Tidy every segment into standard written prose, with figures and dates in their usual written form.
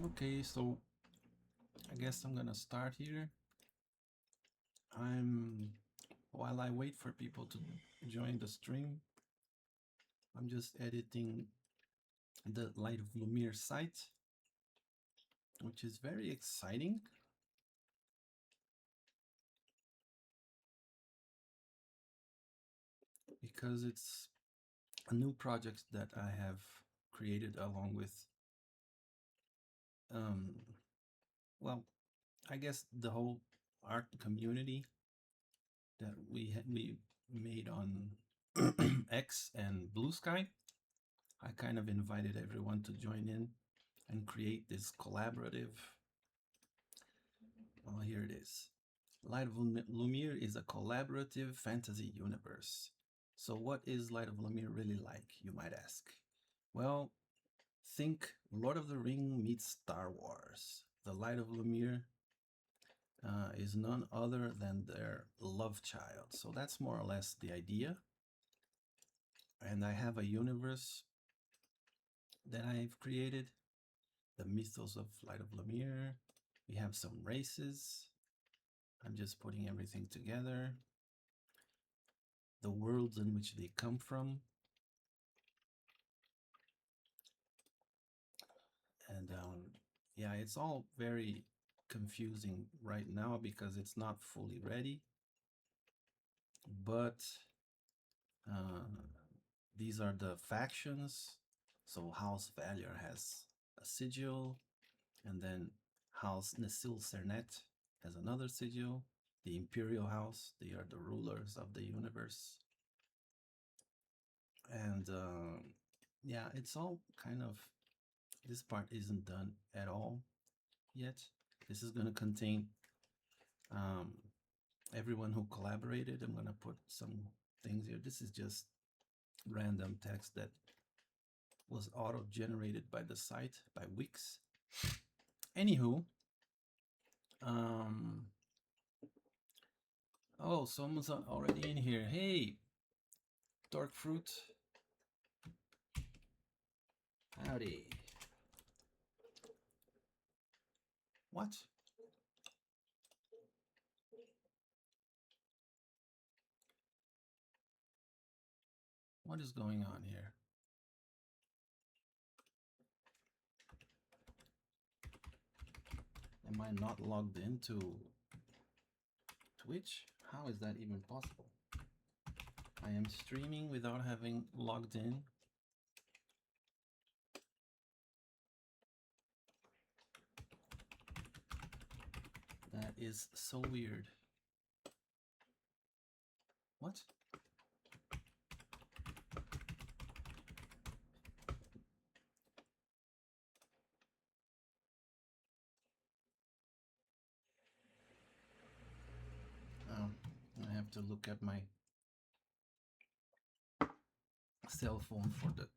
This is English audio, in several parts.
Okay, so I guess I'm gonna start here. While I wait for people to join the stream, I'm just editing the Light of Lumiere site, which is very exciting. Because it's a new project that I have created along with, um, well, I guess the whole art community that we made on X and Blue Sky. I kind of invited everyone to join in and create this collaborative. Oh, here it is. Light of Lumiere is a collaborative fantasy universe. So, what is Light of Lumiere really like, you might ask? Well, think Lord of the Ring meets Star Wars. The Light of Lumiere is none other than their love child. So that's more or less the idea. And I have a universe that I've created, the mythos of Light of Lumiere. We have some races. I'm just putting everything together. The worlds in which they come from. And yeah, it's all very confusing right now because it's not fully ready. But these are the factions. So House Valier has a sigil, and then House Nasil Cernet has another sigil. The Imperial House, they are the rulers of the universe. And yeah, it's all kind of, this part isn't done at all yet. This is going to contain um, everyone who collaborated. I'm going to put some things here. This is just random text that was auto-generated by the site, by Wix. Anywho, um, oh, someone's already in here. Hey, Dark Fruit. Howdy. What? What is going on here? Am I not logged into Twitch? How is that even possible? I am streaming without having logged in. That is so weird. What? I have to look at my cell phone for the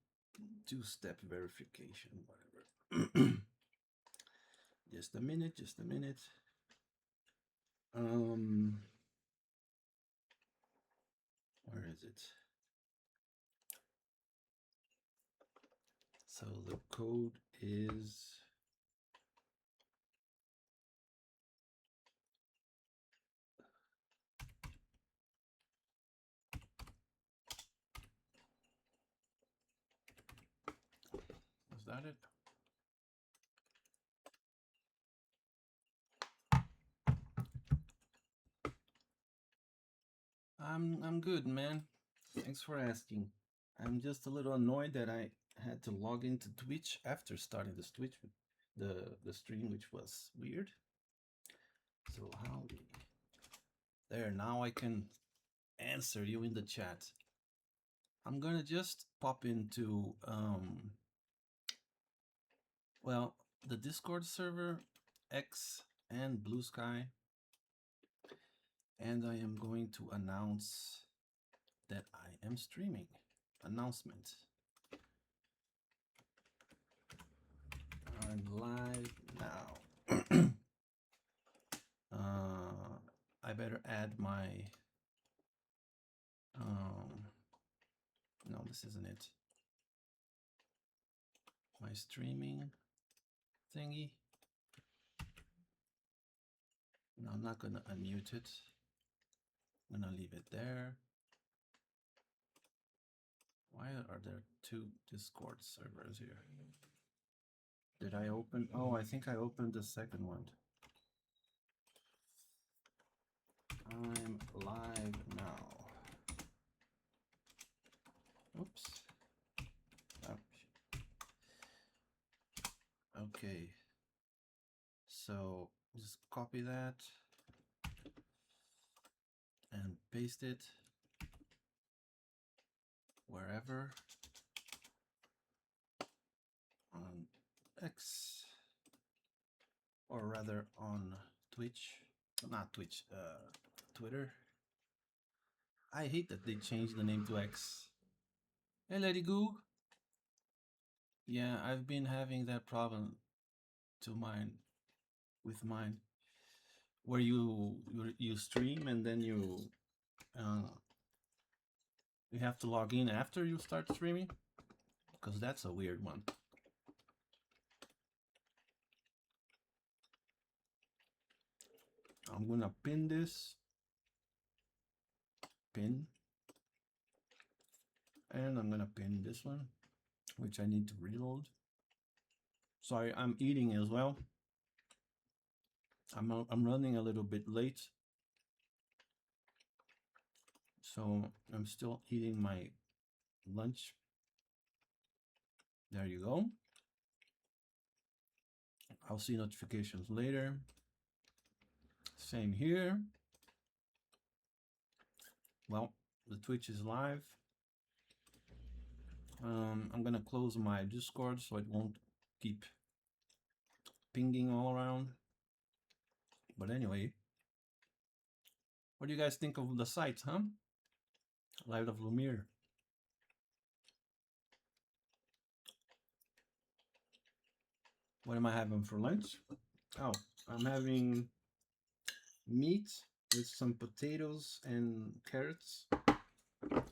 two-step verification, whatever. Just a minute, just a minute. Where is it? So the code is that it? I'm good, man. Thanks for asking. I'm just a little annoyed that I had to log into Twitch after starting this Twitch the stream, which was weird. So howdy. There, now I can answer you in the chat. I'm gonna just pop into well, the Discord server, X and Blue Sky, and I am going to announce that I am streaming. Announcement. I'm live now. I better add my no, this isn't it. My streaming thingy. No, I'm not gonna unmute it. I'm gonna leave it there. Why are there two Discord servers here? Did I open? Oh, I think I opened the second one. I'm live now. Oops. Oh. Okay. So just copy that and paste it wherever on X, or rather on Twitch, not Twitch, Twitter. I hate that they changed the name to X. Hey, Lady Goo. Yeah, I've been having that problem with mine, where you stream and then you have to log in after you start streaming, because that's a weird one. I'm gonna pin this, and I'm gonna pin this one, which I need to reload. Sorry, I'm eating as well. I'm running a little bit late, so I'm still eating my lunch. There you go. I'll see notifications later. Same here. Well, the Twitch is live. I'm gonna close my Discord so it won't keep pinging all around. But anyway, what do you guys think of the site, huh? Light of Lumiere. What am I having for lunch? Oh, I'm having meat with some potatoes and carrots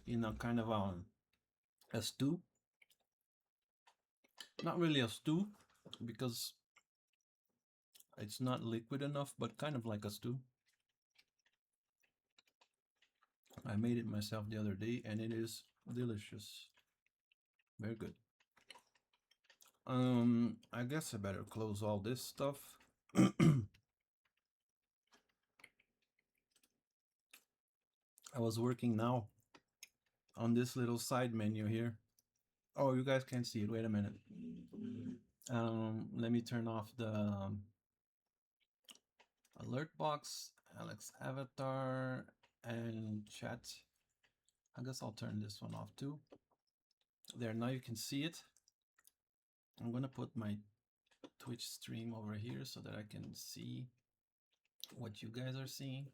in a kind of a stew. Not really a stew, because it's not liquid enough, but kind of like a stew. I made it myself the other day and it is delicious. Very good. I guess I better close all this stuff. I was working now on this little side menu here. Oh, you guys can't see it. Wait a minute. Let me turn off the alert box, Alex avatar, and chat. I guess I'll turn this one off too. There, now you can see it. I'm gonna put my Twitch stream over here so that I can see what you guys are seeing.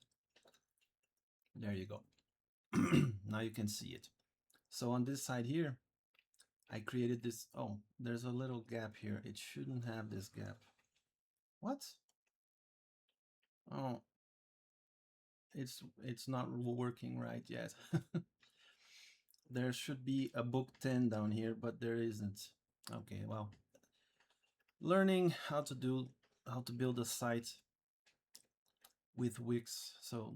There you go. Now you can see it. So on this side here, I created this. Oh, there's a little gap here. It shouldn't have this gap. What? Oh, it's not working right yet. There should be a book 10 down here, but there isn't. Okay, well, learning how to build a site with Wix. So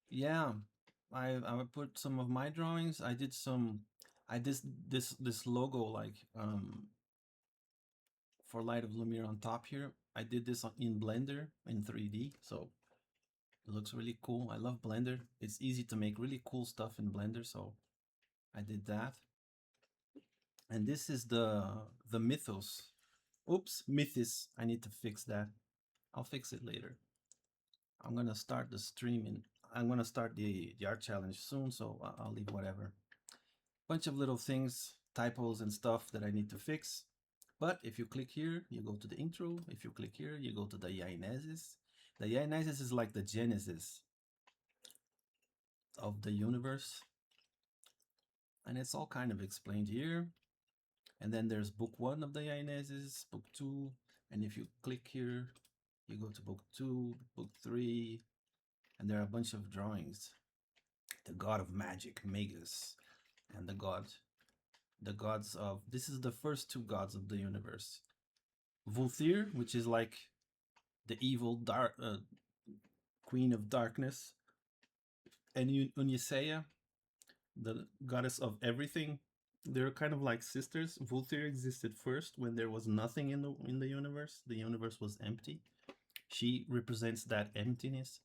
yeah, I put some of my drawings. I did this logo, like for Light of Lumiere on top here. I did this in Blender in 3D, so it looks really cool. I love Blender. It's easy to make really cool stuff in Blender, so I did that. And this is the Mythos. Oops, Mythos. I need to fix that. I'll fix it later. I'm gonna start the streaming. I'm gonna start the art challenge soon, so I'll leave whatever. Bunch of little things, typos and stuff that I need to fix. But if you click here, you go to the intro. If you click here, you go to the Dionysus. The Dionysus is like the genesis of the universe. And it's all kind of explained here. And then there's book 1 of the Dionysus, book 2. And if you click here, you go to book 2, book 3, and there are a bunch of drawings. The god of magic, Magus. and the gods of this is the first two gods of the universe. Vulthir, which is like the evil dark queen of darkness, and Unisea, the goddess of everything. They're kind of like sisters. Vulthir existed first when there was nothing in the universe. The universe was empty. She represents that emptiness,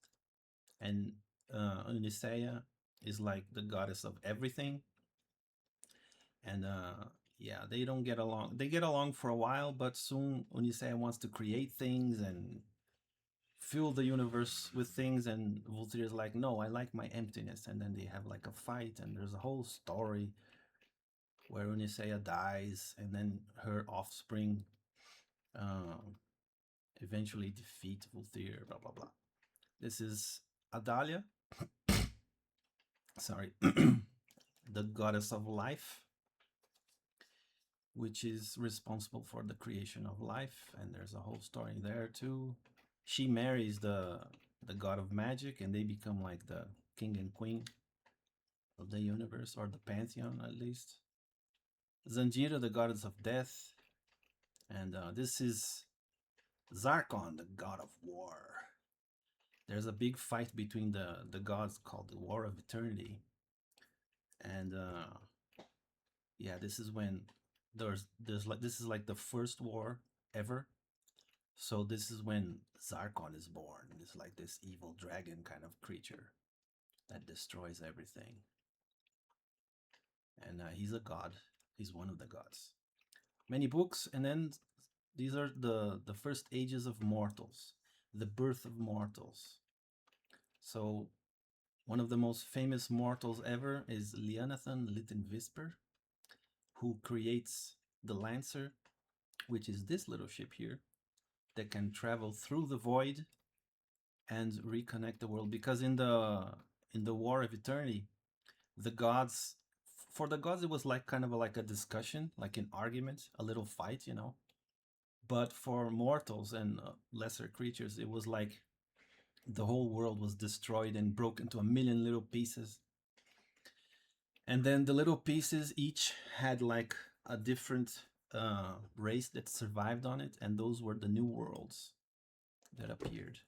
and Unisea is like the goddess of everything. And yeah, they don't get along. They get along for a while, but soon Unisea wants to create things and fill the universe with things, and Voltaire is like, no, I like my emptiness. And then they have like a fight, and there's a whole story where Unisea dies, and then her offspring um, eventually defeat Voltaire, blah blah blah. This is Adalia, sorry, the goddess of life, which is responsible for the creation of life, and there's a whole story there too. She marries the god of magic, and they become like the king and queen of the universe, or the pantheon at least. Zanjira, the goddess of death, and this is Zarkon, the god of war. There's a big fight between the gods called the War of Eternity, and yeah, this is when there's like this is like the first war ever. So this is when Zarkon is born. It's like this evil dragon kind of creature that destroys everything. And he's a god. He's one of the gods. Many books, and then these are the first ages of mortals, the birth of mortals. So one of the most famous mortals ever is Leonathan Littenvisper, who creates the Lancer, which is this little ship here that can travel through the void and reconnect the world. Because in the War of Eternity, the gods, for the gods it was like kind of like a discussion, like an argument, a little fight, you know. But for mortals and lesser creatures, it was like the whole world was destroyed and broke into a million little pieces. And then the little pieces each had like a different race that survived on it, and those were the new worlds that appeared.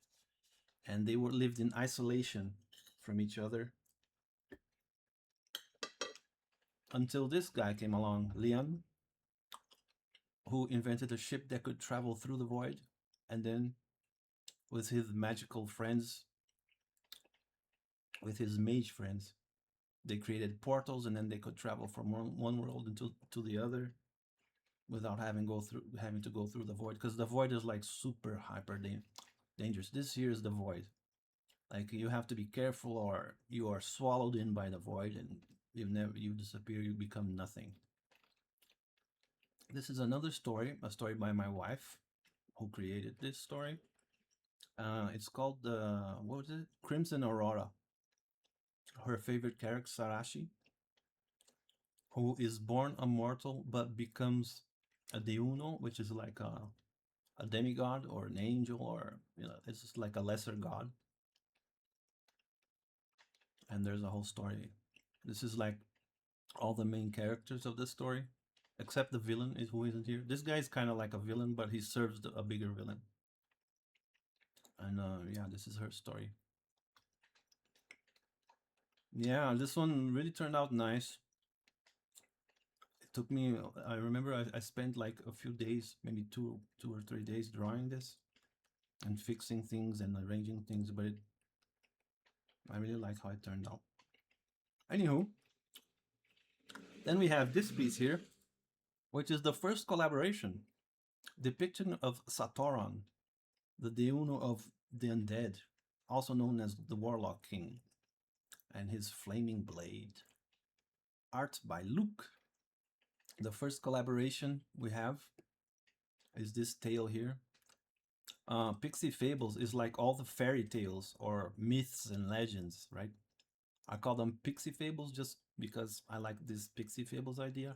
And they were lived in isolation from each other until this guy came along, Leon, who invented a ship that could travel through the void, and then with his magical friends, with his mage friends, they created portals, and then they could travel from one world into to the other without having to go through the void, because the void is like super hyper dangerous. This here is the void. Like you have to be careful, or you are swallowed in by the void, and you disappear. You become nothing. This is another story, a story by my wife, who created this story. It's called what was it? Crimson Aurora. Her favorite character, Sarashi, who is born a mortal but becomes a Deuno, which is like a demigod or an angel, or it's just like a lesser god. And there's a whole story. This is like all the main characters of the story, except the villain is who isn't here. This guy is kind of like a villain, but he serves a bigger villain. And yeah, this is her story. Yeah, this one really turned out nice. It took me, I remember I spent like a few days, maybe two or 3 days drawing this and fixing things and arranging things, but I really like how it turned out. Anywho, then we have this piece here, which is the first collaboration, depiction of Satoron, the Deuno of the Undead, also known as the Warlock King, and his flaming blade. Art by Luke. The first collaboration we have is this tale here. Pixie Fables is like all the fairy tales or myths and legends, right? I call them Pixie Fables just because I like this Pixie Fables idea.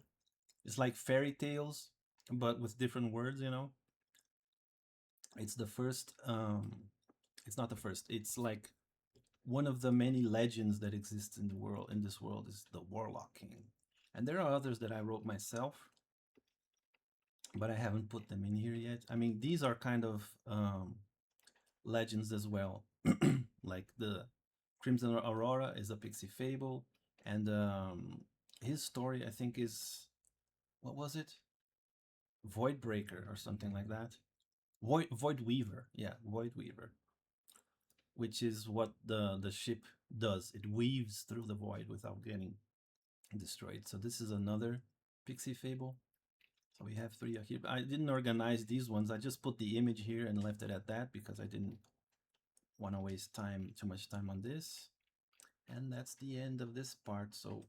It's like fairy tales, but with different words, you know? It's the first, it's not the first, it's like one of the many legends that exist in the world, in this world, is the Warlock King. And there are others that I wrote myself, but I haven't put them in here yet. I mean, these are kind of legends as well. Like the Crimson Aurora is a pixie fable, and his story I think is, what was it? Voidbreaker or something like that. Void Weaver, yeah, Void Weaver, which is what the ship does. It weaves through the void without getting destroyed. So this is another pixie fable. So we have three here. I didn't organize these ones. I just put the image here and left it at that because I didn't want to waste too much time on this. And that's the end of this part. So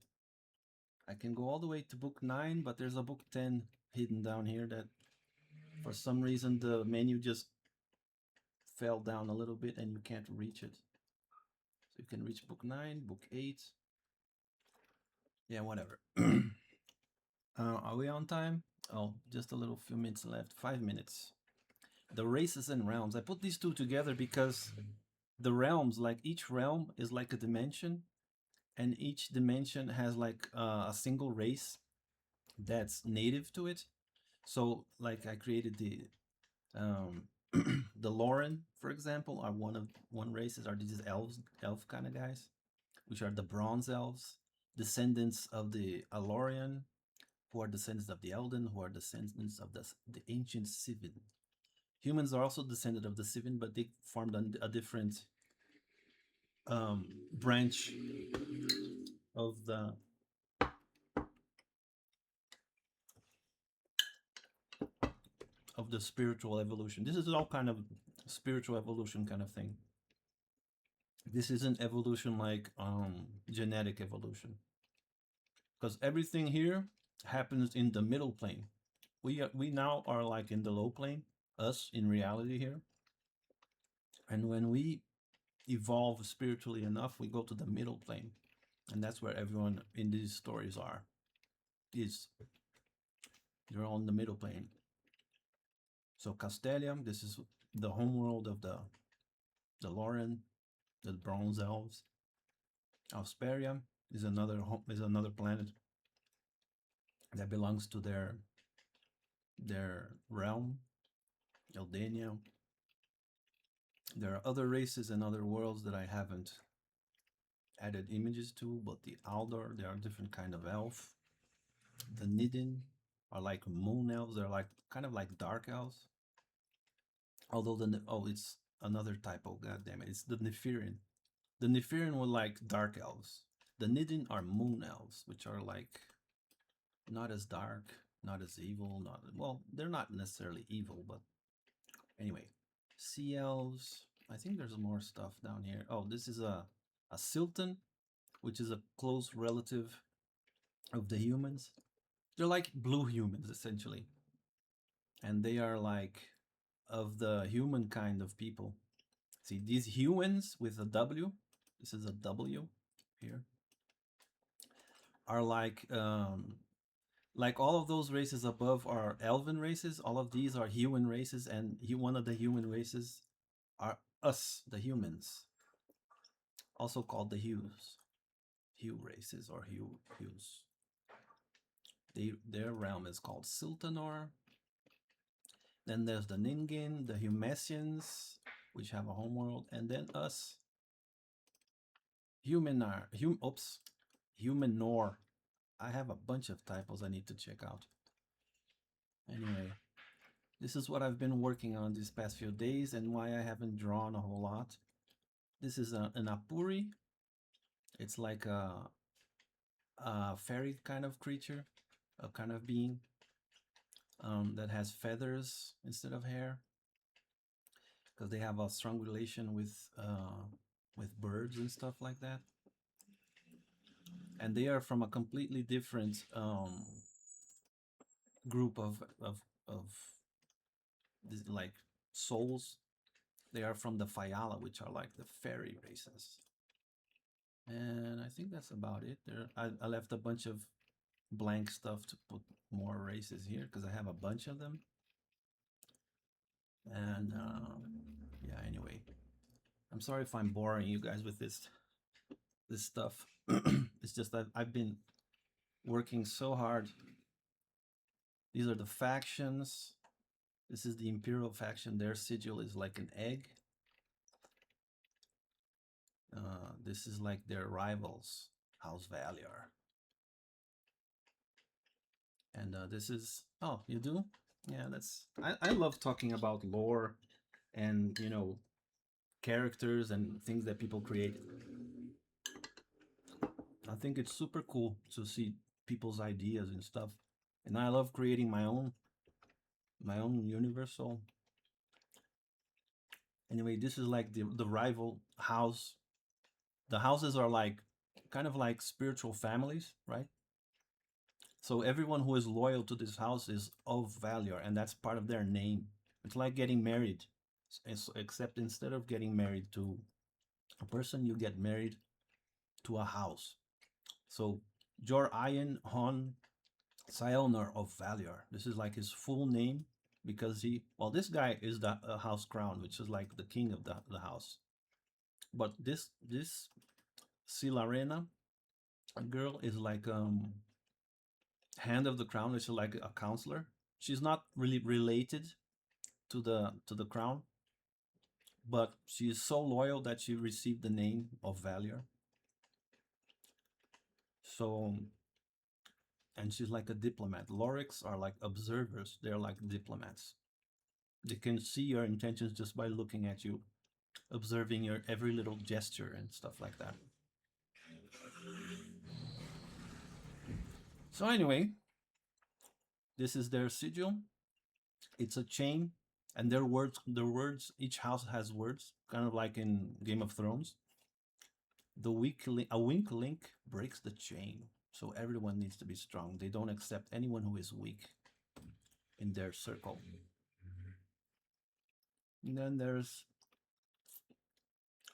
I can go all the way to book 9, but there's a book 10 hidden down here that for some reason the menu just fell down a little bit and you can't reach it. So you can reach book 9, book 8. Yeah, whatever. Are we on time? Oh, just a little few minutes left. 5 minutes. The races and realms. I put these two together because the realms, like each realm is like a dimension, and each dimension has like a single race that's native to it. So like I created the the Lauren, for example, are one races are these elf kind of guys, which are the bronze elves, descendants of the Alorian, who are descendants of the Elden, who are descendants of the ancient Sivin. Humans are also descended of the Sivin, but they formed a different branch of the spiritual evolution. This is all kind of spiritual evolution kind of thing. This isn't evolution like genetic evolution, because everything here happens in the middle plane. We now are like in the low plane, us in reality here, and when we evolve spiritually enough, we go to the middle plane, and that's where everyone in these stories are. Is they're on the middle plane. So Castellium, this is the homeworld of the Lauren, the Bronze Elves. Ausperia is another planet that belongs to their realm, Eldania. There are other races and other worlds that I haven't added images to, but the Aldor, they are different kind of elf. The Nidin are like moon elves. They're like kind of like dark elves. Although it's another typo. God damn it! It's the Nephirian. The Nephirian were like dark elves. The Nidin are moon elves, which are like not as dark, not as evil. Not well, they're not necessarily evil, but anyway. Sea elves. I think there's more stuff down here. Oh, this is a Silton, which is a close relative of the humans. They're like blue humans essentially, and they are like of the human kind of people. See these humans with a W. This is a W here. Are like all of those races above are elven races. All of these are human races, and one of the human races are us, the humans, also called the Hues, Hue races or Hues. Their realm is called Siltanor. Then there's the Ningen, the Humesians, which have a homeworld, and then us. Humanor. I have a bunch of typos I need to check out. Anyway, this is what I've been working on these past few days and why I haven't drawn a whole lot. This is an Apuri. It's like a fairy kind of creature, a kind of being that has feathers instead of hair, because they have a strong relation with birds and stuff like that. And they are from a completely different group of this, like souls. They are from the Fayala, which are like the fairy races. And I think that's about it. I left a bunch of blank stuff to put more races here because I have a bunch of them. And yeah, anyway, I'm sorry if I'm boring you guys with this stuff. It's just that I've been working so hard. These are the factions. This is the Imperial faction. Their sigil is like an egg. This is like their rivals, House Valiar. And this is, oh, you do? Yeah, I love talking about lore and, you know, characters and things that people create. I think it's super cool to see people's ideas and stuff. And I love creating my own universe. So anyway, this is like the rival house. The houses are like kind of like spiritual families, right? So everyone who is loyal to this house is of Valior, and that's part of their name. It's like getting married, except instead of getting married to a person, you get married to a house. So Jor Ian Hon Sionor of Valior. This is like his full name because well, this guy is the house crown, which is like the king of the house. But this Silarena girl is like hand of the crown, which is like a counselor. She's not really related to the crown, but she is so loyal that she received the name of Valior. So, and she's like a diplomat. Lorics are like observers. They're like diplomats. They can see your intentions just by looking at you, observing your every little gesture and stuff like that. So anyway, this is their sigil. It's a chain, and their words. Each house has words, kind of like in Game of Thrones. A weak link breaks the chain. So everyone needs to be strong. They don't accept anyone who is weak in their circle. And then there's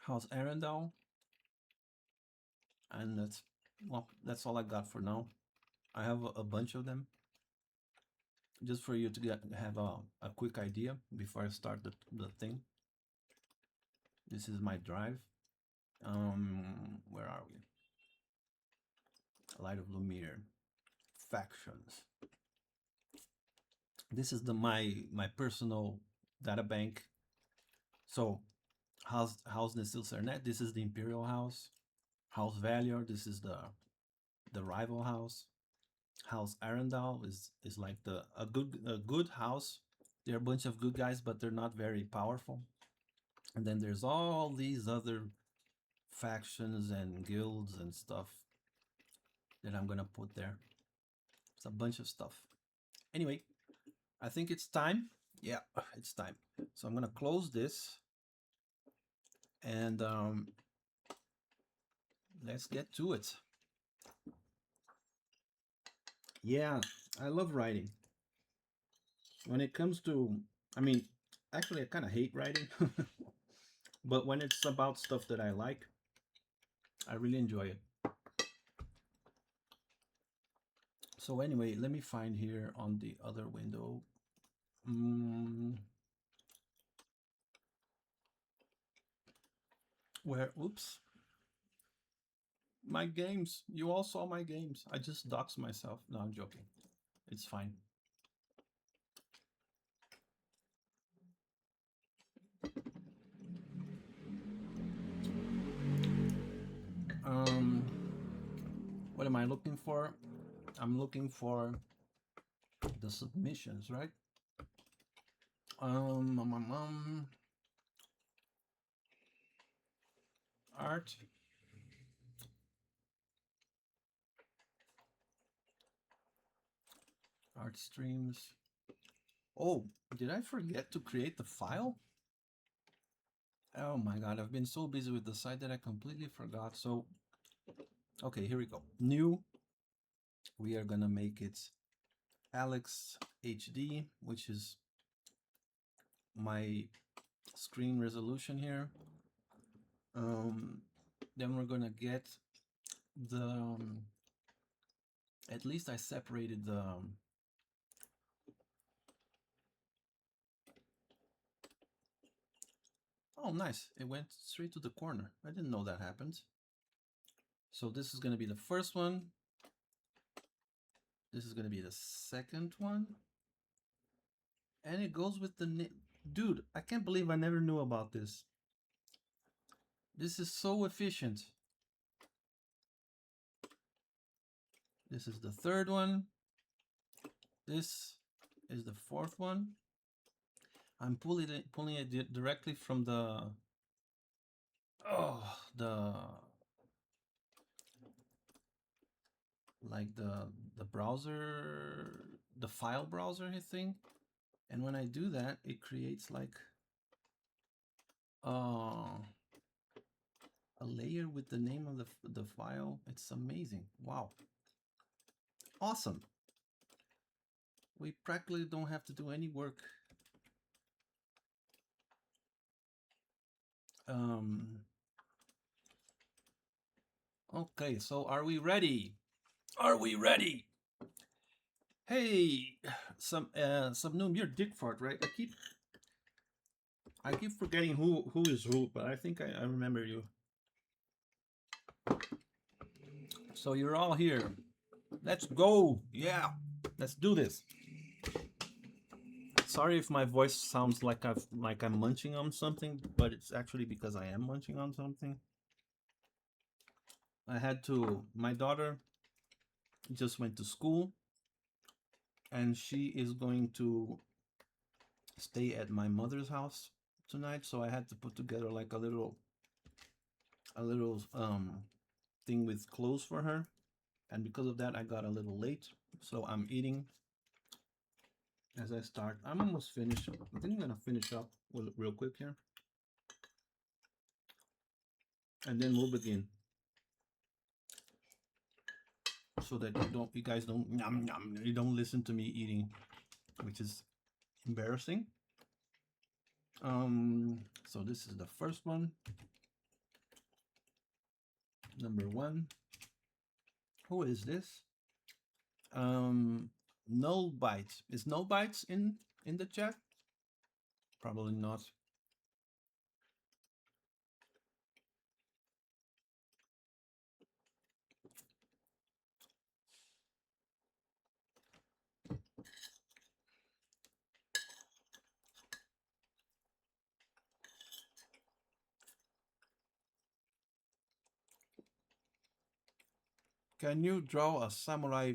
House Arendelle. And that's all I got for now. I have a bunch of them. Just for you to have a quick idea before I start the thing. This is my drive. Where are we? Light of Lumiere. Factions. This is my personal data bank. So House Nasil Cernet, this is the Imperial House. House Valior, this is the rival house. House Arendelle is like a good house. They're a bunch of good guys, but they're not very powerful. And then there's all these other factions and guilds and stuff that I'm gonna put there. It's a bunch of stuff. Anyway, I think it's time. Yeah, it's time. So I'm gonna close this and let's get to it. Yeah, I love writing. When it comes to, I mean, actually, I kind of hate writing, but when it's about stuff that I like, I really enjoy it. So anyway, let me find here on the other window. Where, oops. My games. You all saw my games. I just doxed myself. No, I'm joking. It's fine. What am I looking for? I'm looking for the submissions, right? Art. Art streams. Oh, did I forget to create the file? Oh my god, I've been so busy with the site that I completely forgot. So, okay, here we go. New. We are gonna make it Alex HD, which is my screen resolution here. Then we're gonna get the at least I separated the oh nice, it went straight to the corner. I didn't know that happened. So this is gonna be the first one. This is gonna be the second one. And it goes with the name. Dude, I can't believe I never knew about this. This is so efficient. This is the third one. This is the fourth one. I'm pulling it directly from the the like the browser, the file browser thing. And when I do that, it creates like a layer with the name of the file. It's amazing. Wow. Awesome. We practically don't have to do any work. Okay, so are we ready? Are we ready? Hey, some new. You're Dickfart, right? I keep forgetting who is who, but I think I remember you. So you're all here. Let's go. Yeah, let's do this. Sorry if my voice sounds like I'm munching on something, but it's actually because I am munching on something. I had to. My daughter just went to school, and she is going to stay at my mother's house tonight. So I had to put together like a little thing with clothes for her, and because of that, I got a little late. So I'm eating as I start. I'm almost finished. I think I'm gonna finish up real quick here, and then we'll begin. So that you guys don't yum, yum, you don't listen to me eating, which is embarrassing. So this is the first one. Number one. Who is this? No bites. Is no bites in the chat? Probably not. Can you draw a samurai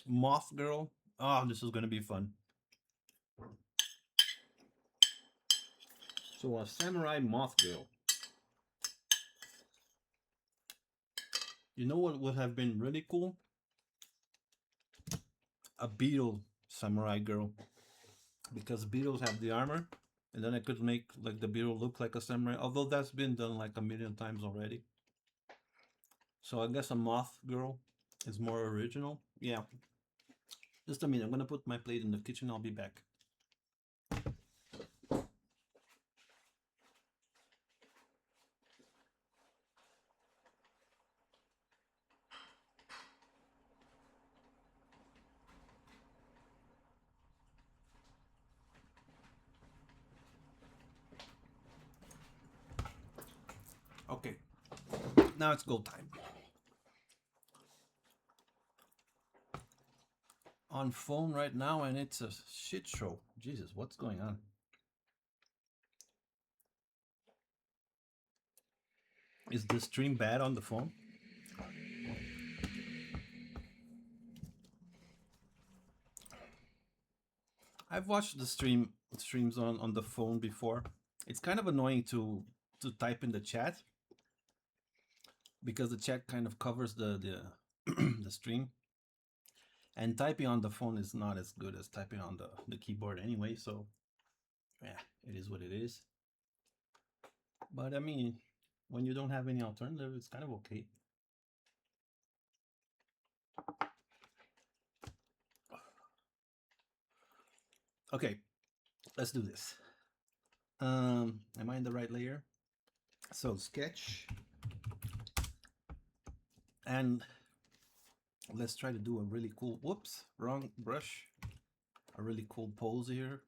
moth girl? Oh, this is gonna be fun. So a samurai moth girl. You know what would have been really cool? A beetle samurai girl. Because beetles have the armor, and then I could make like the beetle look like a samurai, although that's been done like a million times already. So I guess a moth girl is more original. Yeah. Just a minute, I'm gonna put my plate in the kitchen, I'll be back. Okay, now it's go time. On phone right now, and it's a shit show. Jesus, what's going on? Is the stream bad on the phone? I've watched the streams on the phone before. It's kind of annoying to type in the chat because the chat kind of covers the the stream. And typing on the phone is not as good as typing on the keyboard anyway, so yeah, it is what it is. But I mean, when you don't have any alternative, it's kind of okay. Okay, let's do this. Am I in the right layer? So sketch, and let's try to do a really cool, whoops, wrong brush, a really cool pose here.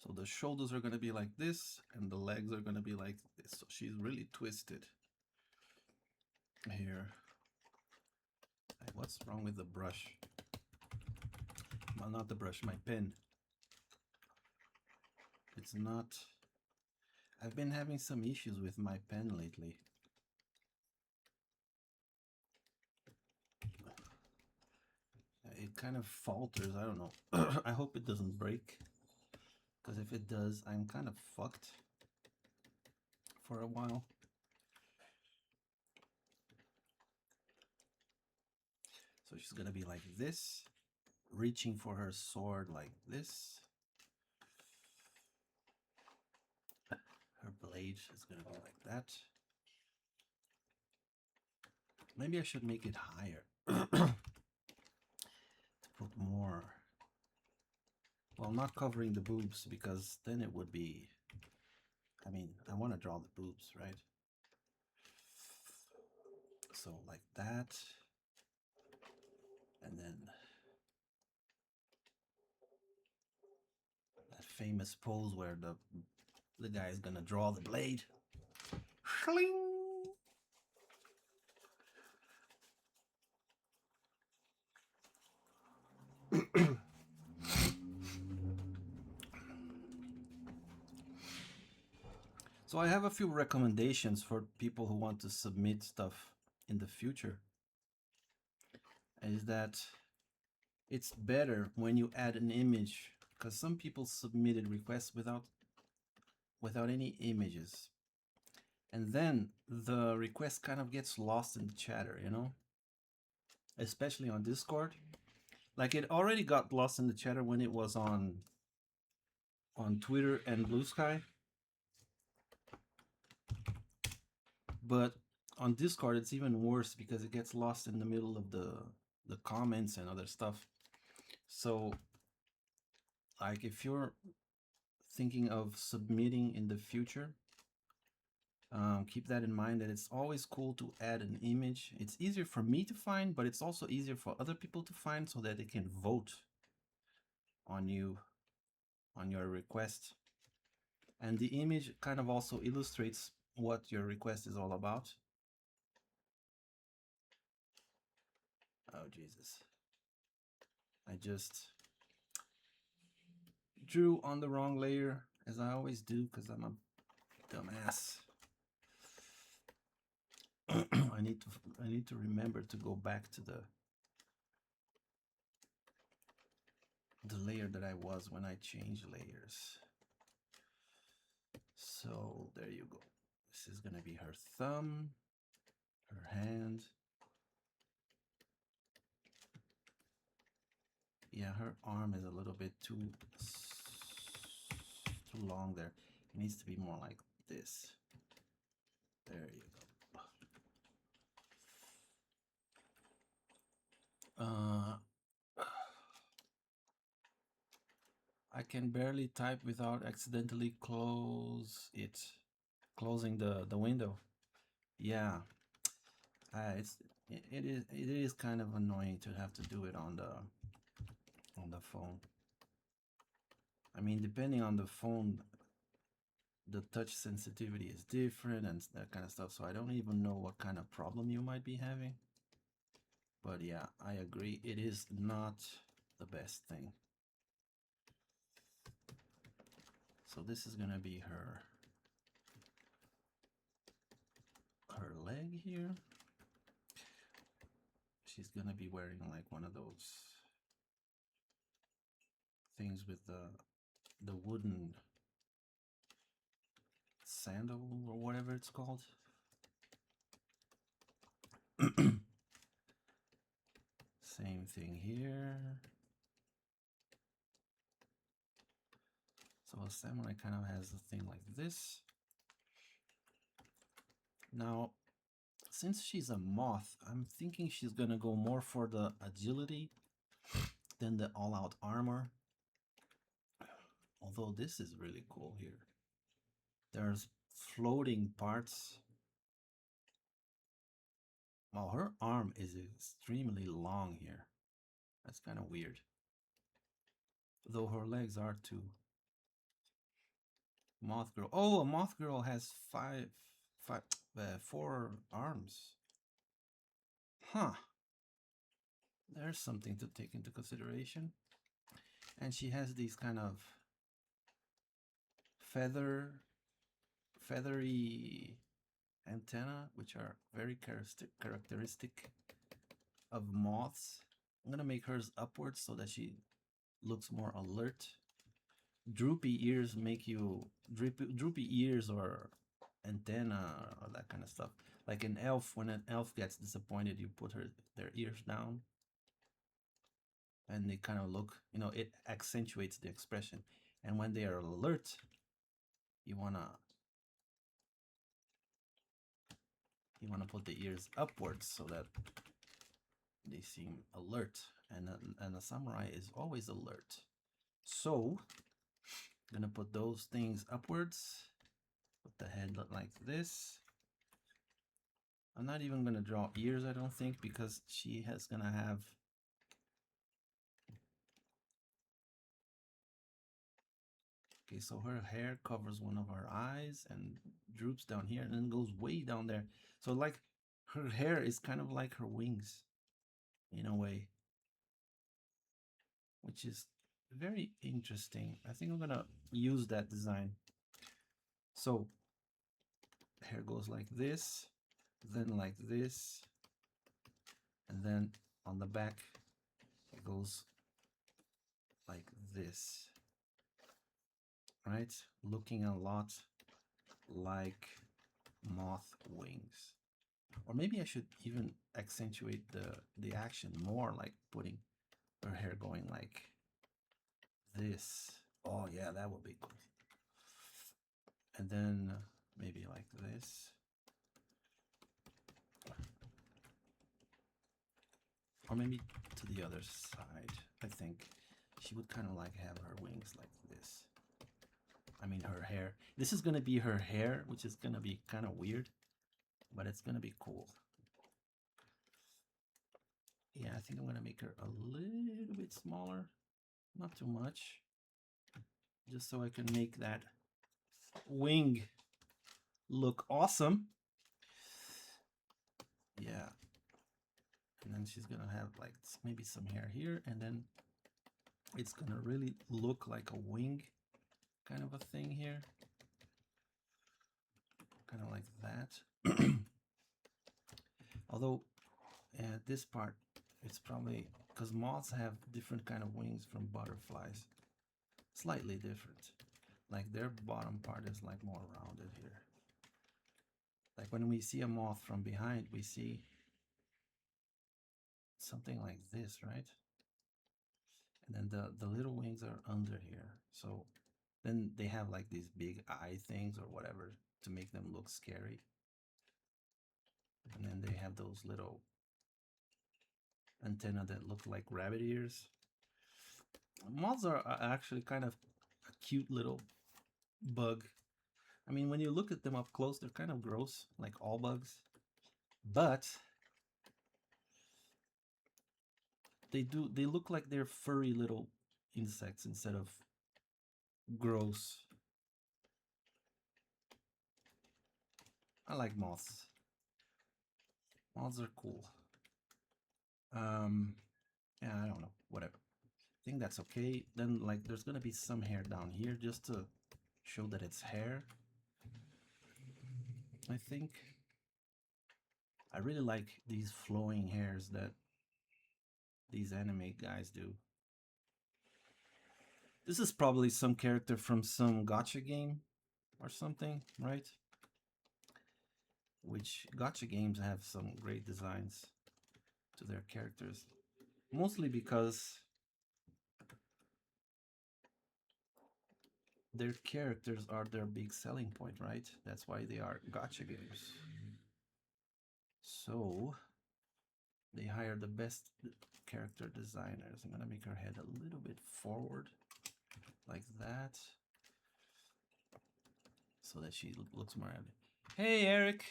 So the shoulders are going to be like this, and the legs are going to be like this. So she's really twisted. here. What's wrong with the brush? Well, not the brush, my pen. It's not. I've been having some issues with my pen lately. It kind of falters. I don't know. I hope it doesn't break, because if it does, I'm kind of fucked for a while. So she's gonna be like this, reaching for her sword like this. Her blade is gonna be like that. Maybe I should make it higher to put more. Well, not covering the boobs, because then it would be. I mean, I want to draw the boobs, right? So like that, and then that famous pose where the guy is gonna draw the blade. Shling! So I have a few recommendations for people who want to submit stuff in the future. Is that it's better when you add an image, because some people submitted requests without any images, and then the request kind of gets lost in the chatter, you know, especially on Discord. Like, it already got lost in the chatter when it was on Twitter and Blue Sky, but on Discord it's even worse because it gets lost in the middle of the comments and other stuff. So, like, if you're thinking of submitting in the future, keep that in mind, that it's always cool to add an image. It's easier for me to find, but it's also easier for other people to find, so that they can vote on you, on your request. And the image kind of also illustrates what your request is all about. Oh, Jesus. I just drew on the wrong layer, as I always do, because I'm a dumbass. I need to remember to go back to the layer that I was when I changed layers. So there you go. This is gonna be her thumb, her hand. Yeah, her arm is a little bit too long there. It needs to be more like this. There you go. I can barely type without accidentally closing the window. Yeah, it is kind of annoying to have to do it on the phone. I mean, depending on the phone, the touch sensitivity is different and that kind of stuff. So I don't even know what kind of problem you might be having. But yeah, I agree. It is not the best thing. So this is gonna be her leg here. She's gonna be wearing like one of those things with the wooden sandal or whatever it's called. Same thing here. So a samurai kind of has a thing like this. Now, since she's a moth, I'm thinking she's gonna go more for the agility than the all-out armor. Although this is really cool here. There's floating parts. Well, her arm is extremely long here. That's kind of weird. Though her legs are too. Moth girl. Oh, a moth girl has four arms. Huh. There's something to take into consideration. And she has these kind of feathery antenna, which are very characteristic of moths. I'm gonna make hers upwards so that she looks more alert. Droopy ears make you droopy ears or antenna or that kind of stuff. Like an elf, when an elf gets disappointed, you put their ears down, and they kind of look, it accentuates the expression. And when they are alert, you wanna put the ears upwards so that they seem alert. And a samurai is always alert. So I'm gonna put those things upwards. Put the head like this. I'm not even gonna draw ears, I don't think, because she has gonna have okay, so her hair covers one of her eyes and droops down here and then goes way down there. So like her hair is kind of like her wings in a way, which is very interesting. I think I'm gonna use that design. So hair goes like this, then like this, and then on the back it goes like this, right? Looking a lot like moth wings. Or maybe I should even accentuate the action more, like putting her hair going like this. Oh yeah, that would be cool. And then maybe like this. Or maybe to the other side. I think she would kind of like have her wings like this. I mean, her hair. This is going to be her hair, which is going to be kind of weird, but it's going to be cool. Yeah, I think I'm going to make her a little bit smaller. Not too much. Just so I can make that wing look awesome. Yeah. And then she's going to have like maybe some hair here, and then it's going to really look like a wing kind of a thing here. Kind of like that. Although this part, it's probably because moths have different kind of wings from butterflies, slightly different. Like their bottom part is like more rounded here. Like when we see a moth from behind, we see something like this, right? And then the little wings are under here. So then they have like these big eye things or whatever to make them look scary. And then they have those little antenna that look like rabbit ears. Moths are actually kind of a cute little bug. I mean, when you look at them up close, they're kind of gross, like all bugs. But they look like they're furry little insects instead of gross. I like moths. Moths are cool. Yeah, I don't know, whatever. I think that's okay. Then like there's gonna be some hair down here just to show that it's hair. I think I really like these flowing hairs that these anime guys do. This is probably some character from some gacha game or something, right? Which gacha games have some great designs to their characters. Mostly because their characters are their big selling point, right? That's why they are gacha games. So they hire the best character designers. I'm gonna make her head a little bit forward like that so that she looks more happy. Hey, Eric.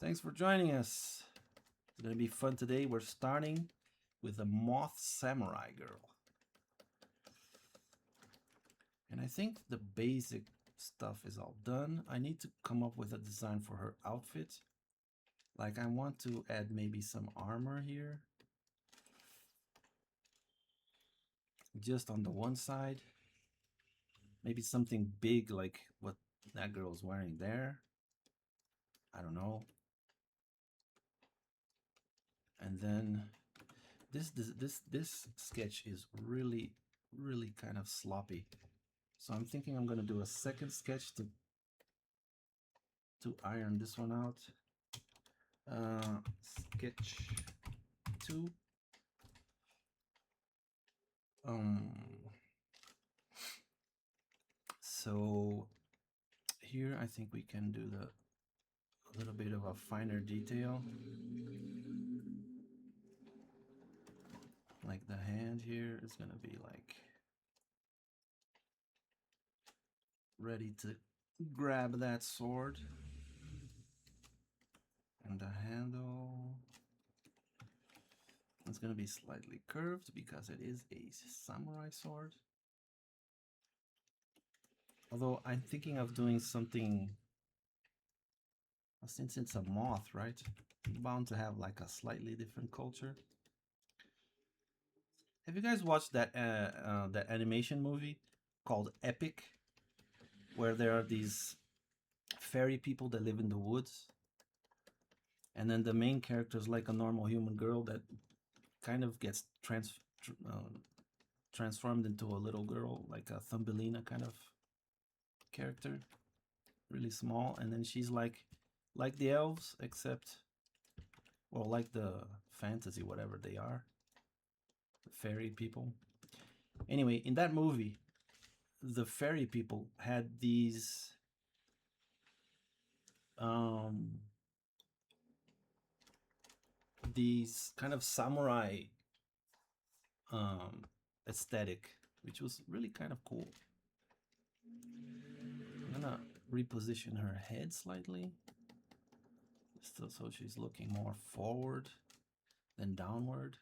Thanks for joining us. It's gonna be fun today. We're starting with a moth samurai girl. And I think the basic stuff is all done. I need to come up with a design for her outfit. Like I want to add maybe some armor here. Just on the one side. Maybe something big like what that girl's wearing there. I don't know. And then this sketch is really kind of sloppy. So I'm thinking I'm gonna do a second sketch to iron this one out. Sketch 2. So here I think we can do a little bit of a finer detail. Like the hand here is gonna be like ready to grab that sword. And the handle is gonna be slightly curved because it is a samurai sword. Although I'm thinking of doing something, since it's a moth, right? Bound to have like a slightly different culture. Have you guys watched that animation movie called Epic, where there are these fairy people that live in the woods, and then the main character is like a normal human girl that kind of gets transformed into a little girl, like a Thumbelina kind of character, really small, and then she's like the elves, except, well, like the fantasy, whatever they are, the fairy people. Anyway, in that movie, the fairy people had these kind of samurai aesthetic, which was really kind of cool. I'm gonna reposition her head slightly, so she's looking more forward than downward.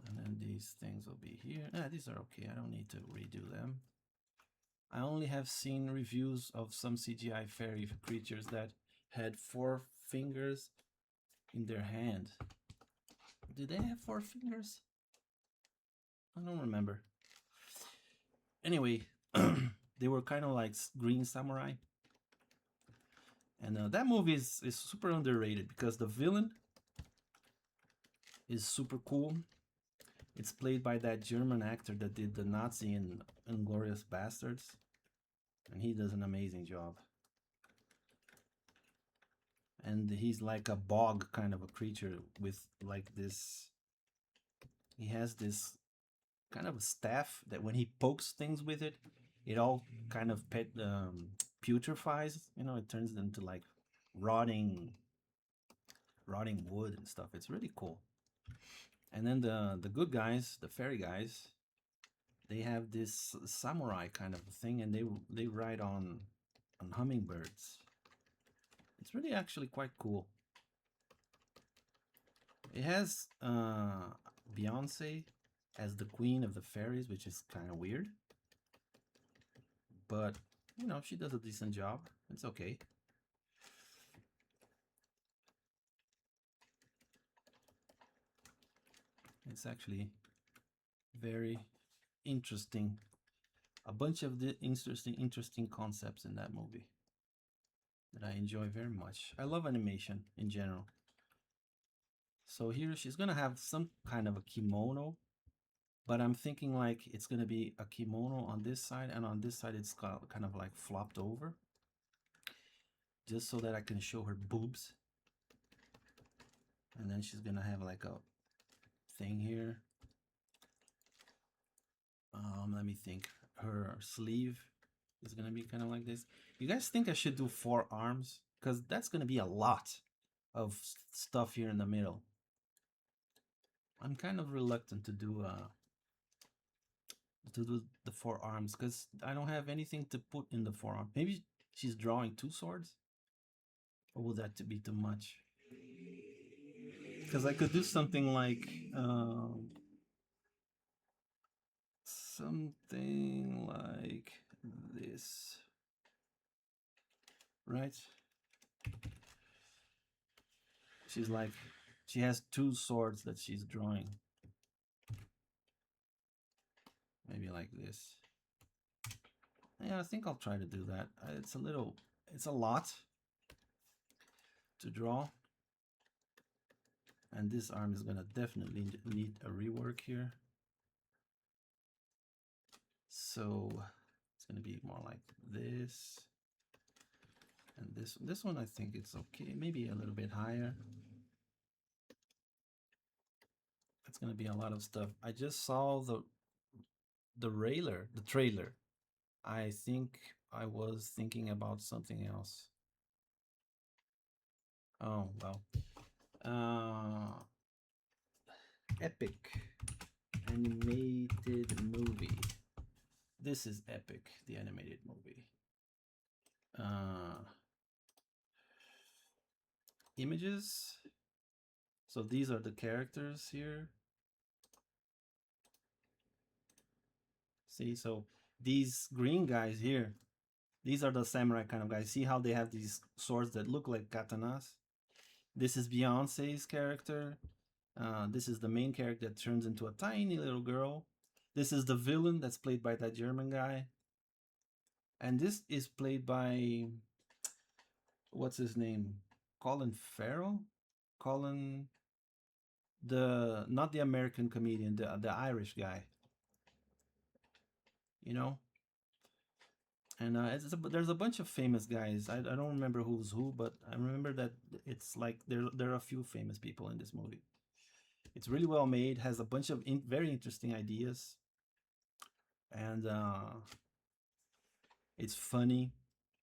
And then these things will be here. These are okay. I don't need to redo them. I only have seen reviews of some CGI fairy creatures that had 4 fingers in their hand. Did they have 4 fingers? I don't remember. Anyway, they were kind of like green samurai. And that movie is super underrated because the villain is super cool. It's played by that German actor that did the Nazi in Inglourious Bastards. And he does an amazing job. And he's like a bog kind of a creature with like this. He has this kind of a staff that when he pokes things with it, it all kind of putrefies. You know, it turns into like rotting wood and stuff. It's really cool. And then the good guys, the fairy guys, they have this samurai kind of thing, and they ride on hummingbirds. It's really actually quite cool. It has Beyonce as the queen of the fairies, which is kind of weird. But, you know, she does a decent job. It's okay. It's actually very interesting. A bunch of the interesting concepts in that movie that I enjoy very much. I love animation in general. So here she's gonna have some kind of a kimono, but I'm thinking like it's gonna be a kimono on this side, and on this side it's kind of like flopped over, just so that I can show her boobs. And then she's gonna have like a thing here. Let me think. Her sleeve is gonna be kind of like this. You guys think I should do 4 arms? Because that's gonna be a lot of stuff here in the middle. I'm kind of reluctant to do the 4 arms because I don't have anything to put in the forearm. Maybe she's drawing 2 swords, or would that be too much? Because I could do something like this, right? She's like, she has two swords that she's drawing. Maybe like this. Yeah, I think I'll try to do that. It's a lot to draw. And this arm is gonna definitely need a rework here. So it's gonna be more like this. And this one I think it's okay, maybe a little bit higher. It's gonna be a lot of stuff. I just saw the trailer. I think I was thinking about something else. Oh well. Epic animated movie. This is Epic, the animated movie. Images. So these are the characters here. See, so these green guys here, these are the samurai kind of guys. See how they have these swords that look like katanas? This is Beyonce's character. This is the main character that turns into a tiny little girl. This is the villain that's played by that German guy. And this is played by, what's his name? Colin Farrell? Colin, not the American comedian, the Irish guy. You know? And there's a bunch of famous guys. I don't remember who's who, but I remember that it's like there are a few famous people in this movie. It's really well made, has a bunch of very interesting ideas, and it's funny.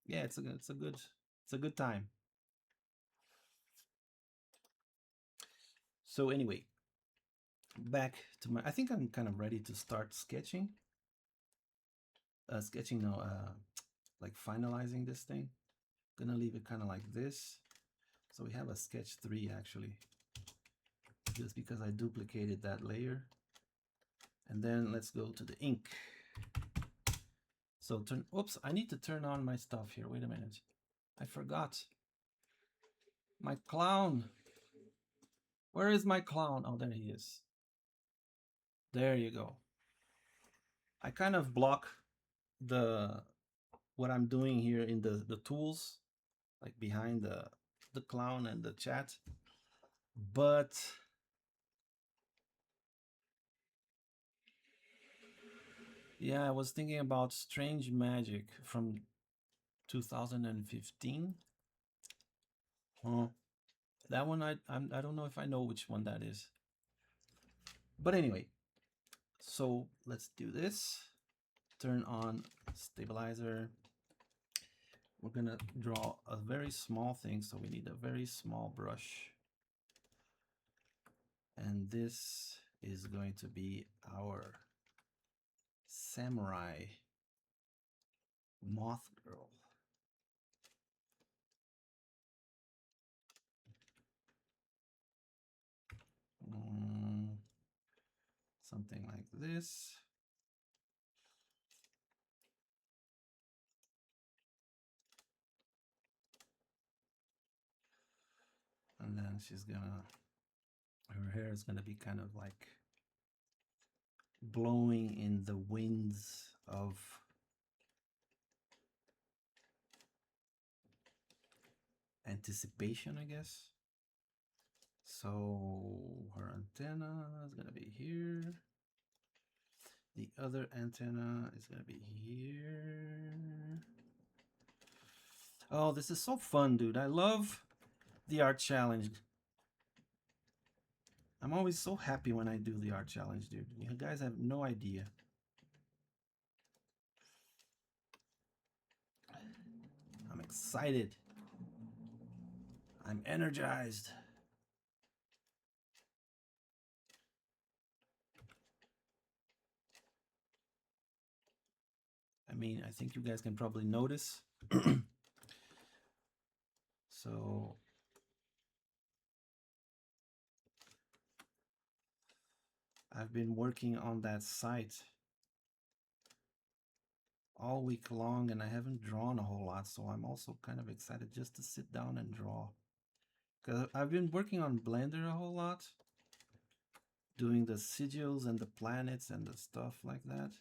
Yeah, it's a good time. So anyway, back to I think I'm kind of ready to start sketching. Sketching now, like finalizing this thing. Gonna leave it kind of like this. So we have a sketch 3 actually, just because I duplicated that layer. And then let's go to the ink. So oops, I need to turn on my stuff here. Wait a minute. I forgot. My clown. Where is my clown? Oh, there he is. There you go. I kind of block what I'm doing here in the tools, like behind the clown and the chat. But yeah, I was thinking about Strange Magic from 2015. That one I don't know if I know which one that is. But anyway, so let's do this. Turn on stabilizer. We're gonna draw a very small thing, so we need a very small brush. And this is going to be our samurai moth girl. Something like this. And then her hair is gonna be kind of like blowing in the winds of anticipation, I guess. So her antenna is gonna be here. The other antenna is gonna be here. Oh, this is so fun, dude. I love the art challenge. I'm always so happy when I do the art challenge, dude. You guys have no idea. I'm excited. I'm energized. I mean, I think you guys can probably notice. So I've been working on that site all week long and I haven't drawn a whole lot, so I'm also kind of excited just to sit down and draw. Because I've been working on Blender a whole lot, doing the sigils and the planets and the stuff like that,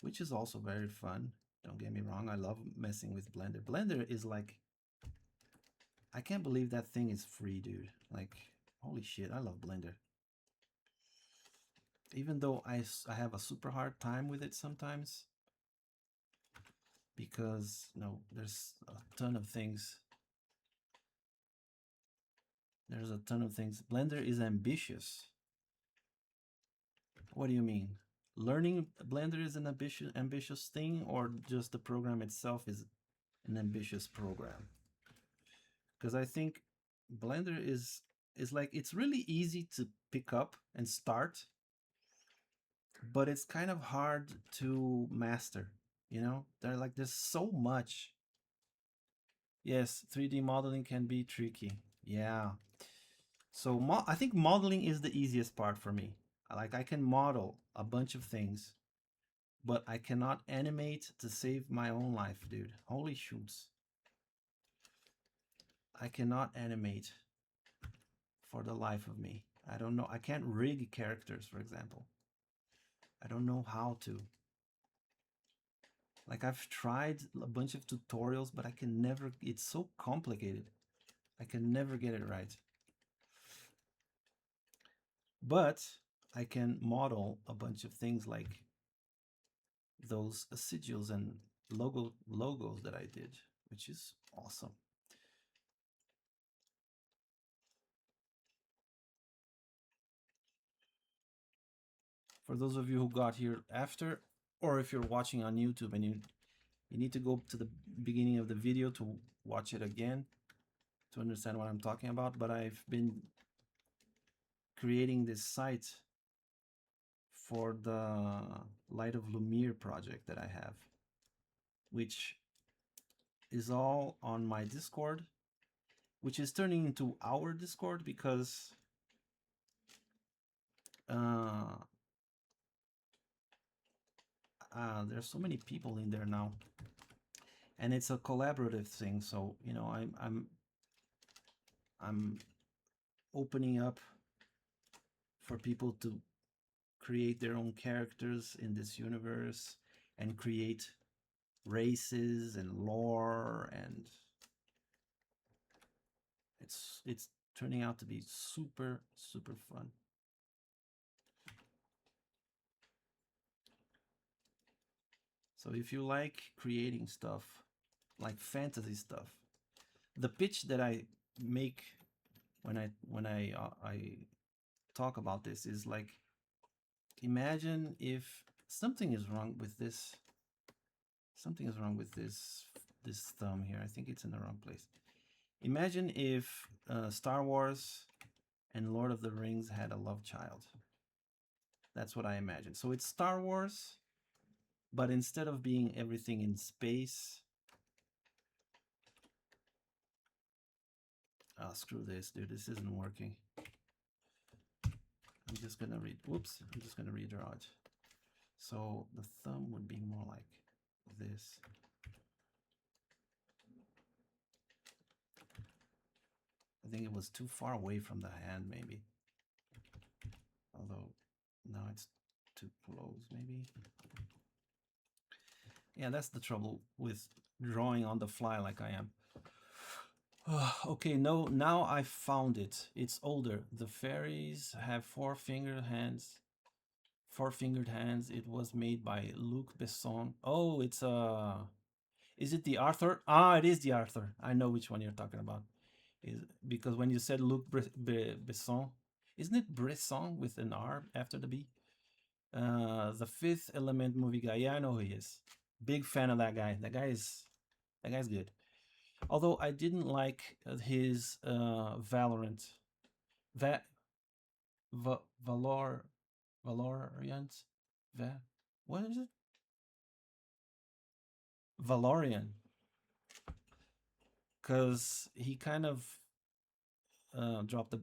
which is also very fun. Don't get me wrong, I love messing with Blender. Blender is like, I can't believe that thing is free, dude. Like, holy shit, I love Blender. Even though I have a super hard time with it sometimes, because there's a ton of things. There's a ton of things. Blender is ambitious. What do you mean? Learning Blender is an ambitious thing, or just the program itself is an ambitious program? Because I think Blender is like, it's really easy to pick up and start, but it's kind of hard to master. There's so much. Yes, 3D modeling can be tricky. Yeah. So I think modeling is the easiest part for me. Like, I can model a bunch of things, but I cannot animate to save my own life, dude. Holy shoots. I cannot animate for the life of me. I don't know. I can't rig characters, for example. I don't know how to. Like, I've tried a bunch of tutorials, but I can never, it's so complicated. I can never get it right. But I can model a bunch of things like those sigils and logos that I did, which is awesome. For those of you who got here after, or if you're watching on YouTube and you need to go to the beginning of the video to watch it again to understand what I'm talking about, but I've been creating this site for the Light of Lumiere project that I have, which is all on my Discord, which is turning into our Discord because there's so many people in there now, and it's a collaborative thing. So I'm opening up for people to create their own characters in this universe and create races and lore, and it's turning out to be super fun. So if you like creating stuff, like fantasy stuff, the pitch that I make when I talk about this is like, imagine if something is wrong with this. Something is wrong with this thumb here. I think it's in the wrong place. Imagine if Star Wars and Lord of the Rings had a love child. That's what I imagine. So it's Star Wars, but instead of being everything in space, screw this, dude. This isn't working. I'm just gonna redraw it. So the thumb would be more like this. I think it was too far away from the hand, maybe. Although now it's too close, maybe. Yeah, that's the trouble with drawing on the fly like I am. Okay, no, now I found it. It's older. The fairies have four-fingered hands. Four-fingered hands. It was made by Luc Besson. Oh, it's is it the Arthur? Ah, it is the Arthur. I know which one you're talking about. Because when you said Luc Besson, isn't it Bresson with an R after the B? The Fifth Element movie guy. Yeah, I know who he is. Big fan of that guy. That guy's good. Although I didn't like his Valorant. Valorant. What is it? Valorian. Because he kind of dropped the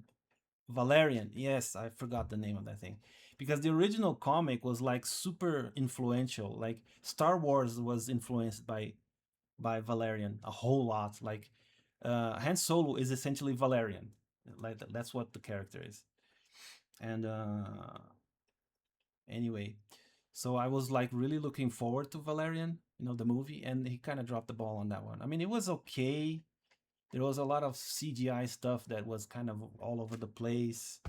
Valerian. Yes, I forgot the name of that thing. Because the original comic was like super influential. Like Star Wars was influenced by Valerian a whole lot. Like Han Solo is essentially Valerian. Like that's what the character is. And anyway, so I was like really looking forward to Valerian, the movie, and he kind of dropped the ball on that one. I mean, it was okay. There was a lot of CGI stuff that was kind of all over the place,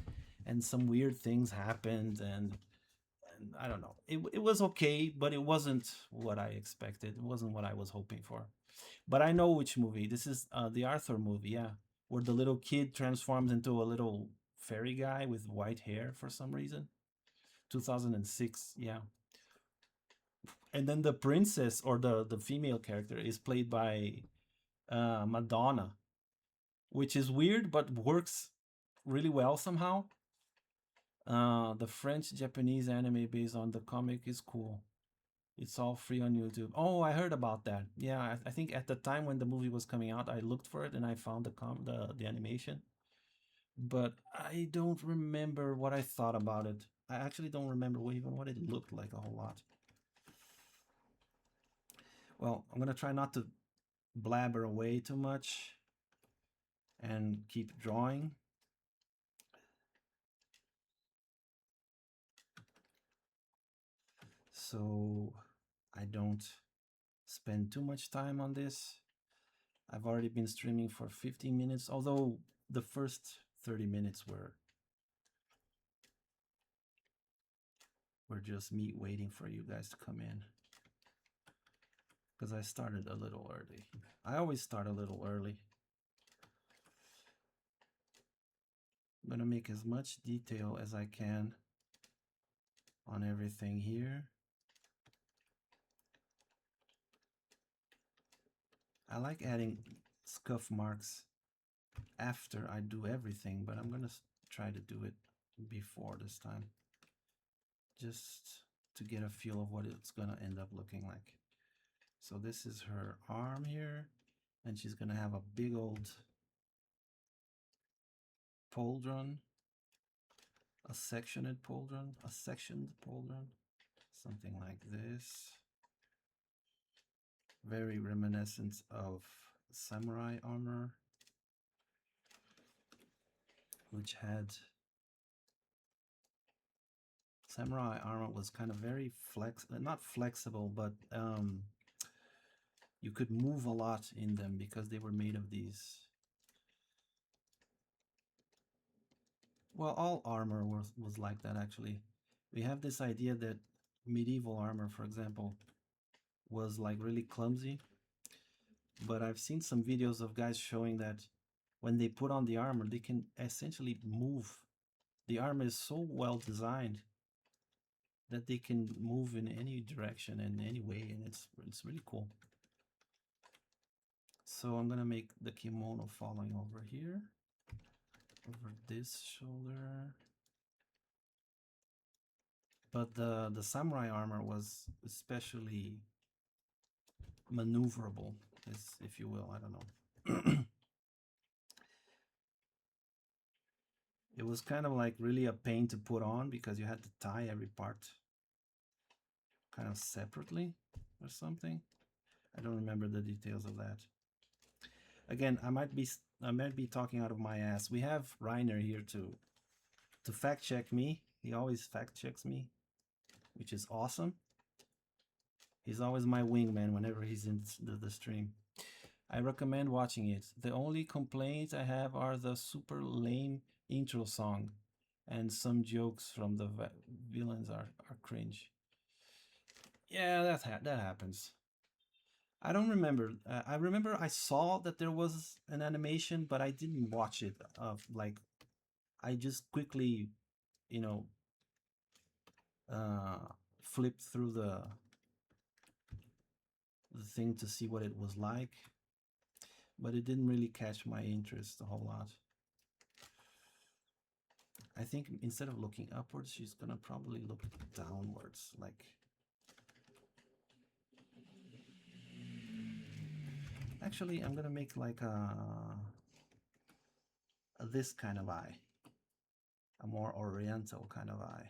and some weird things happened, and I don't know. It was okay, but it wasn't what I expected. It wasn't what I was hoping for. But I know which movie. This is the Arthur movie, yeah, where the little kid transforms into a little fairy guy with white hair for some reason. 2006, yeah. And then the princess or the female character is played by Madonna, which is weird but works really well somehow. The French Japanese anime based on the comic is cool. It's all free on YouTube. Oh, I heard about that. Yeah, I think at the time when the movie was coming out, I looked for it and I found the animation, but I don't remember what I thought about it. I actually don't remember even what it looked like a whole lot. Well, I'm gonna try not to blabber away too much and keep drawing. So I don't spend too much time on this. I've already been streaming for 15 minutes, although the first 30 minutes were just me waiting for you guys to come in. Because I started a little early. I always start a little early. I'm gonna make as much detail as I can on everything here. I like adding scuff marks after I do everything, but I'm gonna try to do it before this time, just to get a feel of what it's gonna end up looking like. So this is her arm here, and she's gonna have a big old pauldron, a sectioned pauldron, something like this. Very reminiscent of samurai armor, which had samurai armor was kind of very not flexible, but you could move a lot in them because they were made of these. Well, all armor was like that actually. We have this idea that medieval armor, for example, was like really clumsy, but I've seen some videos of guys showing that when they put on the armor, they can essentially move. The armor is so well designed that they can move in any direction and any way, and it's really cool. So I'm gonna make the kimono falling over here, over this shoulder. But the samurai armor was especially maneuverable, if you will. I don't know. It was kind of like really a pain to put on because you had to tie every part kind of separately or something. I don't remember the details of that. Again, I might be talking out of my ass. We have Reiner here to fact check me. He always fact checks me, which is awesome. He's always my wingman whenever he's in the stream. I recommend watching it. The only complaints I have are the super lame intro song, and some jokes from the villains are cringe. Yeah, that happens. I don't remember. I remember I saw that there was an animation, but I didn't watch it. Like, I just quickly, you know, uh, flipped through the thing to see what it was like, but it didn't really catch my interest a whole lot. I think instead of looking upwards, she's gonna probably look downwards, like. Actually, I'm gonna make like a this kind of eye. a more oriental kind of eye.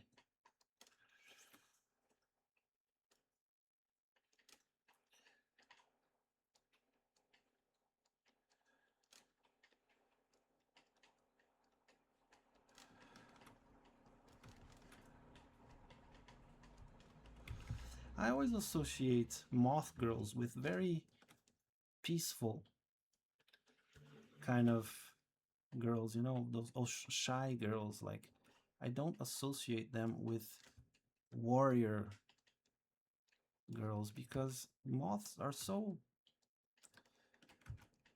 I always associate moth girls with very peaceful kind of girls, those shy girls. Like, I don't associate them with warrior girls because moths are so,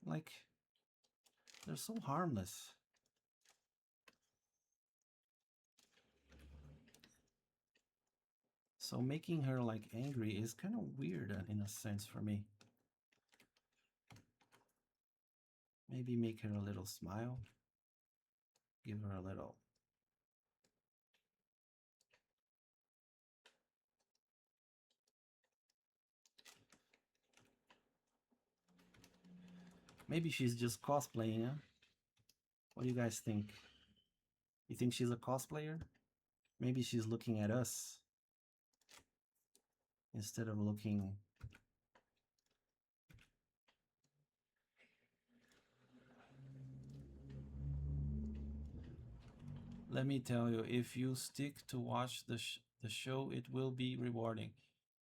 like, they're so harmless. So making her like angry is kind of weird in a sense for me. Maybe make her a little smile. Give her a little. Maybe she's just cosplaying, huh? What do you guys think? You think she's a cosplayer? Maybe she's looking at us instead of looking. Let me tell you, if you stick to watch the show, it will be rewarding.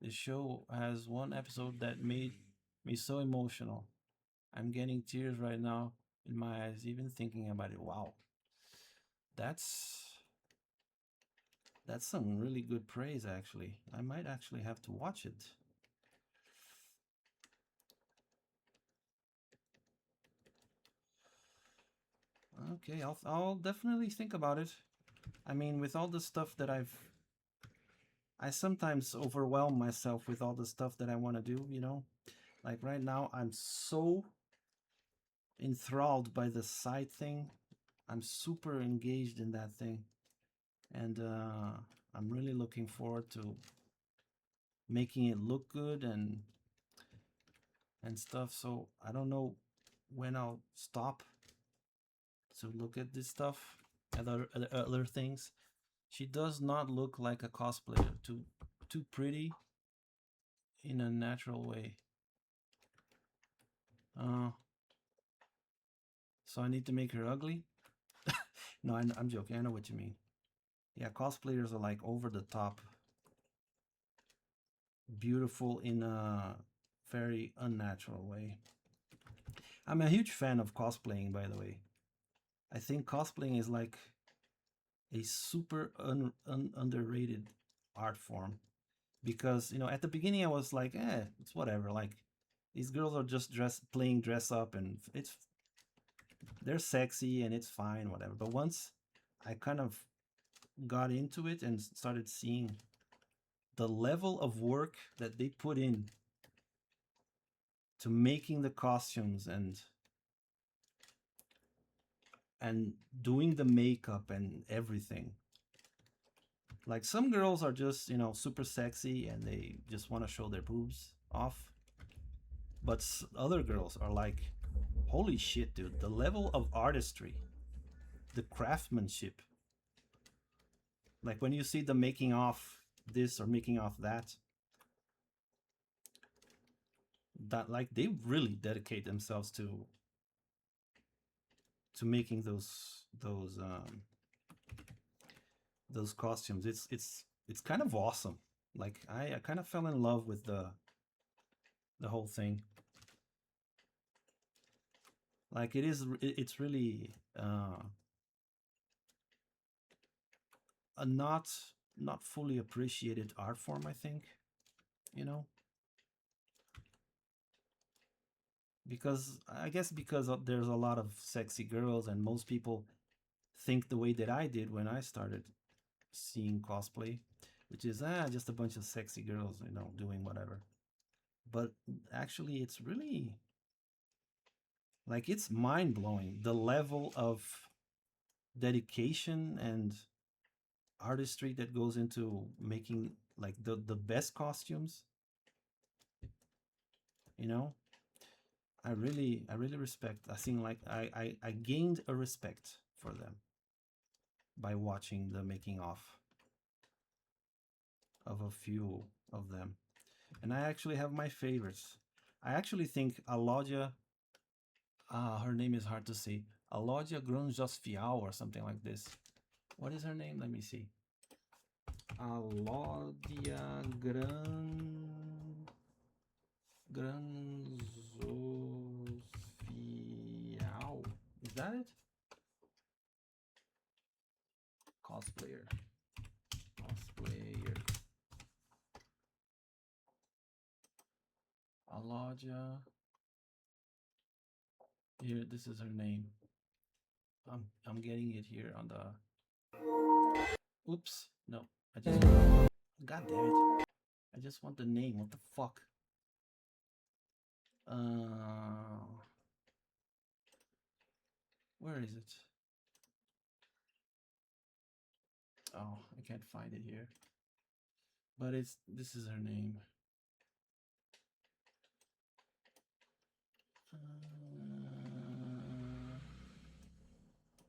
The show has one episode that made me so emotional. I'm getting tears right now in my eyes, even thinking about it. Wow, that's that's some really good praise, actually. I might actually have to watch it. Okay, I'll definitely think about it. I mean, with all the stuff that I sometimes overwhelm myself with all the stuff that I want to do. Like right now, I'm so enthralled by the side thing. I'm super engaged in that thing, and I'm really looking forward to making it look good and stuff. So I don't know when I'll stop to look at this stuff, other things. She does not look like a cosplayer. Too pretty in a natural way. Uh, so I need to make her ugly? No, I'm joking. I know what you mean. Yeah, cosplayers are like over the top, beautiful in a very unnatural way. I'm a huge fan of cosplaying, by the way. I think cosplaying is like a super underrated art form because at the beginning I was like, it's whatever. Like these girls are just playing dress up, and they're sexy and it's fine, whatever. But once I kind of got into it and started seeing the level of work that they put in to making the costumes and doing the makeup and everything. Like some girls are just, super sexy and they just want to show their boobs off. But other girls are like, holy shit, dude, the level of artistry, the craftsmanship. Like when you see them making off this or making off that, like they really dedicate themselves to making those costumes. It's kind of awesome. Like I kind of fell in love with the whole thing. Like it's really a not fully appreciated art form, I think. You know, because I guess because there's a lot of sexy girls, and most people think the way that I did when I started seeing cosplay, which is just a bunch of sexy girls, doing whatever. But actually, it's really like it's mind blowing the level of dedication and artistry that goes into making like the best costumes. You know, I really respect. I think like I gained a respect for them. by watching the making of a few of them. And I actually have my favorites. I actually think Alodia, her name is hard to say, Alodia Grunjosfial or something like this. What is her name? Let me see. Alodia Granzofial. Is that it? Cosplayer. Alodia. Here, this is her name. I'm getting it here on the. Oops. No. I just. God damn it. I just want the name. What the fuck? Where is it? Oh, I can't find it here. But this is her name.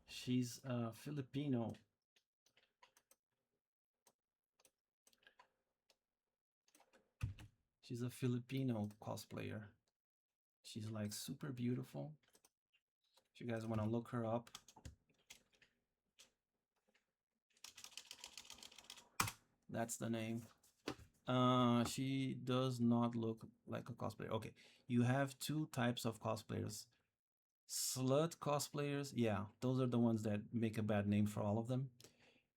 She's Filipino. She's a Filipino cosplayer. She's like super beautiful. If you guys want to look her up, that's the name. She does not look like a cosplayer. Okay, you have two types of cosplayers. Slut cosplayers, yeah, those are the ones that make a bad name for all of them.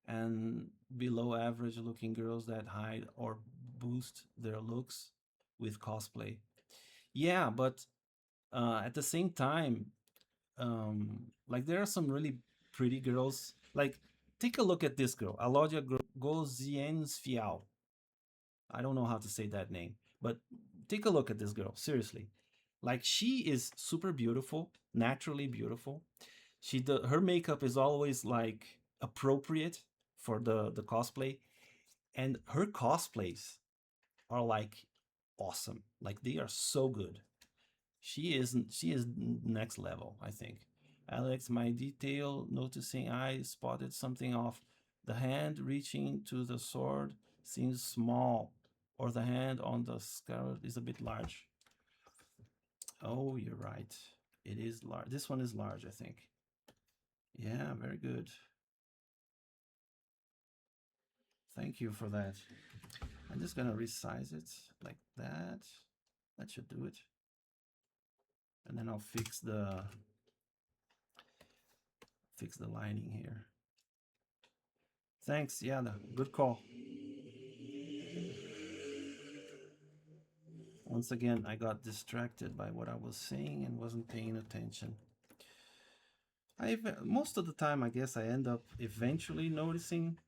And below average looking girls that hide or boost their looks with cosplay. Yeah, but at the same time, like there are some really pretty girls. Like, take a look at this girl, Alodia Goziensfiao. I don't know how to say that name, but take a look at this girl. Seriously, like she is super beautiful, naturally beautiful. Her makeup is always like appropriate for the cosplay, and her cosplays are like awesome. Like they are so good. She is next level, I think. Alex, my detail noticing I spotted something off. The hand reaching to the sword seems small, or the hand on the scarlet is a bit large. Oh, you're right. It is large. This one is large, I think. Yeah, very good. Thank you for that. I'm just gonna resize it like that. That should do it. And then I'll fix the lining here. Thanks, Yada. Good call. Once again, I got distracted by what I was saying and wasn't paying attention. Most of the time, I guess I end up eventually noticing,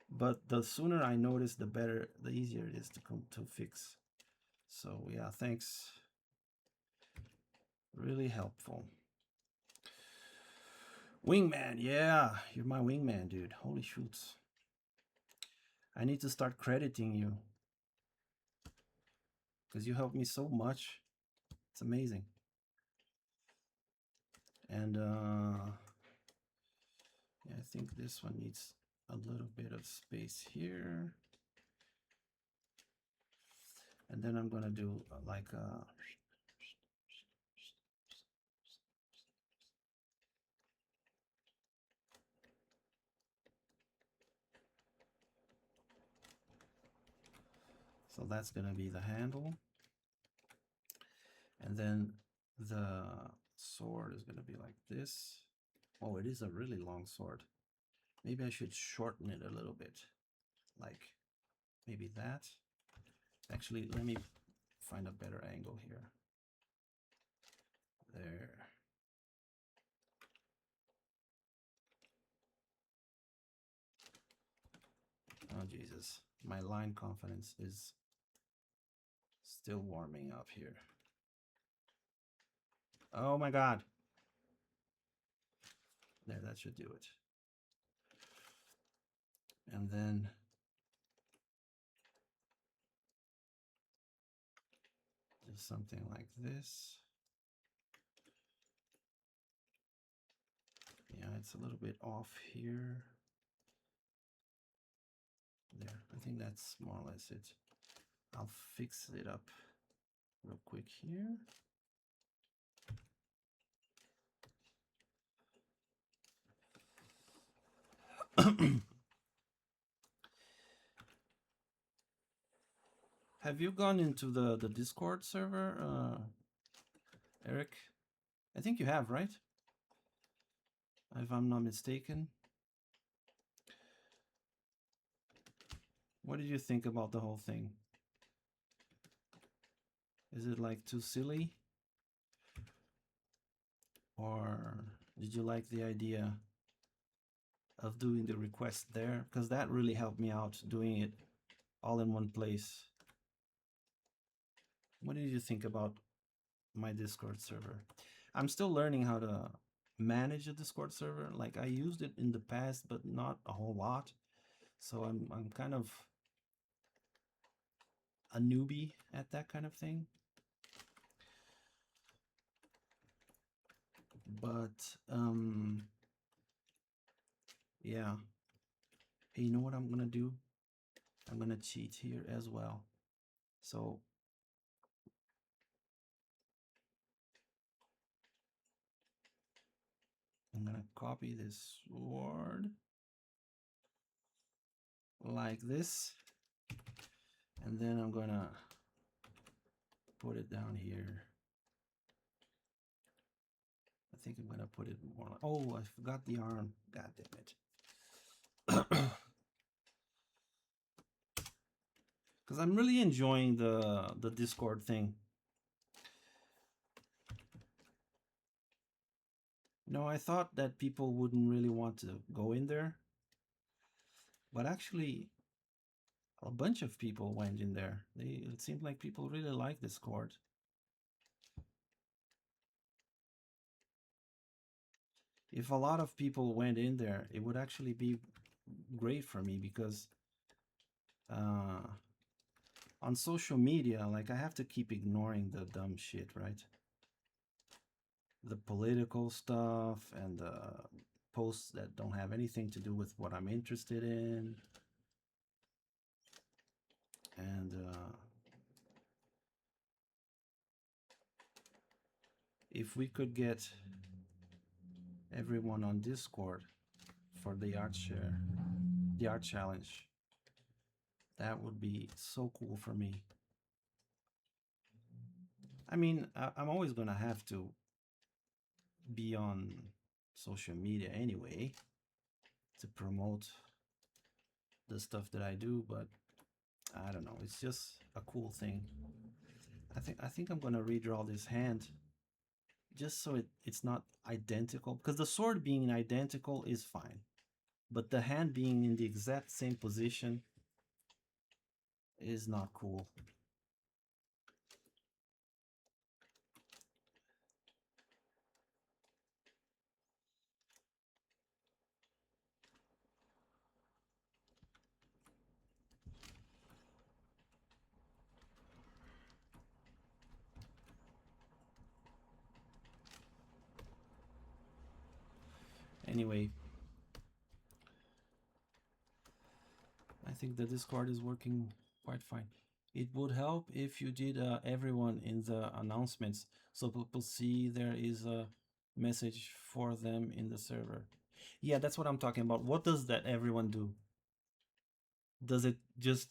but the sooner I notice, the better, the easier it is to fix. So yeah, thanks. Really helpful. Wingman, yeah, you're my wingman, dude. Holy shoots. I need to start crediting you because you helped me so much. It's amazing. And yeah, I think this one needs a little bit of space here. And then I'm gonna do like a so that's gonna be the handle. And then the sword is gonna be like this. Oh, it is a really long sword. Maybe I should shorten it a little bit. Like maybe that. Actually, let me find a better angle here. There. Oh, Jesus. My line confidence is still warming up here. Oh my God. There, that should do it. And then just something like this. Yeah, it's a little bit off here. I think that's more or less it. I'll fix it up real quick here. Have you gone into the Discord server, Eric? I think you have, right? If I'm not mistaken. What did you think about the whole thing? Is it like too silly? Or did you like the idea of doing the request there? Because that really helped me out doing it all in one place. What did you think about my Discord server? I'm still learning how to manage a Discord server. Like I used it in the past, but not a whole lot. So I'm kind of a newbie at that kind of thing. But yeah. Hey, you know what I'm gonna do? I'm gonna cheat here as well. So I'm gonna copy this word like this, and then I'm gonna put it down here. I think I'm gonna put it more like, oh, I forgot the arm. God damn it. Because I'm really enjoying the Discord thing. You know, I thought that people wouldn't really want to go in there, but actually a bunch of people went in there. It seemed like people really like Discord. If a lot of people went in there, it would actually be great for me because on social media, like I have to keep ignoring the dumb shit, right? The political stuff and the posts that don't have anything to do with what I'm interested in. And if we could get everyone on Discord for the art share, the art challenge, that would be so cool for me. I mean, I'm always gonna have to be on social media anyway to promote the stuff that I do, but I don't know, it's just a cool thing. I think I'm gonna redraw this hand just so it's not identical, because the sword being identical is fine, but the hand being in the exact same position is not cool. Anyway, I think the Discord is working quite fine. It would help if you did everyone in the announcements so people see there is a message for them in the server. Yeah, that's what I'm talking about. What does that everyone do? Does it just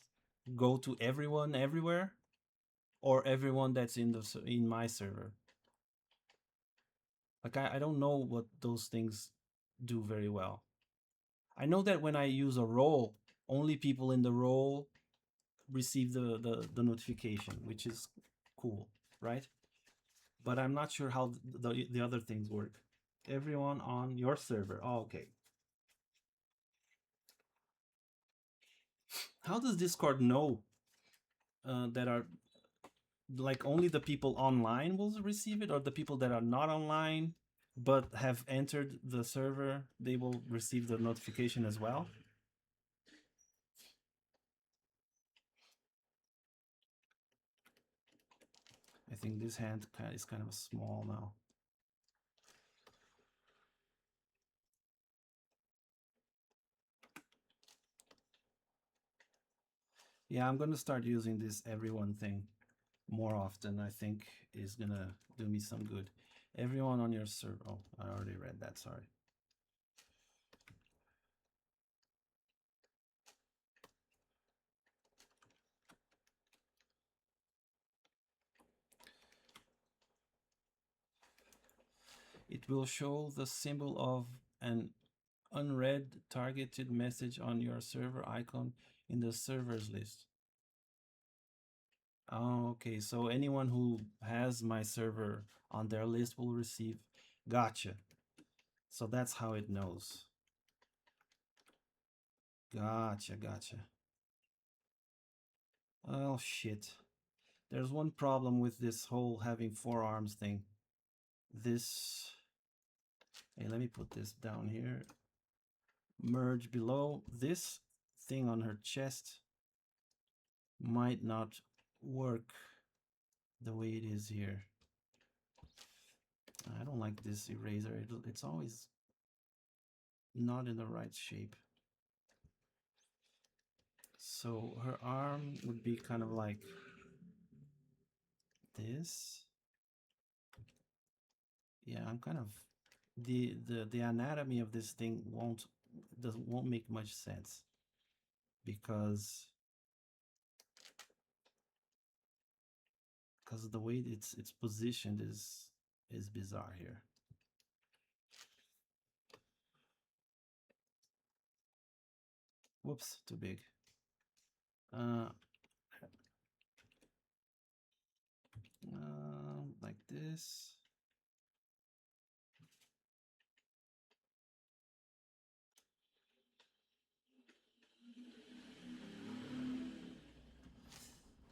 go to everyone everywhere, or everyone that's in my server? Like I don't know what those things do very well. I know that when I use a role, only people in the role receive the notification, which is cool, right? But I'm not sure how the other things work. Everyone on your server. Oh, okay. How does Discord know that are like only the people online will receive it, or the people that are not online but have entered the server, they will receive the notification as well? I think this hand is kind of small now. Yeah, I'm gonna start using this everyone thing more often. I think is gonna do me some good. Everyone on your server. Oh, I already read that. Sorry. It will show the symbol of an unread targeted message on your server icon in the servers list. Oh, okay. So anyone who has my server on their list will receive. Gotcha. So that's how it knows. Gotcha, gotcha. Oh, shit. There's one problem with this whole having four arms thing. This. Hey, let me put this down here. Merge below. This thing on her chest might not work the way it is here. I don't like this eraser. It's always not in the right shape. So her arm would be kind of like this. Yeah, I'm kind of the anatomy of this thing won't make much sense because of the way it's positioned is bizarre here. Whoops, too big. Like this.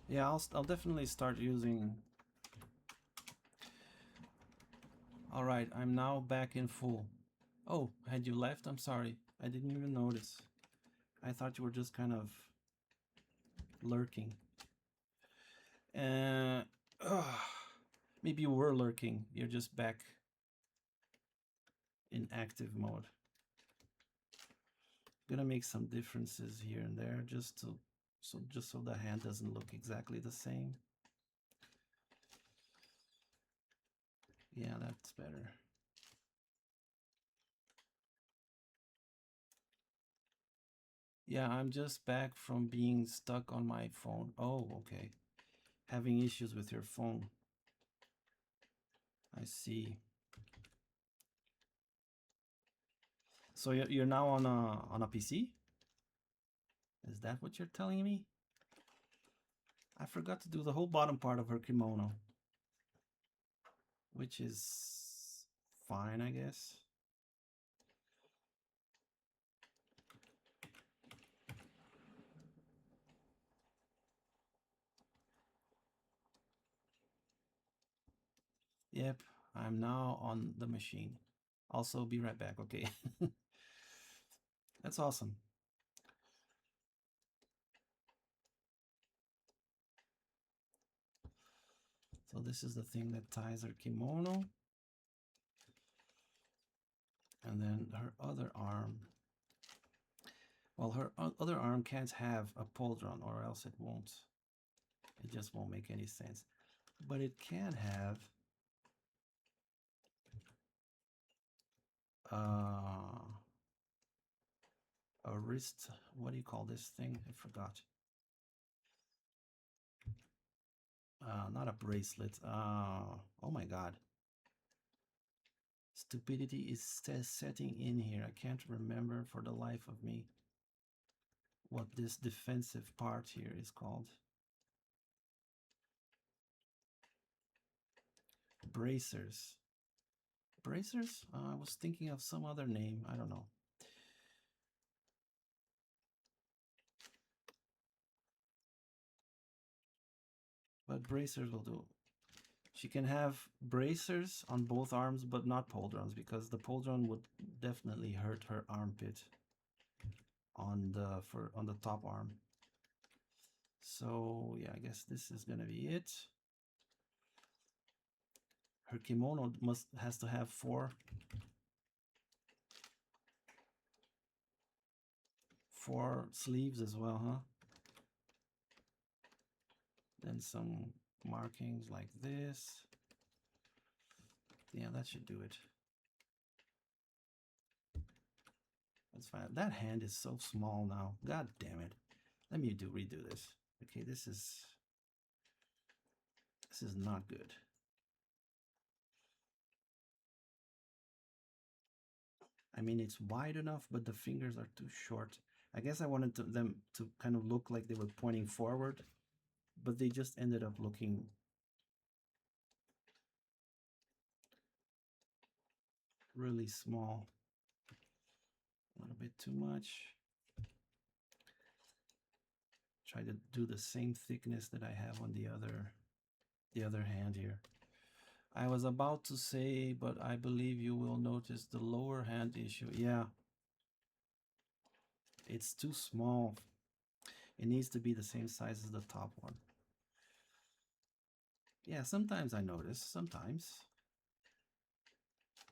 Yeah, I'll definitely start using. All right, I'm now back in full. Oh, had you left? I'm sorry. I didn't even notice. I thought you were just kind of lurking. Uh, maybe you were lurking. You're just back in active mode. Gonna make some differences here and there just so the hand doesn't look exactly the same. Yeah, that's better. Yeah, I'm just back from being stuck on my phone. Oh, okay. Having issues with your phone. I see. So you're now on a PC? Is that what you're telling me? I forgot to do the whole bottom part of her kimono, which is fine, I guess. Yep, I'm now on the machine. Also, be right back, okay? That's awesome. So this is the thing that ties her kimono. And then her other arm. Well, her other arm can't have a pauldron or else it won't. It just won't make any sense. But it can have a wrist. What do you call this thing? I forgot. Not a bracelet. Oh my god. Stupidity is setting in here. I can't remember for the life of me what this defensive part here is called. Bracers. Bracers? I was thinking of some other name. I don't know. But bracers will do. She can have bracers on both arms, but not pauldrons, because the pauldron would definitely hurt her armpit on the top arm. So yeah, I guess this is gonna be it. Her kimono has to have four sleeves as well, huh? Then some markings like this. Yeah, that should do it. That's fine. That hand is so small now. God damn it. Let me redo this. Okay, this is not good. I mean, it's wide enough, but the fingers are too short. I guess I wanted them to kind of look like they were pointing forward, but they just ended up looking really small. A little bit too much. Try to do the same thickness that I have on the other hand here. I was about to say, but I believe you will notice the lower hand issue. Yeah, it's too small. It needs to be the same size as the top one. Yeah, sometimes I notice, sometimes.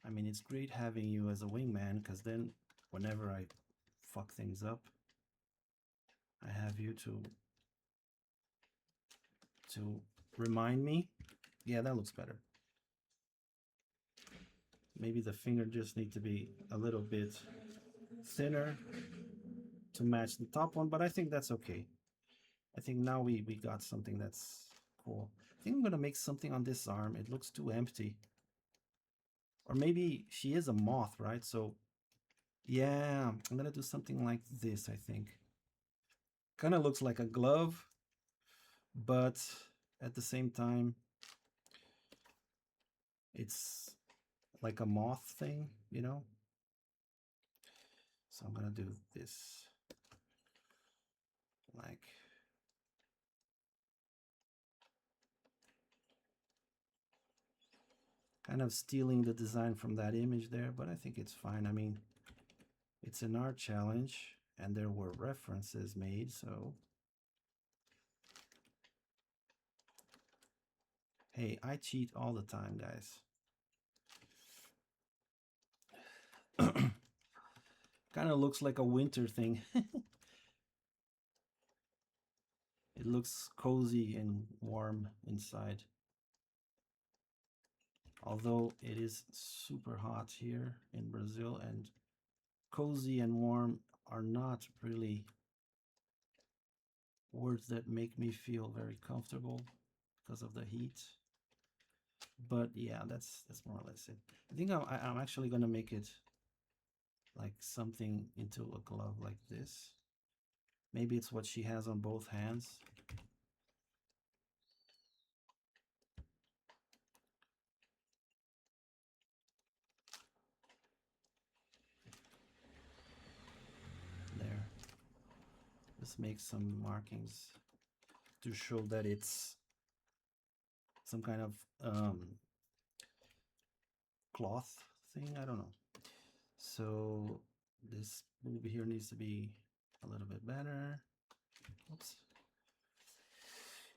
I mean, it's great having you as a wingman, because then whenever I fuck things up, I have you to remind me. Yeah, that looks better. Maybe the finger just need to be a little bit thinner to match the top one, but I think that's okay. I think now we got something that's cool. I think I'm gonna make something on this arm. It looks too empty. Or maybe she is a moth, right? So yeah, I'm gonna do something like this, I think. Kind of looks like a glove, but at the same time, it's like a moth thing, you know? So I'm gonna do this, like, kind of stealing the design from that image there, but I think it's fine. I mean, it's an art challenge and there were references made, so hey, I cheat all the time, guys. Kind of looks like a winter thing. It looks cozy and warm inside. Although it is super hot here in Brazil, and cozy and warm are not really words that make me feel very comfortable because of the heat. But yeah, that's more or less it. I think I'm actually gonna make it like something into a glove like this. Maybe it's what she has on both hands. There. Just make some markings to show that it's some kind of cloth thing. I don't know. So this movie here needs to be a little bit better. Oops.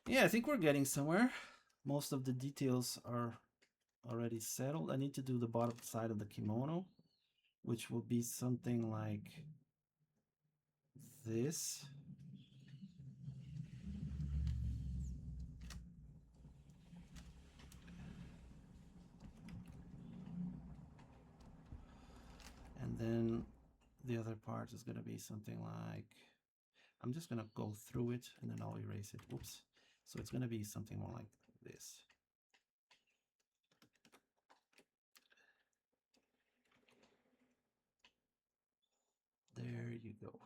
Yeah, I think we're getting somewhere. Most of the details are already settled. I need to do the bottom side of the kimono, which will be something like this. And then the other part is going to be something like, I'm just going to go through it and then I'll erase it. Oops. So it's going to be something more like this. There you go.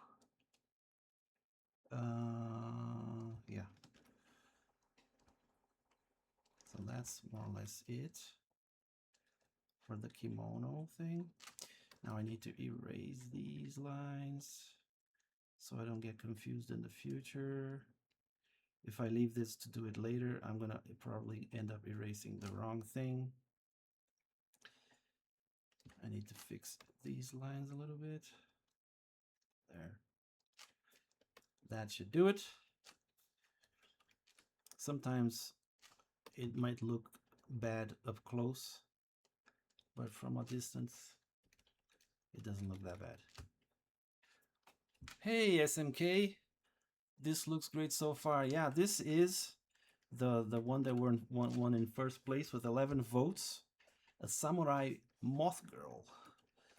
Yeah. So that's more or less it for the kimono thing. Now I need to erase these lines so I don't get confused in the future. If I leave this to do it later, I'm gonna probably end up erasing the wrong thing. I need to fix these lines a little bit. There. That should do it. Sometimes it might look bad up close, but from a distance, it doesn't look that bad. Hey, SMK. This looks great so far. Yeah, this is the one that won in first place with 11 votes, a samurai moth girl.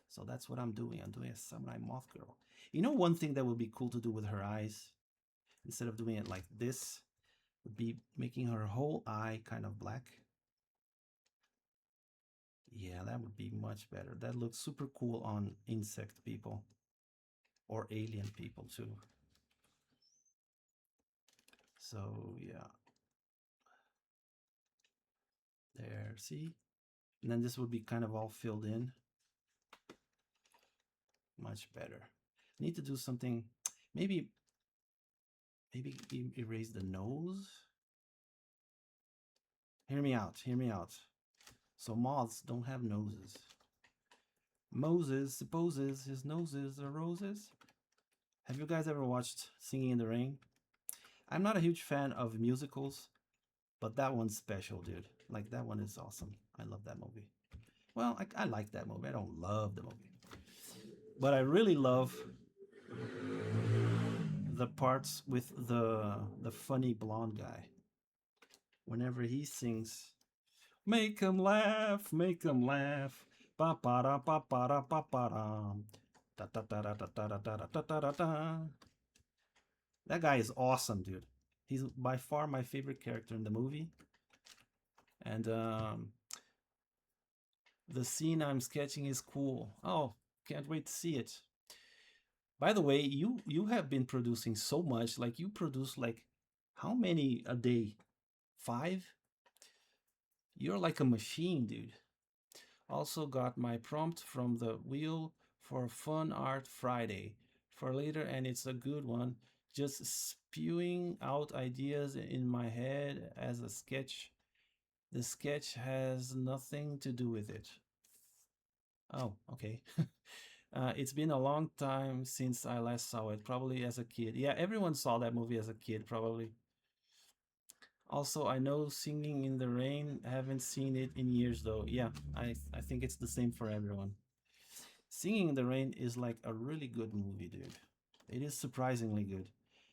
So that's what I'm doing. I'm doing a samurai moth girl. You know, one thing that would be cool to do with her eyes, instead of doing it like this, would be making her whole eye kind of black. Yeah, that would be much better. That looks super cool on insect people or alien people too. So yeah, there, see? And then this would be kind of all filled in. Much better. Need to do something, maybe erase the nose. Hear me out, hear me out. So moths don't have noses. Moses supposes his noses are roses. Have you guys ever watched Singing in the Rain? I'm not a huge fan of musicals, but that one's special, dude. Like, that one is awesome. I love that movie. Well, I like that movie. I don't love the movie. But I really love the parts with the funny blonde guy. Whenever he sings, make him laugh, make him laugh. Ba ba da ba ba da ba ba da. Da da da da da da da da da da da. That guy is awesome, dude. He's by far my favorite character in the movie. And the scene I'm sketching is cool. Oh, can't wait to see it. By the way, you have been producing so much. Like, you produce like how many a day? 5? You're like a machine, dude. Also got my prompt from the wheel for Fun Art Friday for later, and it's a good one. Just spewing out ideas in my head as a sketch. The sketch has nothing to do with it. Oh, okay. It's been a long time since I last saw it, probably as a kid. Yeah, everyone saw that movie as a kid, probably. Also, I know Singing in the Rain. Haven't seen it in years though. Yeah, I think it's the same for everyone. Singing in the Rain is like a really good movie, dude. It is surprisingly good.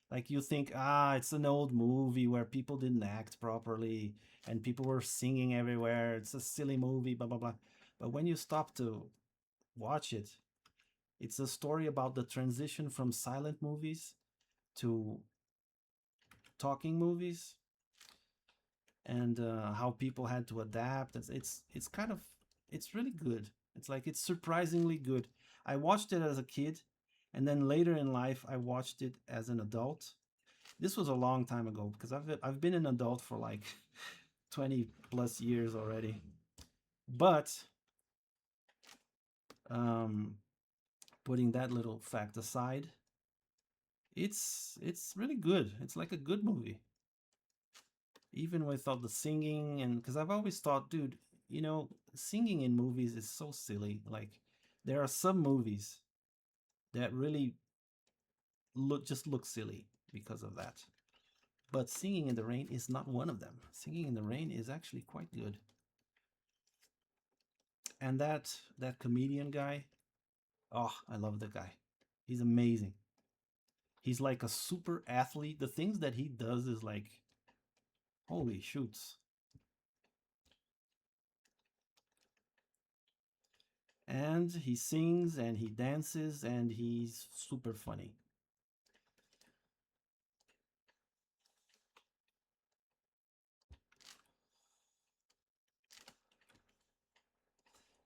Like, you think, it's an old movie where people didn't act properly and people were singing everywhere. It's a silly movie, blah blah blah. But when you stop to watch it, it's a story about the transition from silent movies to talking movies, and how people had to adapt. It's kind of, it's really good. It's like, it's surprisingly good. I watched it as a kid, and then later in life I watched it as an adult. This was a long time ago because I've been an adult for like 20 plus years already. But um, putting that little fact aside, it's really good. It's like a good movie, even without the singing. And because I've always thought, dude, singing in movies is so silly. Like, there are some movies that really look silly because of that. But Singing in the Rain is not one of them. Singing in the Rain is actually quite good. And that comedian guy, oh, I love the guy. He's amazing. He's like a super athlete. The things that he does is like, holy shoots. And he sings and he dances and he's super funny.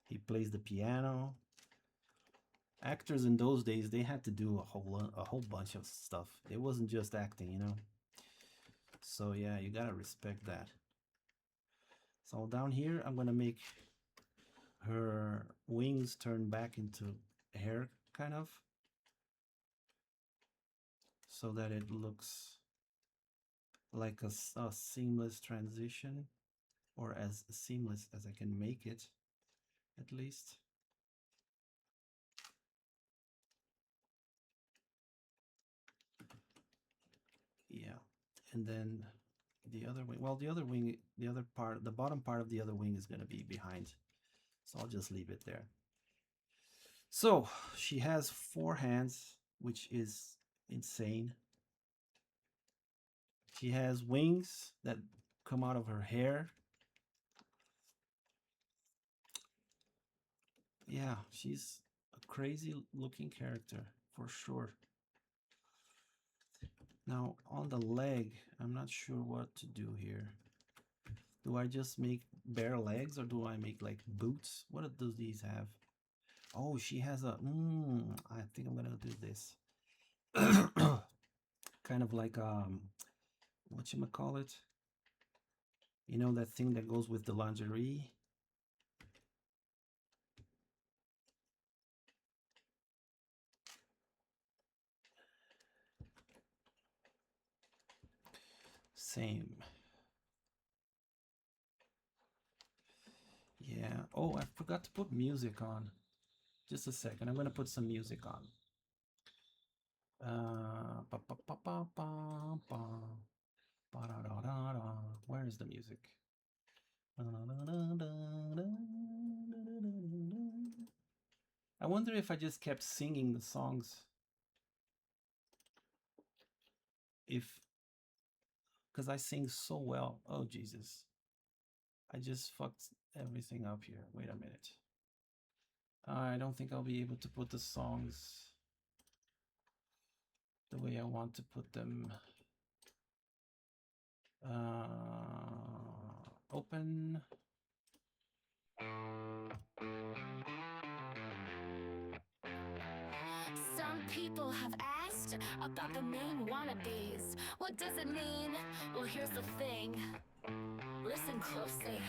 He plays the piano. Actors in those days, they had to do a whole bunch of stuff. It wasn't just acting. So yeah, you gotta respect that. So down here, I'm gonna make her wings turn back into hair, kind of, so that it looks like a seamless transition, or as seamless as I can make it, at least. Yeah, and then the other wing. Well, the other wing, the other part, the bottom part of the other wing is gonna be behind, so I'll just leave it there. So she has 4 hands, which is insane. She has wings that come out of her hair. Yeah, she's a crazy looking character for sure. Now on the leg, I'm not sure what to do here. Do I just make bare legs or do I make like boots? What do these have? Oh, she has a, I think I'm gonna do this. Kind of like, whatchamacallit? You know, that thing that goes with the lingerie? Same. Yeah. Oh, I forgot to put music on. Just a second. I'm gonna put some music on. Where is the music? I wonder if I just kept singing the songs. Because I sing so well. Oh, Jesus. I just fucked everything up here. Wait a minute. I don't think I'll be able to put the songs the way I want to put them. Open. Some people have asked about the name wannabes. What does it mean? Well, here's the thing. Listen closely.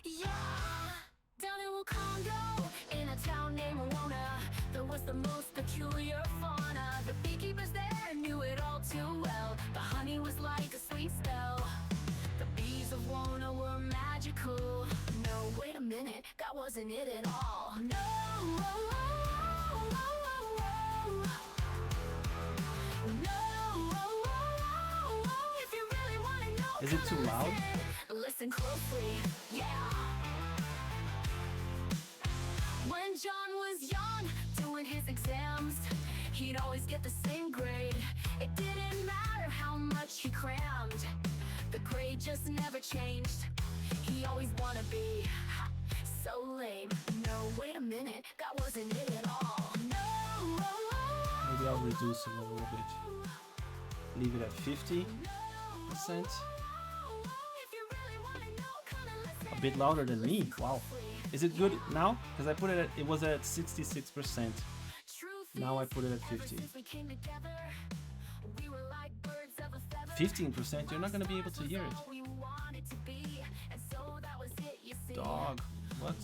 Yeah, down in Wakanda, in a town named Rona, there was the most peculiar fauna. The beekeepers there knew it all too well. The honey was like a sweet spell. The bees of Wona were magical. No, wait a minute, that wasn't it at all. No. Is it too loud? Listen closely, yeah. When John was young, doing his exams, he'd always get the same grade. It didn't matter how much he crammed, the grade just never changed. He always wanna be so lame. No, wait a minute, that wasn't it at all. No. Maybe I'll reduce it a little bit. Leave it at 50%. A bit louder than me. Wow. Is it good now? Because I put it at, it was at 66%. Now I put it at 50. 15%, you're not going to be able to hear it. Dog. What?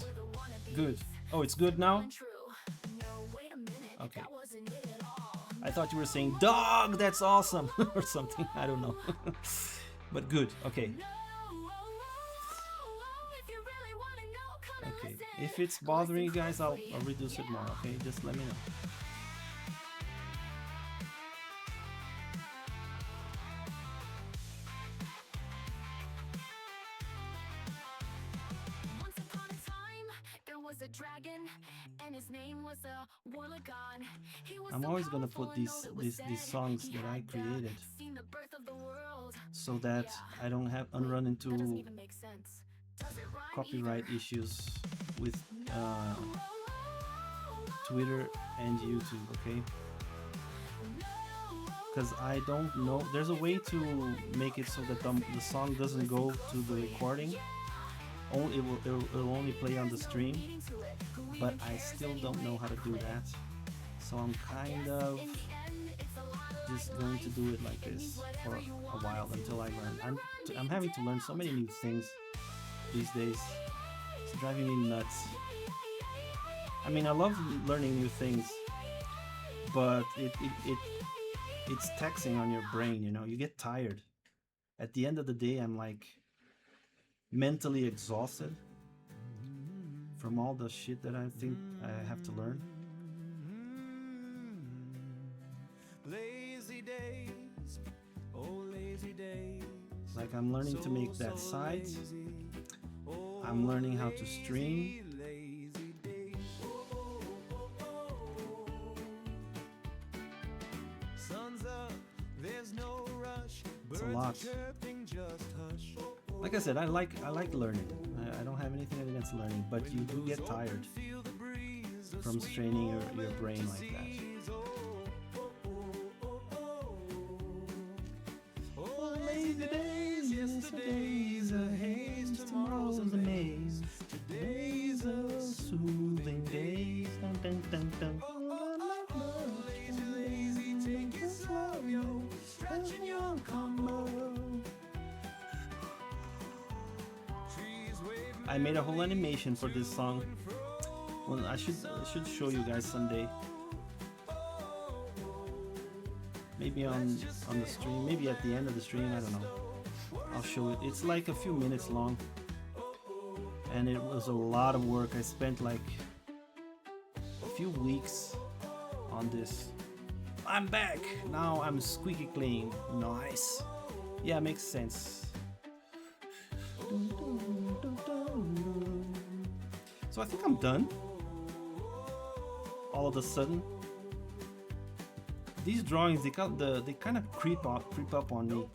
Good. Oh, it's good now? Okay. I thought you were saying, dog, that's awesome, or something. I don't know. But good. Okay. Okay. If it's bothering you guys, I'll reduce it more. Okay. Just let me know. A dragon, and his name was a Warlagon. I'm always gonna put these songs that I created so that I don't run into copyright issues with Twitter and YouTube. Okay, because I don't know. There's a way to make it so that the song doesn't go to the recording. It'll only play on the stream, but I still don't know how to do that, so I'm kind of just going to do it like this for a while until I learn. I'm having to learn so many new things these days. It's driving me nuts. I mean, I love learning new things, but it's taxing on your brain, you know. You get tired. At the end of the day, I'm like mentally exhausted from all the shit that I think I have to learn. Lazy days, oh lazy days. Like I'm learning to make that site. I'm learning how to stream. It's a lot. Like I said, I like learning. I don't have anything against learning, but you do get tired from straining your brain like that. Oh, lazy days, yesterday's a haze, tomorrow's a maze, today's a soothing days. Dun, dun, dun, dun. Lazy, take it slow, yo, stretching your combo. I made a whole animation for this song. Well, I should show you guys someday. Maybe on the stream, maybe at the end of the stream, I don't know. I'll show it. It's like a few minutes long. And it was a lot of work. I spent like a few weeks on this. I'm back! Now I'm squeaky clean. Nice. Yeah, makes sense. So I think I'm done. All of a sudden, these drawings they kind of creep up on me.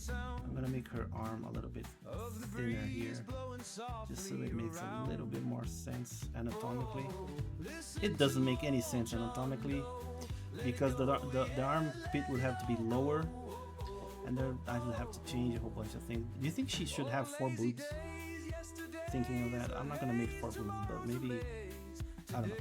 I'm gonna make her arm a little bit thinner here, just so it makes a little bit more sense anatomically. It doesn't make any sense anatomically because the armpit would have to be lower, and there I will have to change a whole bunch of things. Do you think she should have 4 boobs? Thinking of that, I'm not gonna make 4 boobs, but maybe, I don't know.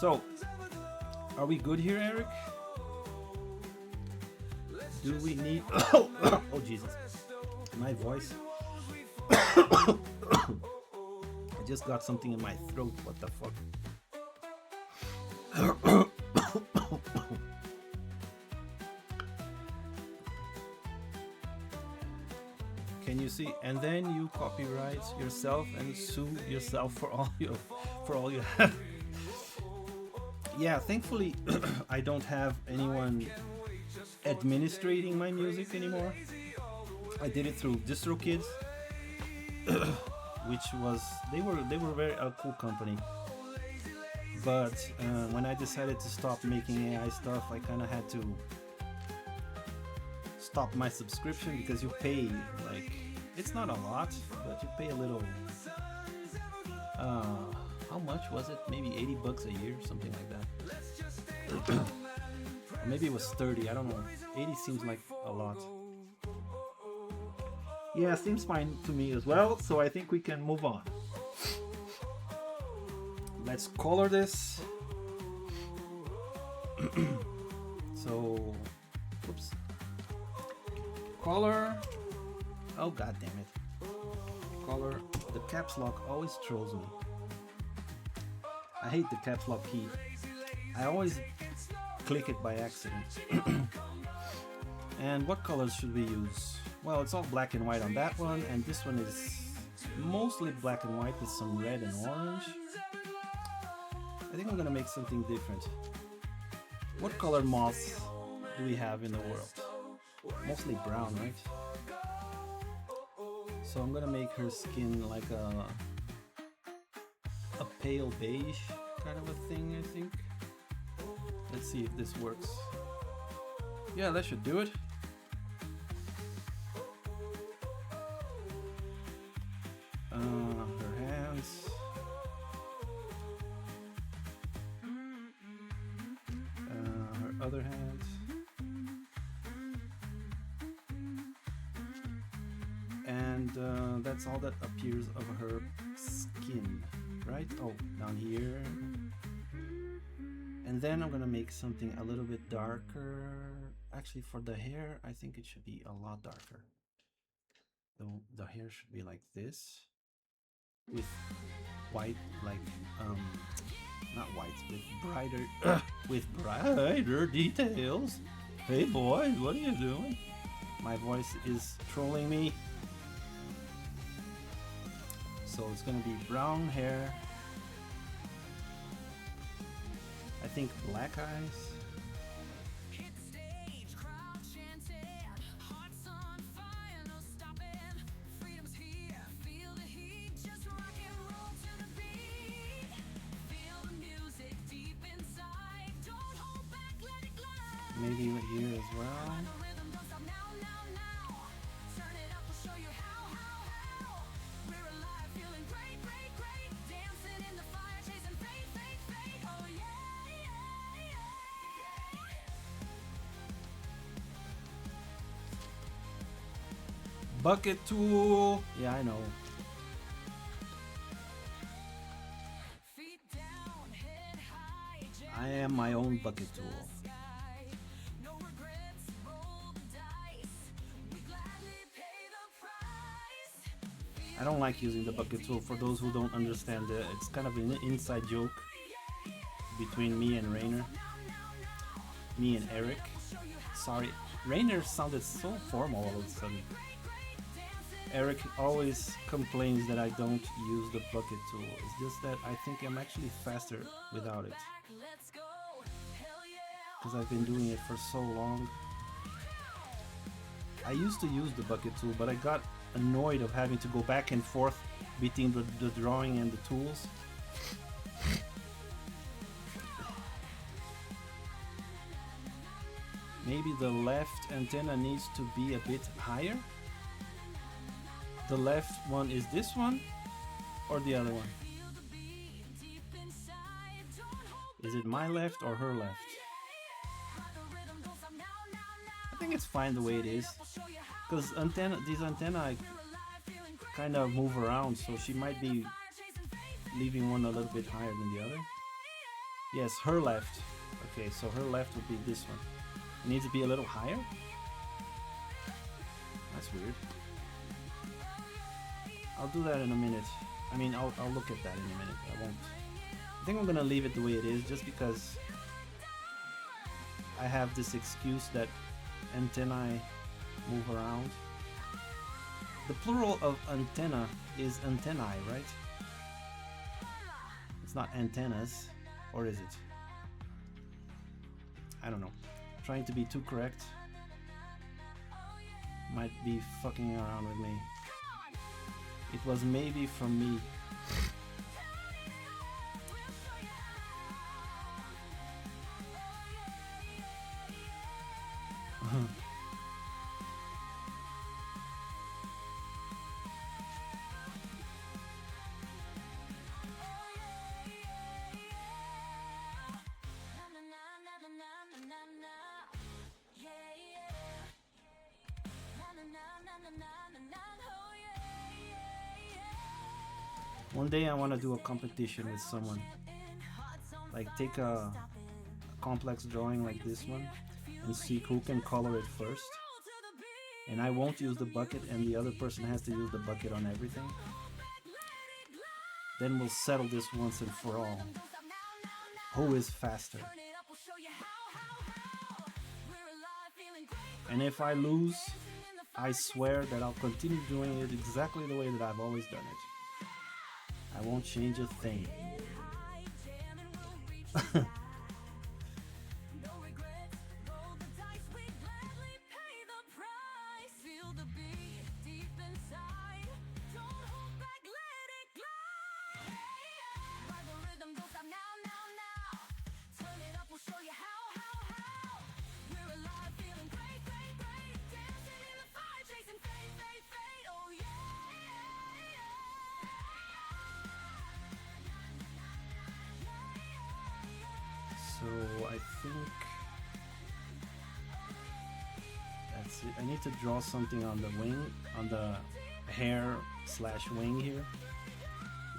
So, are we good here, Eric? Do we need... oh Jesus, my voice. I just got something in my throat. What the fuck? Can you see? And then you copyright yourself and sue yourself for all you have. Yeah, thankfully I don't have anyone administrating my music anymore. I did it through DistroKids. Which was they were very a cool company, but when I decided to stop making AI stuff, I kind of had to stop my subscription because you pay, like, it's not a lot, but you pay a little. How much was it? Maybe $80 a year, something like that. Or maybe it was 30. I don't know. 80 seems like a lot. Yeah, seems fine to me as well, so I think we can move on. Let's color this. So, oops. Color. Oh, god damn it. Color. The caps lock always trolls me. I hate the caps lock key. I always click it by accident. And what colors should we use? Well, it's all black and white on that one, and this one is mostly black and white with some red and orange. I think I'm gonna make something different. What color moths do we have in the world? Mostly brown, right? So I'm gonna make her skin like a pale beige kind of a thing, I think. Let's see if this works. Yeah, that should do it. Her hands. Her other hand. And that's all that appears of her skin, right? Oh, down here. And then I'm gonna make something a little bit darker. Actually, for the hair, I think it should be a lot darker. The hair should be like this, with white, like not white, with brighter, with brighter details. Hey boys, what are you doing? My voice is trolling me. So it's gonna be brown hair. I think black eyes. Maybe here as well. Bucket tool. Yeah, I know. I am my own bucket tool. I don't like using the bucket tool. For those who don't understand it, it's kind of an inside joke between me and Rainer. Me and Eric. Sorry, Rainer sounded so formal all of a sudden. Eric always complains that I don't use the bucket tool. It's just that I think I'm actually faster without it. Because I've been doing it for so long. I used to use the bucket tool, but I got annoyed of having to go back and forth between the drawing and the tools. Maybe the left antenna needs to be a bit higher. The left one is this one or the other one? Is it my left or her left? I think it's fine the way it is, because these antennae kind of move around, so she might be leaving one a little bit higher than the other. Yes, her left. Okay, so her left would be this one. It needs to be a little higher. That's weird. I'll do that in a minute. I mean, I'll look at that in a minute. I won't. I think I'm gonna leave it the way it is, just because I have this excuse that antennae move around. The plural of antenna is antennae, right? It's not antennas, or is it? I don't know. Trying to be too correct might be fucking around with me. It was maybe from me. One day I want to do a competition with someone. Like take a complex drawing like this one and see who can color it first. And I won't use the bucket and the other person has to use the bucket on everything. Then we'll settle this once and for all. Who is faster? And if I lose, I swear that I'll continue doing it exactly the way that I've always done it. I won't change a thing. So I think that's it. I need to draw something on the wing, on the hair slash wing here,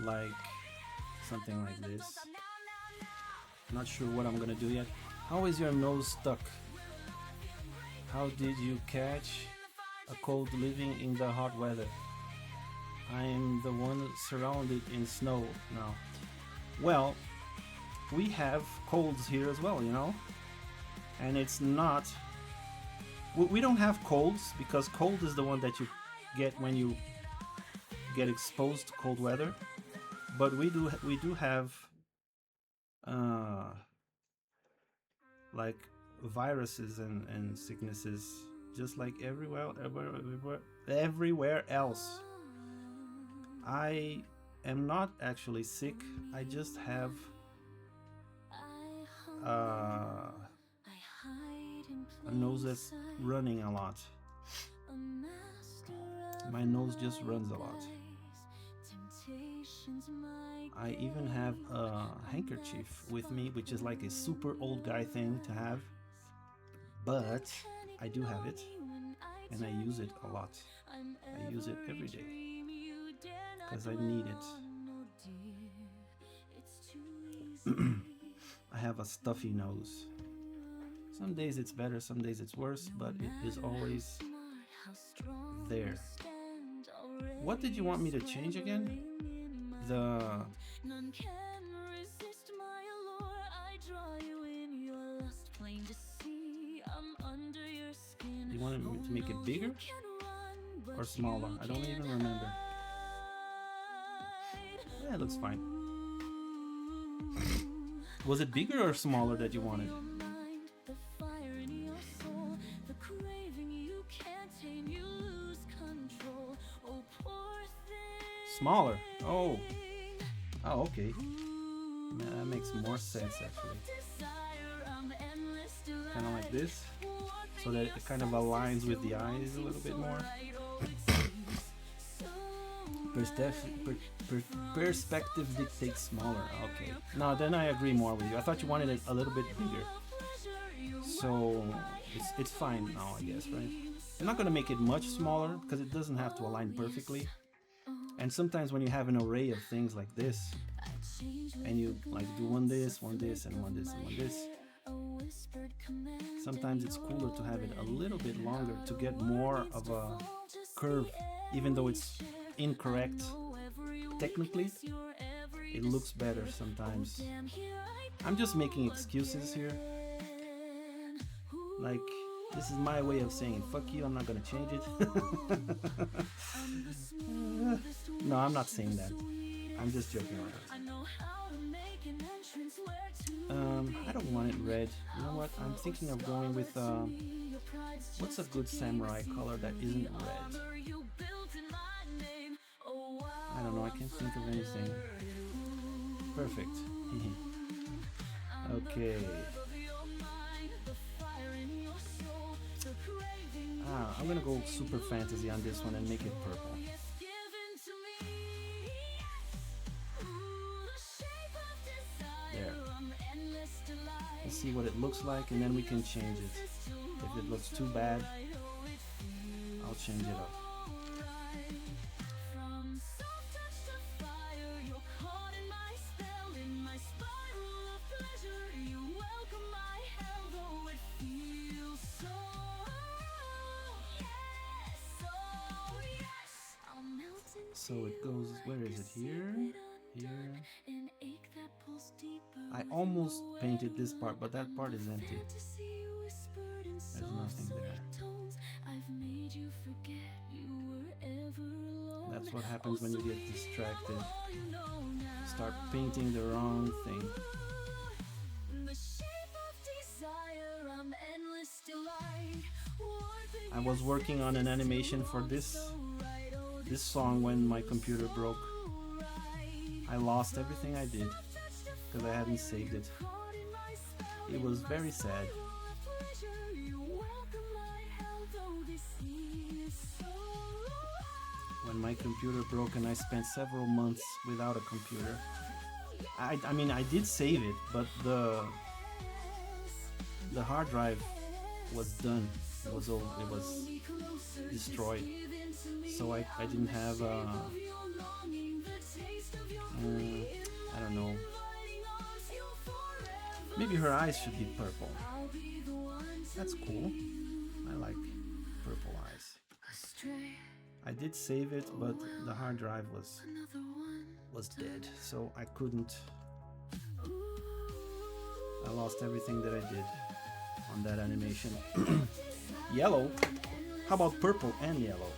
like something like this. Not sure what I'm gonna do yet. How is your nose stuck? How did you catch a cold living in the hot weather? I am the one surrounded in snow now. Well, we have colds here as well, you know, and it's not, we don't have colds because cold is the one that you get when you get exposed to cold weather, but we do have like viruses and sicknesses just like everywhere else. I am not actually sick, I just have a nose that's running a lot. My nose just runs a lot. I even have a handkerchief with me, which is like a super old guy thing to have, but I do have it and I use it a lot. I use it every day because I need it. I have a stuffy nose. Some days it's better, some days it's worse, but it is always there. What did you want me to change again? The... You wanted me to make it bigger or smaller? I don't even remember. Yeah, it looks fine. Was it bigger or smaller that you wanted? Smaller. Oh. Oh, okay. That makes more sense actually. Kind of like this, so that it kind of aligns with the eyes a little bit more. Perspective dictates smaller. Okay. No, then I agree more with you. I thought you wanted it a little bit bigger. So it's fine now, I guess, right? I'm not gonna make it much smaller because it doesn't have to align perfectly. And sometimes when you have an array of things like this, and you like do one this, and one this, and one this, sometimes it's cooler to have it a little bit longer to get more of a curve, even though it's incorrect technically. It looks better sometimes. I'm just making excuses here. Like, this is my way of saying fuck you, I'm not gonna change it. No, I'm not saying that. I'm just joking around. I don't want it red. You know what? I'm thinking of going with what's a good samurai color that isn't red? I don't know, I can't think of anything. Perfect. Okay. I'm gonna go super fantasy on this one and make it purple. There. Let's see what it looks like and then we can change it. If it looks too bad, I'll change it up. So it goes, where is it? Here? Here? I almost painted this part, but that part is empty. There's nothing there. That's what happens when you get distracted. Start painting the wrong thing. I was working on an animation for this song when my computer broke. I lost everything I did because I hadn't saved it. It was very sad. When my computer broke and I spent several months without a computer. I mean, I did save it, but the hard drive was done. It was old. It was destroyed. So I didn't have I don't know. Maybe her eyes should be purple. That's cool. I like purple eyes. I did save it, but the hard drive was dead, so I couldn't. I lost everything that I did on that animation. Yellow? How about purple and yellow?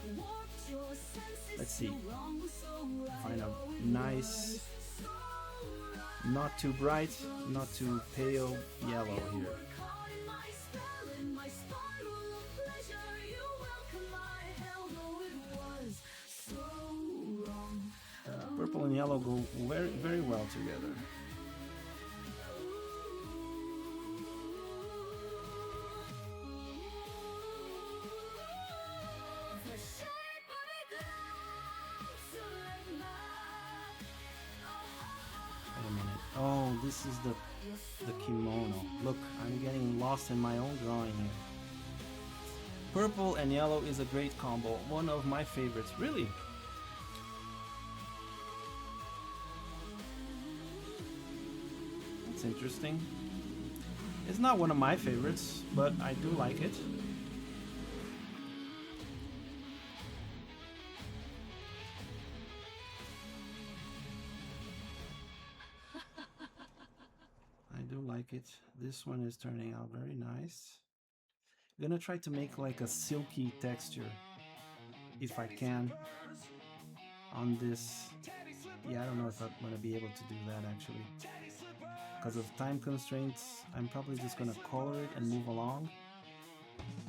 Let's see. Find a nice, not too bright, not too pale yellow here. Purple and yellow go very, very well together. this is the kimono. Look, I'm getting lost in my own drawing here. Purple and yellow is a great combo, one of my favorites. Really? That's interesting. It's not one of my favorites, but I do like it. I do like it. This one is turning out very nice. I'm gonna try to make like a silky texture, if I can, on this. Yeah, I don't know if I'm gonna be able to do that actually. Because of time constraints, I'm probably just gonna color it and move along.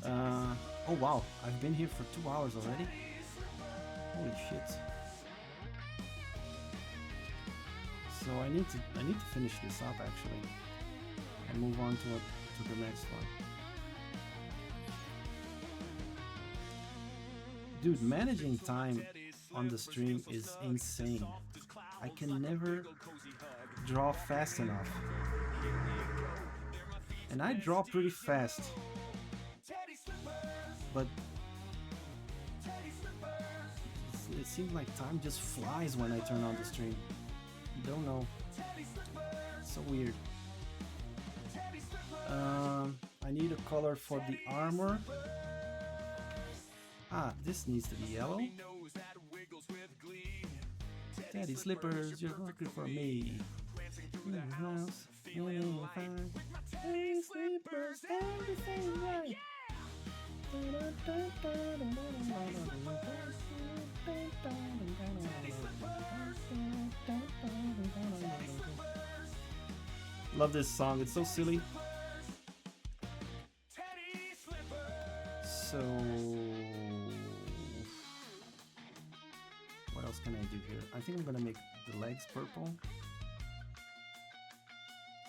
Oh wow, I've been here for 2 hours already. Holy shit. So I need to finish this up actually and move on to the next one. Dude, managing time on the stream is insane. I can never draw fast enough. And I draw pretty fast. But it seems like time just flies when I turn on the stream. Don't know. It's so weird. I need a color for the armor. Ah, this needs to be yellow. Teddy slippers, you're looking for me. Teddy slippers, everything right. Love this song, it's so silly. So what else can I do here? I think I'm gonna make the legs purple.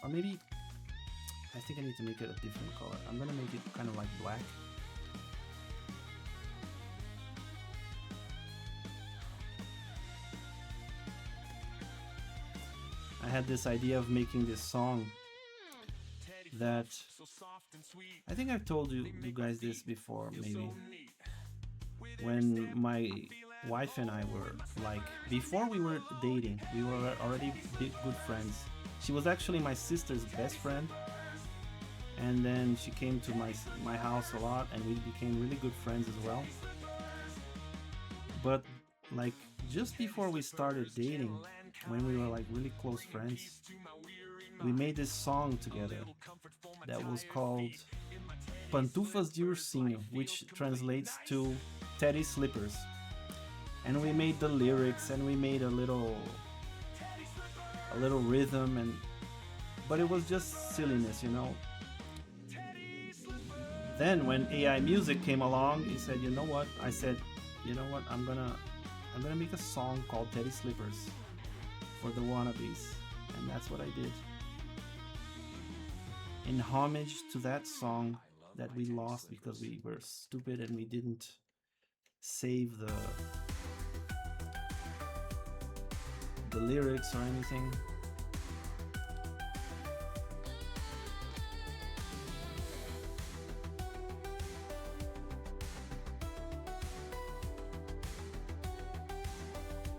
Or maybe I think I need to make it a different color. I'm gonna make it kind of like black. I had this idea of making this song that I think I've told you guys this before, maybe. When my wife and I were like, before we were dating, we were already good friends. She was actually my sister's best friend, and then she came to my house a lot, and we became really good friends as well. But like just before we started dating, when we were like really close friends, we made this song together that was called Pantufas de Ursinho, which translates to Teddy Slippers. And we made the lyrics and we made a little rhythm, but it was just silliness, you know. Then when AI Music came along, he said, you know what? I said, you know what? I'm gonna make a song called Teddy Slippers for the wannabes, and that's what I did. In homage to that song that we lost because we were stupid and we didn't save the lyrics or anything.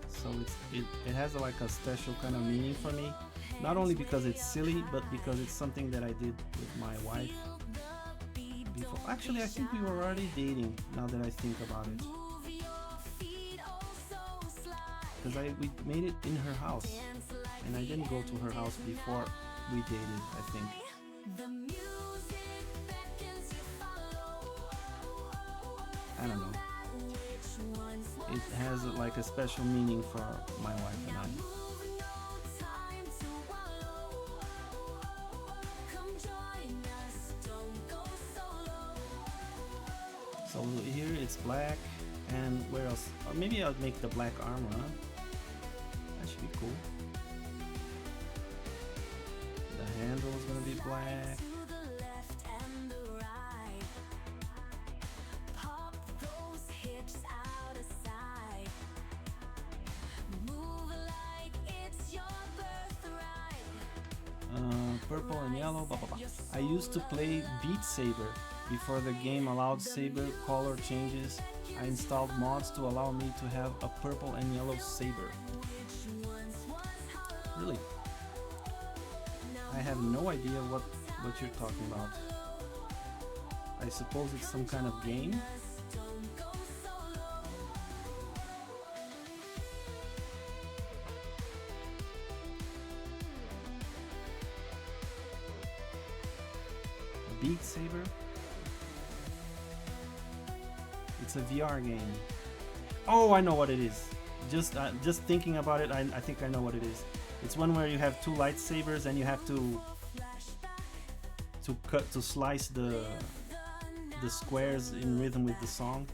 So it has like a special kind of meaning for me, not only because it's silly, but because it's something that I did with my wife before. Actually, I think we were already dating, now that I think about it, because we made it in her house, and I didn't go to her house before we dated, I think. I don't know. It has like a special meaning for my wife and I. So here it's black, and where else? Or maybe I'll make the black armor, huh? That should be cool. The handle is gonna be black. purple and yellow, blah blah blah. I used to play Beat Saber before the game allowed saber color changes. I installed mods to allow me to have a purple and yellow saber. Really? I have no idea what you're talking about. I suppose it's some kind of game. Beat Saber? It's a VR game. Oh, I know what it is. Just thinking about it, I think I know what it is. It's one where you have two lightsabers and you have to slice the squares in rhythm with the song.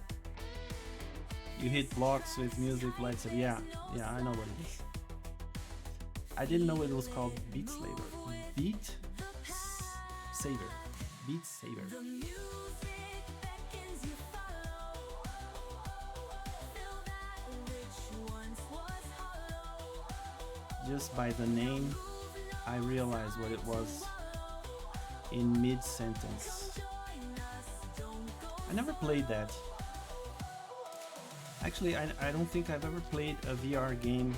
You hit blocks with music, lightsaber. Yeah, I know what it is. I didn't know it was called Beat Saber. Beat Saber. Beat Saber. Just by the name, I realized what it was in mid-sentence. I never played that. Actually, I don't think I've ever played a VR game,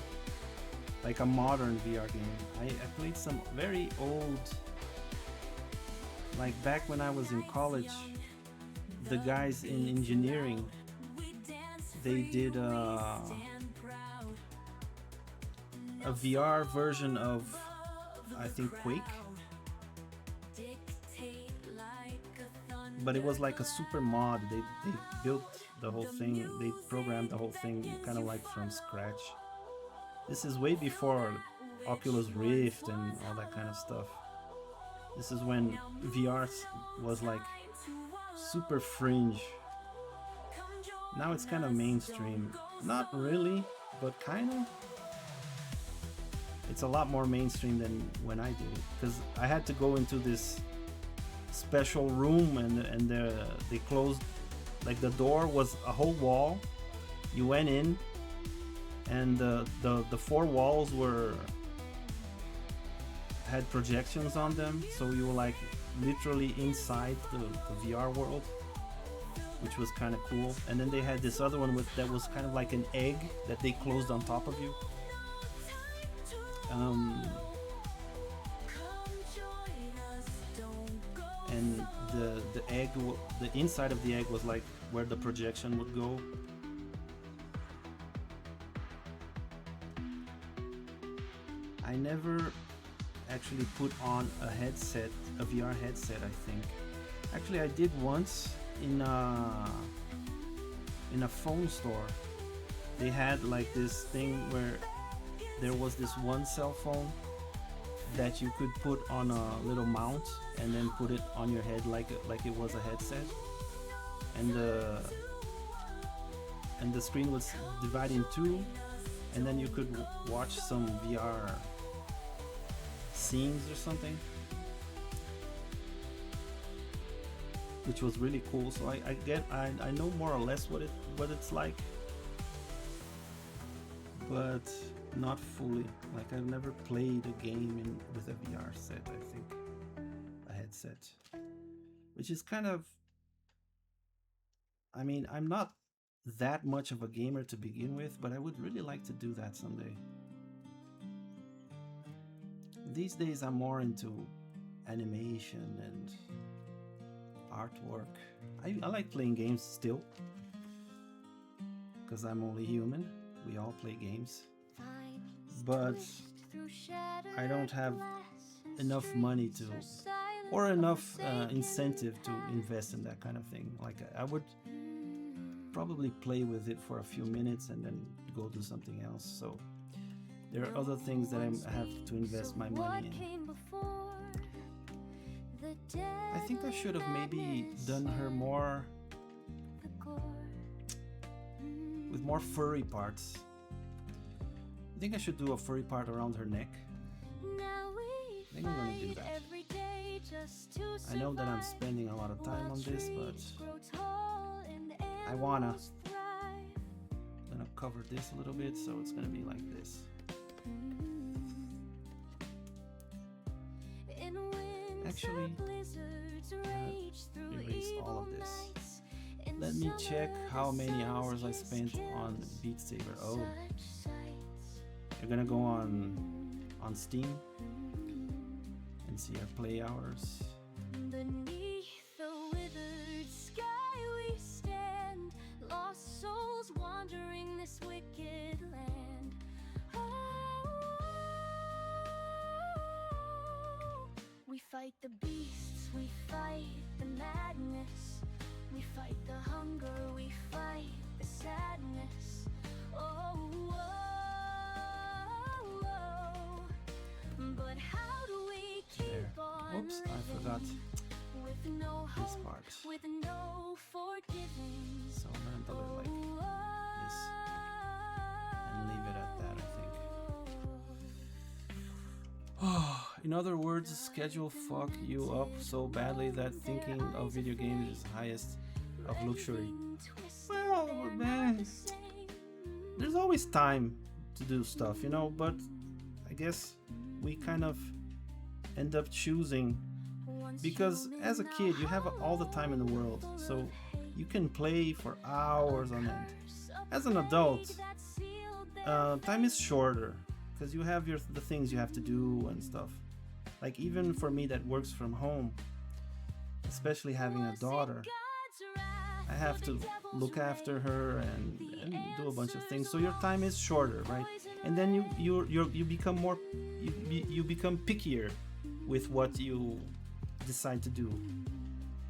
like a modern VR game. I played some very old, like back when I was in college, the guys in engineering, they did a VR version of, I think, Quake. But it was like a super mod. They built the whole thing, they programmed the whole thing kind of like from scratch. This is way before Oculus Rift and all that kind of stuff. This is when VR was like super fringe. Now it's kind of mainstream. Not really, but kind of. It's a lot more mainstream than when I did it, because I had to go into this special room and they closed, like the door was a whole wall. You went in and the four walls had projections on them, so you were like literally inside the VR world, which was kind of cool. And then they had this other one that was kind of like an egg that they closed on top of you. And the egg, the inside of the egg was like where the projection would go. I never actually put on a headset, a VR headset, I think. Actually, I did once in a phone store. They had like this thing where there was this one cell phone that you could put on a little mount and then put it on your head like it was a headset, and the screen was divided in two, and then you could watch some VR scenes or something, which was really cool. So I know more or less what it's like, but not fully. Like, I've never played a game with a VR set, I think, a headset, which is kind of, I mean, I'm not that much of a gamer to begin with, but I would really like to do that someday. These days I'm more into animation and artwork. I like playing games still, because I'm only human. We all play games. But I don't have enough money to, or enough incentive to invest in that kind of thing. Like, I would probably play with it for a few minutes and then go do something else. So there are other things that I have to invest my money in. I think I should have maybe done her more with more furry parts. I think I should do a furry part around her neck. I think I'm gonna do that. I know that I'm spending a lot of time on this, but I wanna. I'm gonna cover this a little bit, so it's gonna be like this. Actually, erase all of this. Let me check how many hours I spent on Beat Saber. Oh, you're gonna go on Steam and see our play hours. Beneath the withered sky we stand, lost souls wandering this wicked land. We fight the beasts, we fight the madness, we fight the hunger, we fight the sadness. Oh, oh, oh. But how do we keep on Oops, I forgot with no this hope, part. with no forgiving? So I'm gonna do it like this and leave it at that, I think. In other words, schedule fuck you up so badly that thinking of video games is highest of luxury. Well, man, there's always time to do stuff, you know, but I guess we kind of end up choosing because as a kid you have all the time in the world, so you can play for hours on end. As an adult, time is shorter because you have the things you have to do and stuff. Like even for me that works from home, especially having a daughter, I have to look after her and do a bunch of things. So your time is shorter, right? And then you become more you become pickier with what you decide to do,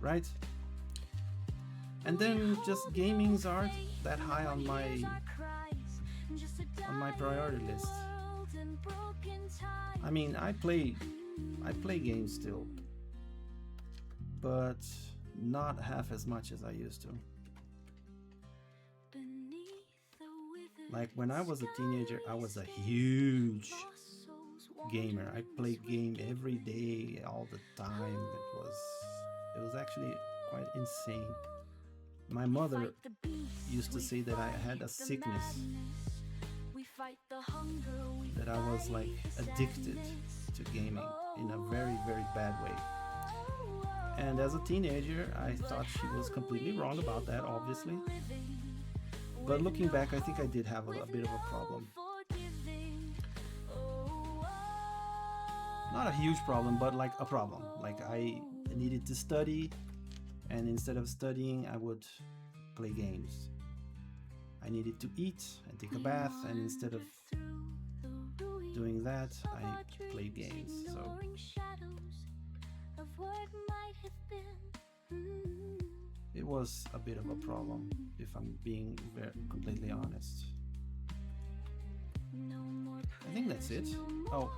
right? And then just gamings aren't that high on my priority list. I mean, I play games still, but not half as much as I used to. Like when I was a teenager, I was a huge gamer. I played game every day, all the time. It was actually quite insane. My mother used to say that I had a sickness, that I was like addicted to gaming in a very, very bad way. And as a teenager, I thought she was completely wrong about that, obviously. But looking back, I think I did have a bit of a problem. Not a huge problem, but like a problem. Like I needed to study, and instead of studying, I would play games. I needed to eat and take a bath, and instead of doing that, I played games. So it was a bit of a problem, if I'm being completely honest. I think that's it. Oh,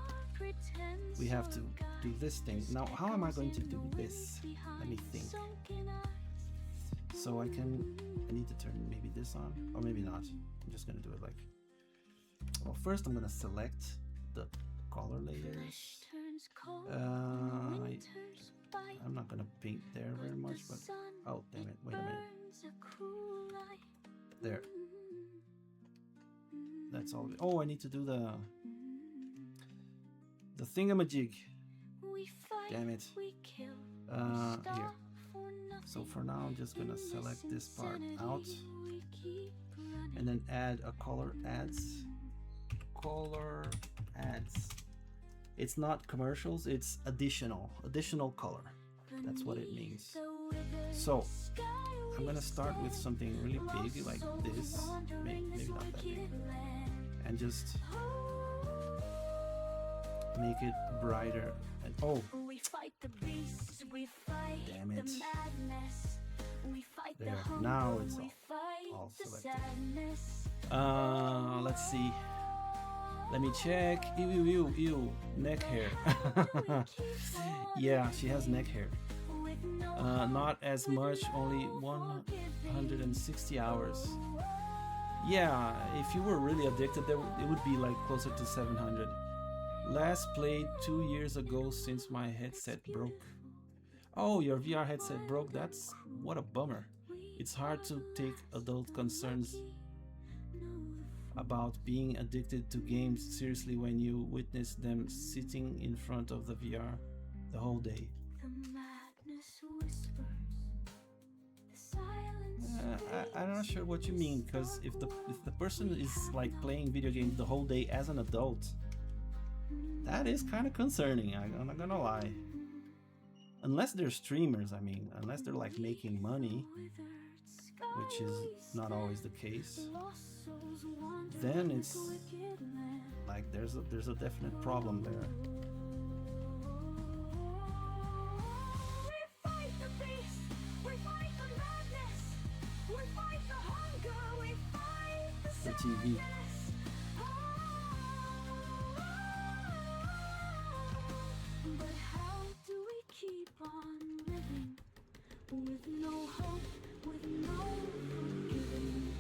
we have to do this thing. Now, how am I going to do this? Let me think. So I need to turn maybe this on, or maybe not. I'm just gonna do it like, well, first I'm gonna select the color layers. I'm not gonna paint there very much, but oh damn it, wait a minute. There. That's all. Oh, I need to do the thingamajig. Damn it. Here. So for now, I'm just gonna select this part out and then add a color adds. Color adds. It's not commercials, it's additional color. That's what it means. So I'm gonna start with something really big like this, maybe not that big, and just make it brighter. And oh, damn it. There, now it's all selected. Let's see. Let me check. Ew, neck hair. Yeah, she has neck hair. Not as much, only 160 hours. Yeah, if you were really addicted, it would be like closer to 700. Last played 2 years ago since my headset broke. Oh, your VR headset broke? What a bummer. It's hard to take adult concerns about being addicted to games seriously when you witness them sitting in front of the VR the whole day. I'm not sure what you mean, because if the person is like playing video games the whole day as an adult, that is kind of concerning. I'm not gonna lie. Unless they're streamers, I mean, unless they're like making money, which is not always the case, then it's like there's a definite problem there. The TV. But how do we keep on living with no hope, with no forgiving?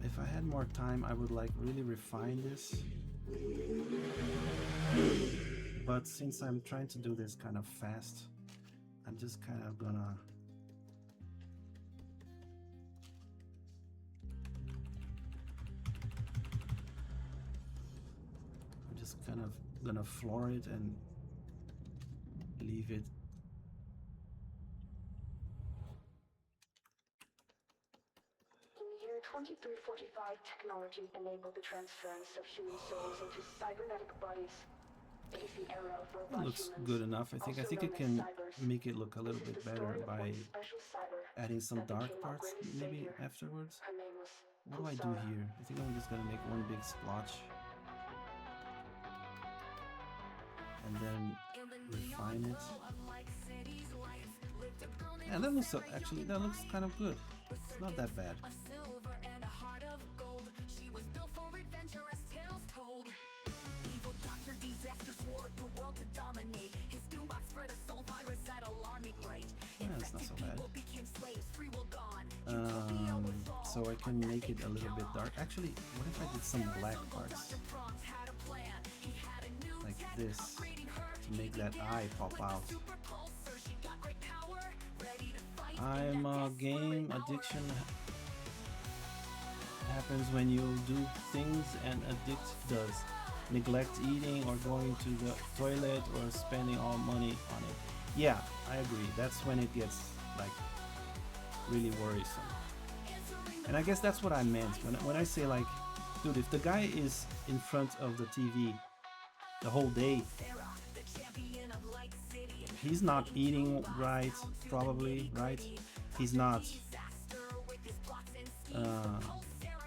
If I had more time, I would like really refine this. But since I'm trying to do this kind of fast, I'm just kind of gonna floor it and leave it. In the year 2345, technology enabled the transference of human souls into cybernetic bodies. It is the era of robot It looks humans, good enough. I think also it known can as cybers. make it look a little This is bit the better story of by one special cyber adding some that dark became our parts greatest maybe savior. afterwards. Her name was What do I do Pulsara. here? I think I'm just gonna make one big splotch and then refine it. And that looks actually that looks kind of good. It's not that bad. Yeah, it's not so bad. So I can make it a little bit dark. Actually, what if I did some black parts? Like this, to make that eye pop out. I'm game addiction happens when you do things and addict does. Neglect eating or going to the toilet or spending all money on it. Yeah, I agree. That's when it gets like really worrisome. And I guess that's what I meant when I say like, dude, if the guy is in front of the TV the whole day, he's not eating right, probably, right? He's not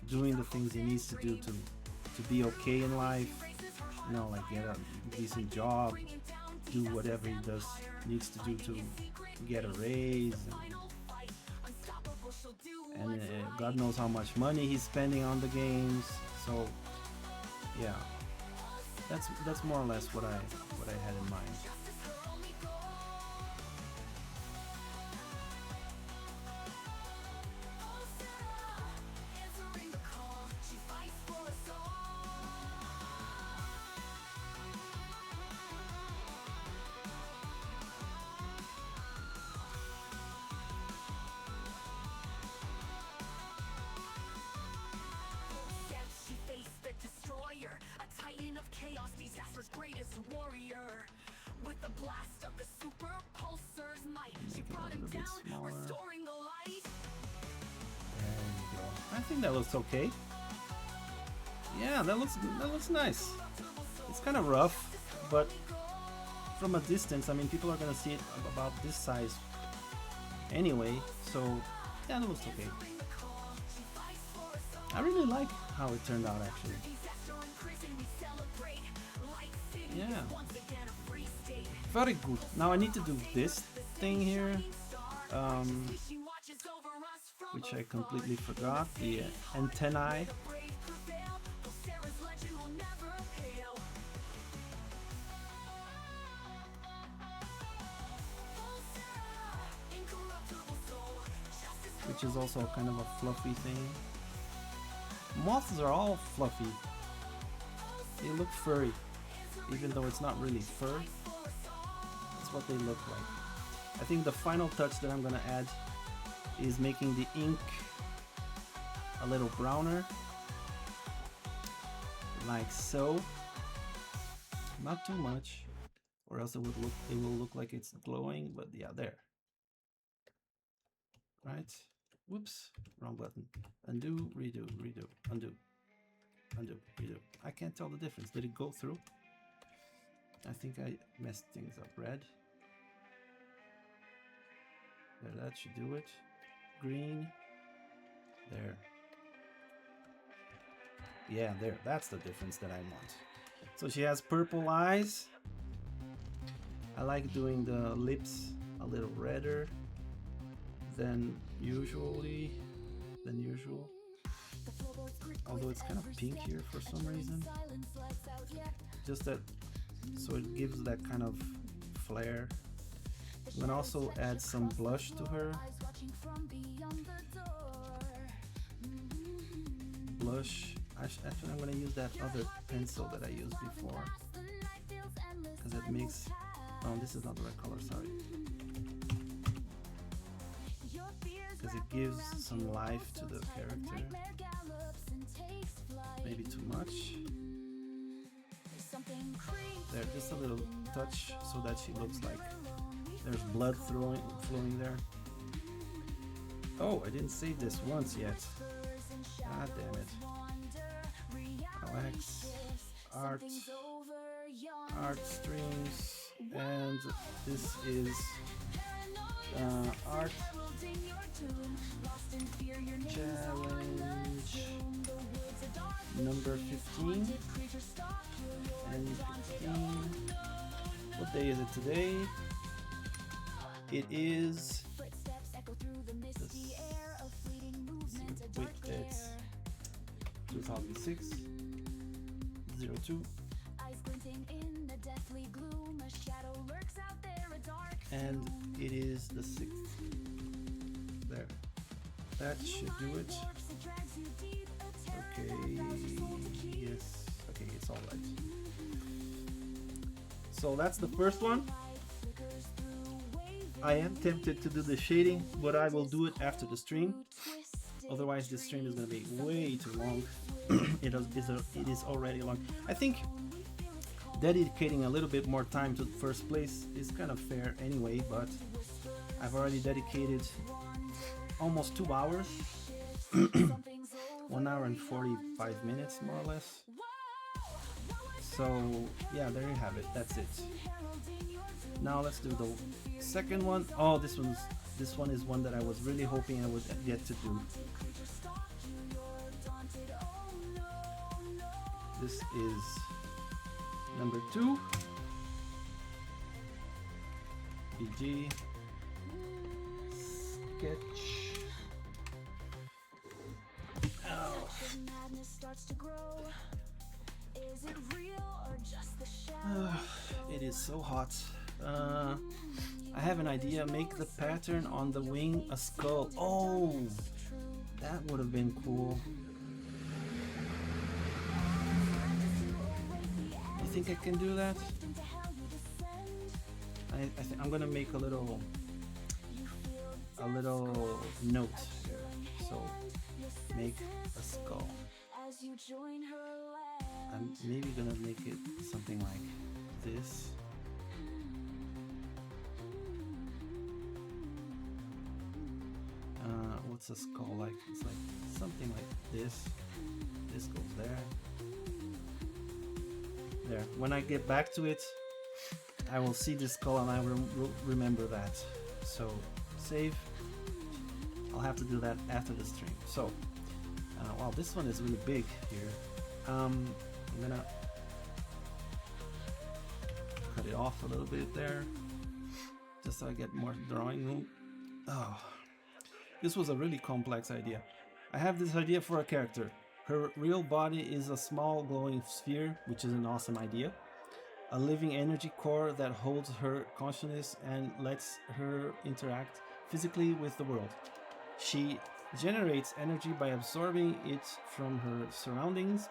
doing the things he needs to do to be okay in life. You know, like get a decent job, do whatever he needs to do to get a raise, and God knows how much money he's spending on the games. So yeah, that's more or less what I had in mind. I think that looks okay. Yeah, that looks nice. It's kind of rough, but from a distance, I mean, people are gonna see it about this size anyway. So yeah, that looks okay. I really like how it turned out, actually. Yeah, very good. Now I need to do this thing here. Which I completely forgot, the antennae. Which is also kind of a fluffy thing. Moths are all fluffy. They look furry, even though it's not really fur. That's what they look like. I think the final touch that I'm gonna add is making the ink a little browner, like so. Not too much. or else it will look like it's glowing. But yeah, there. Right? Whoops, wrong button. Undo, redo, redo, undo, undo, redo. I can't tell the difference. Did it go through? I think I messed things up. Red. There, that should do it. Green. There. Yeah, there. That's the difference that I want. So she has purple eyes. I like doing the lips a little redder than usual. Although it's kind of pink here for some reason. Just that, so it gives that kind of flair. I'm gonna also add some blush to her. Blush. Actually, I'm gonna use that other pencil that I used before, because it makes. Oh, this is not the right color. Sorry. Because it gives some life to the character. Maybe too much. There, just a little touch so that she looks like there's blood flowing there. Oh, I didn't save this once yet. God damn it. Wax, art streams, and this is art challenge number 15 and 15. What day is it today? It is wait, it's 2006 02, and it is the 6th. There, that should do it. Okay, yes, okay, it's all right. So that's the first one. I am tempted to do the shading, but I will do it after the stream. Otherwise, this stream is going to be way too long. It is already long. I think dedicating a little bit more time to the first place is kind of fair anyway, but I've already dedicated almost 2 hours. 1 hour and 45 minutes, more or less. So yeah, there you have it. That's it. Now let's do the second one. Oh, this one is one that I was really hoping I would get to do. This is number 2. BG sketch. Oh. It is so hot. I have an idea. Make the pattern on the wing a skull. Oh, that would have been cool. You think I can do that? I think I'm gonna make a little note here. So make a skull. I'm maybe gonna make it something like this. What's a skull like? It's like something like this. This goes there. There. When I get back to it, I will see this skull and I will remember that. So save. I'll have to do that after the stream. So, wow, this one is really big here. I'm gonna cut it off a little bit there, just so I get more drawing room. Oh, this was a really complex idea. I have this idea for a character. Her real body is a small glowing sphere, which is an awesome idea. A living energy core that holds her consciousness and lets her interact physically with the world. She generates energy by absorbing it from her surroundings,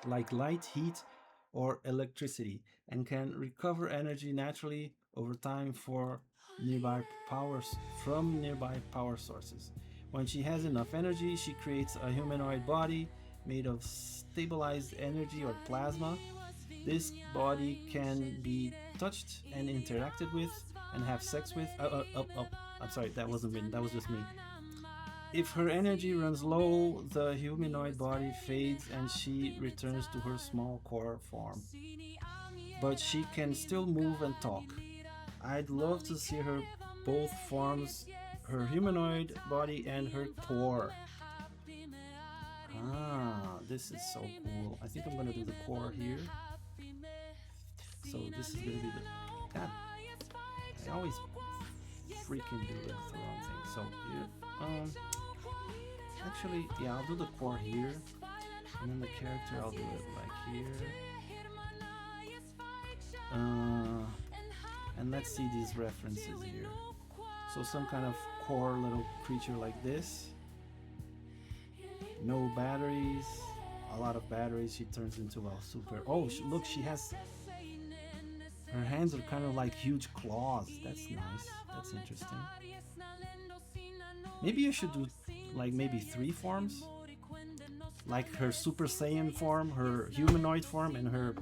like light, heat, or electricity, and can recover energy naturally over time from nearby power sources. When she has enough energy, she creates a humanoid body made of stabilized energy or plasma. This body can be touched and interacted with and have sex with. I'm sorry, that wasn't written, that was just me. If her energy runs low, the humanoid body fades and she returns to her small core form. But she can still move and talk. I'd love to see her both forms, her humanoid body and her core. Ah, this is so cool. I think I'm gonna do the core here. So this is gonna be the... God, I always freaking do the wrong thing. So here, actually, yeah, I'll do the core here, and then the character I'll do it like here. And let's see these references here. So some kind of core little creature like this. No batteries, a lot of batteries. She turns into a super... Oh, look, she has... Her hands are kind of like huge claws. That's nice. That's interesting. Maybe I should do like maybe 3 forms. Like her Super Saiyan form, her humanoid form, and her...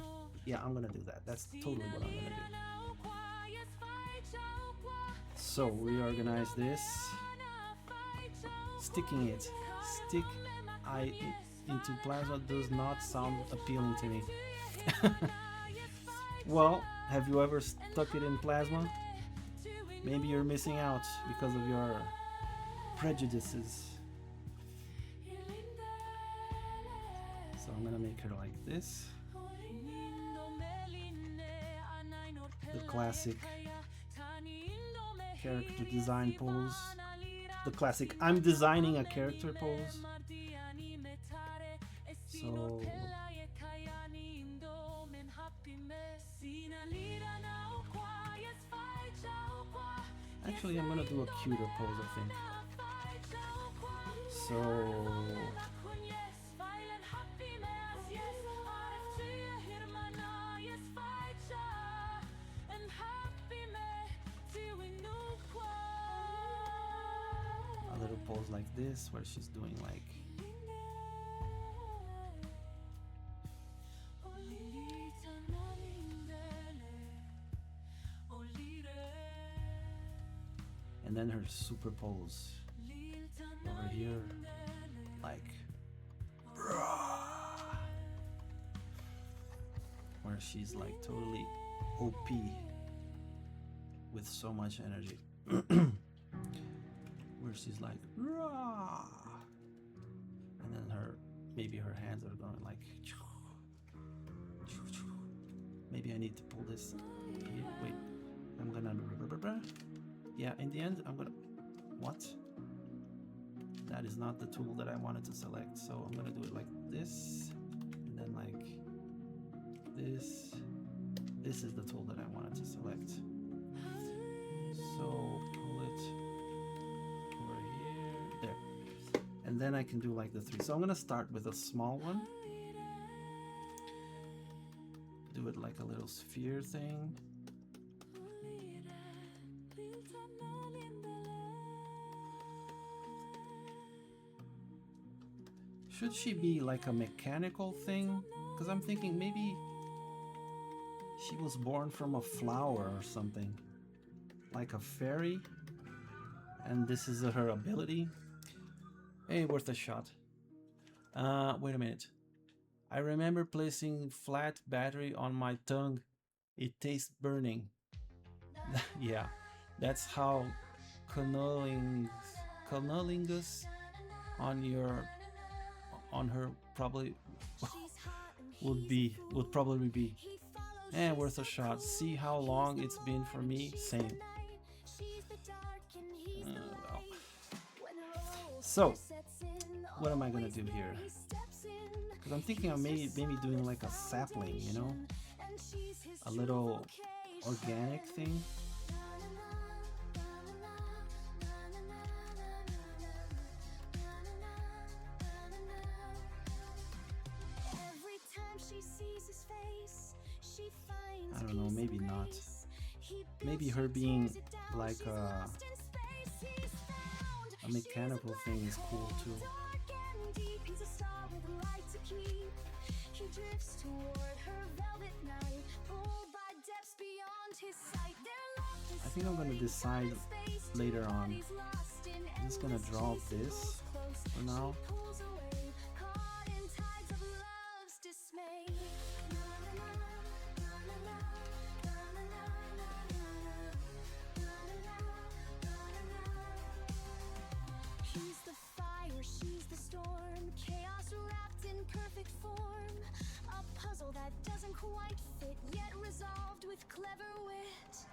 Yeah, I'm gonna do that. That's totally what I'm gonna do. So, reorganize this. Sticking it. Stick into plasma does not sound appealing to me. Well, have you ever stuck it in plasma? Maybe you're missing out because of your prejudices. So I'm gonna make her like this. The classic character design pose. The classic I'm designing a character pose. So actually I'm gonna do a cuter pose, I think. So a little pose like this where she's doing like and then her super pose over here like where she's like totally OP with so much energy. Where she's like Rah! And then maybe her hands are going like maybe I need to pull this here. Wait, I'm gonna yeah, in the end I'm gonna what? That is not the tool that I wanted to select, so I'm gonna do it like this and then like this. This is the tool that I wanted to select, so pull it over here, there, and then I can do like the 3. So I'm gonna start with a small one, do it like a little sphere thing. Should she be like a mechanical thing? Because I'm thinking maybe she was born from a flower or something, like a fairy, and this is her ability. Hey, worth a shot. Wait a minute. I remember placing flat battery on my tongue. It tastes burning. Yeah, that's how cunnilingus on her probably would probably be. Worth a shot. See how long it's been for me. Same. Well. So what am I gonna do here? Because I'm thinking of maybe doing like a sapling, you know, a little organic thing. I don't know, maybe not. Maybe her being like a mechanical thing is cool too. I think I'm gonna decide later on. I'm just gonna draw this for now. He's the fire, she's the storm, chaos wrapped in perfect form. A puzzle that doesn't quite fit, yet resolved with clever wit.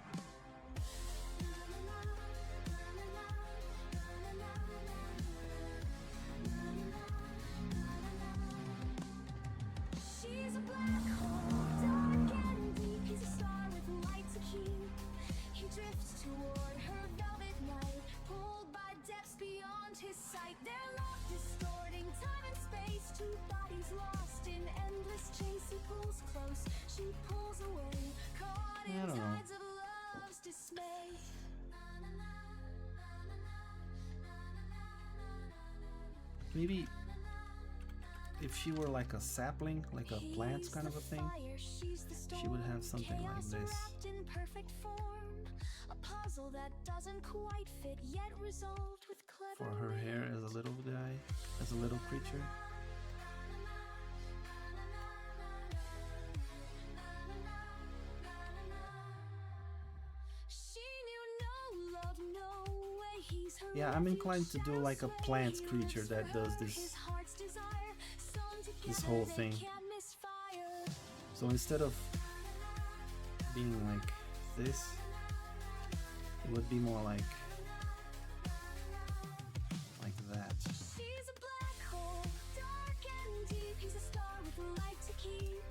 She's a black hole, dark and deep. He's a star with light to keep. He drifts toward her velvet night, pulled by depths beyond his sight. Their love distorting time and space, two bodies lost in endless chase. He pulls close, she pulls away, caught in I don't know. tides of love's dismay. Maybe if she were like a sapling, like a plant kind of a thing, she would have something like this. In perfect form, a puzzle that doesn't quite fit, yet resolved with clever For her hair as a little guy, as a little creature. She knew no love, no way. He's her Yeah, I'm refuge, inclined to do like a shadow's plants way. creature Lives that for does her, this his heart's desire. Sewn this together, whole they thing. can't misfire. So instead of being like this, it would be more like that. She's a black hole, dark and deep. He's a star with light to keep.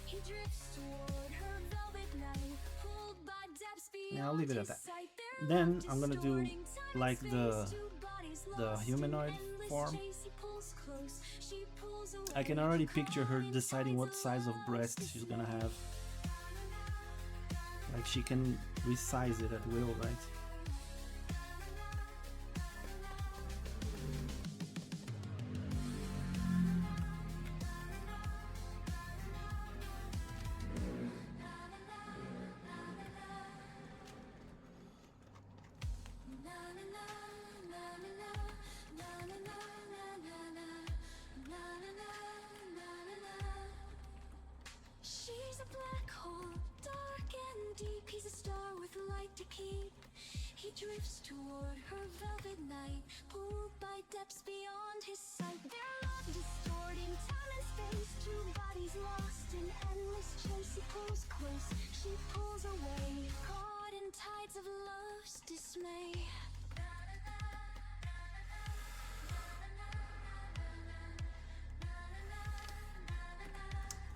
He drifts toward her velvet night, pulled by depths beyond Yeah, I'll leave it at his that. sight. Their Then love I'm gonna do distorting time like and the space, two bodies the lost in humanoid endless form. chase. He pulls close, she pulls away, I can already picture her caught in deciding what tides size of love's breast she's gonna dismay. have. Like she can resize it at will, right? She's a black hole, dark and deep. He's a star with light to keep. He drifts toward her velvet night, pulled by depths beyond his sight. Their love distorting time and space, two bodies lost in endless chase. He pulls close, she pulls away, caught in tides of love's dismay.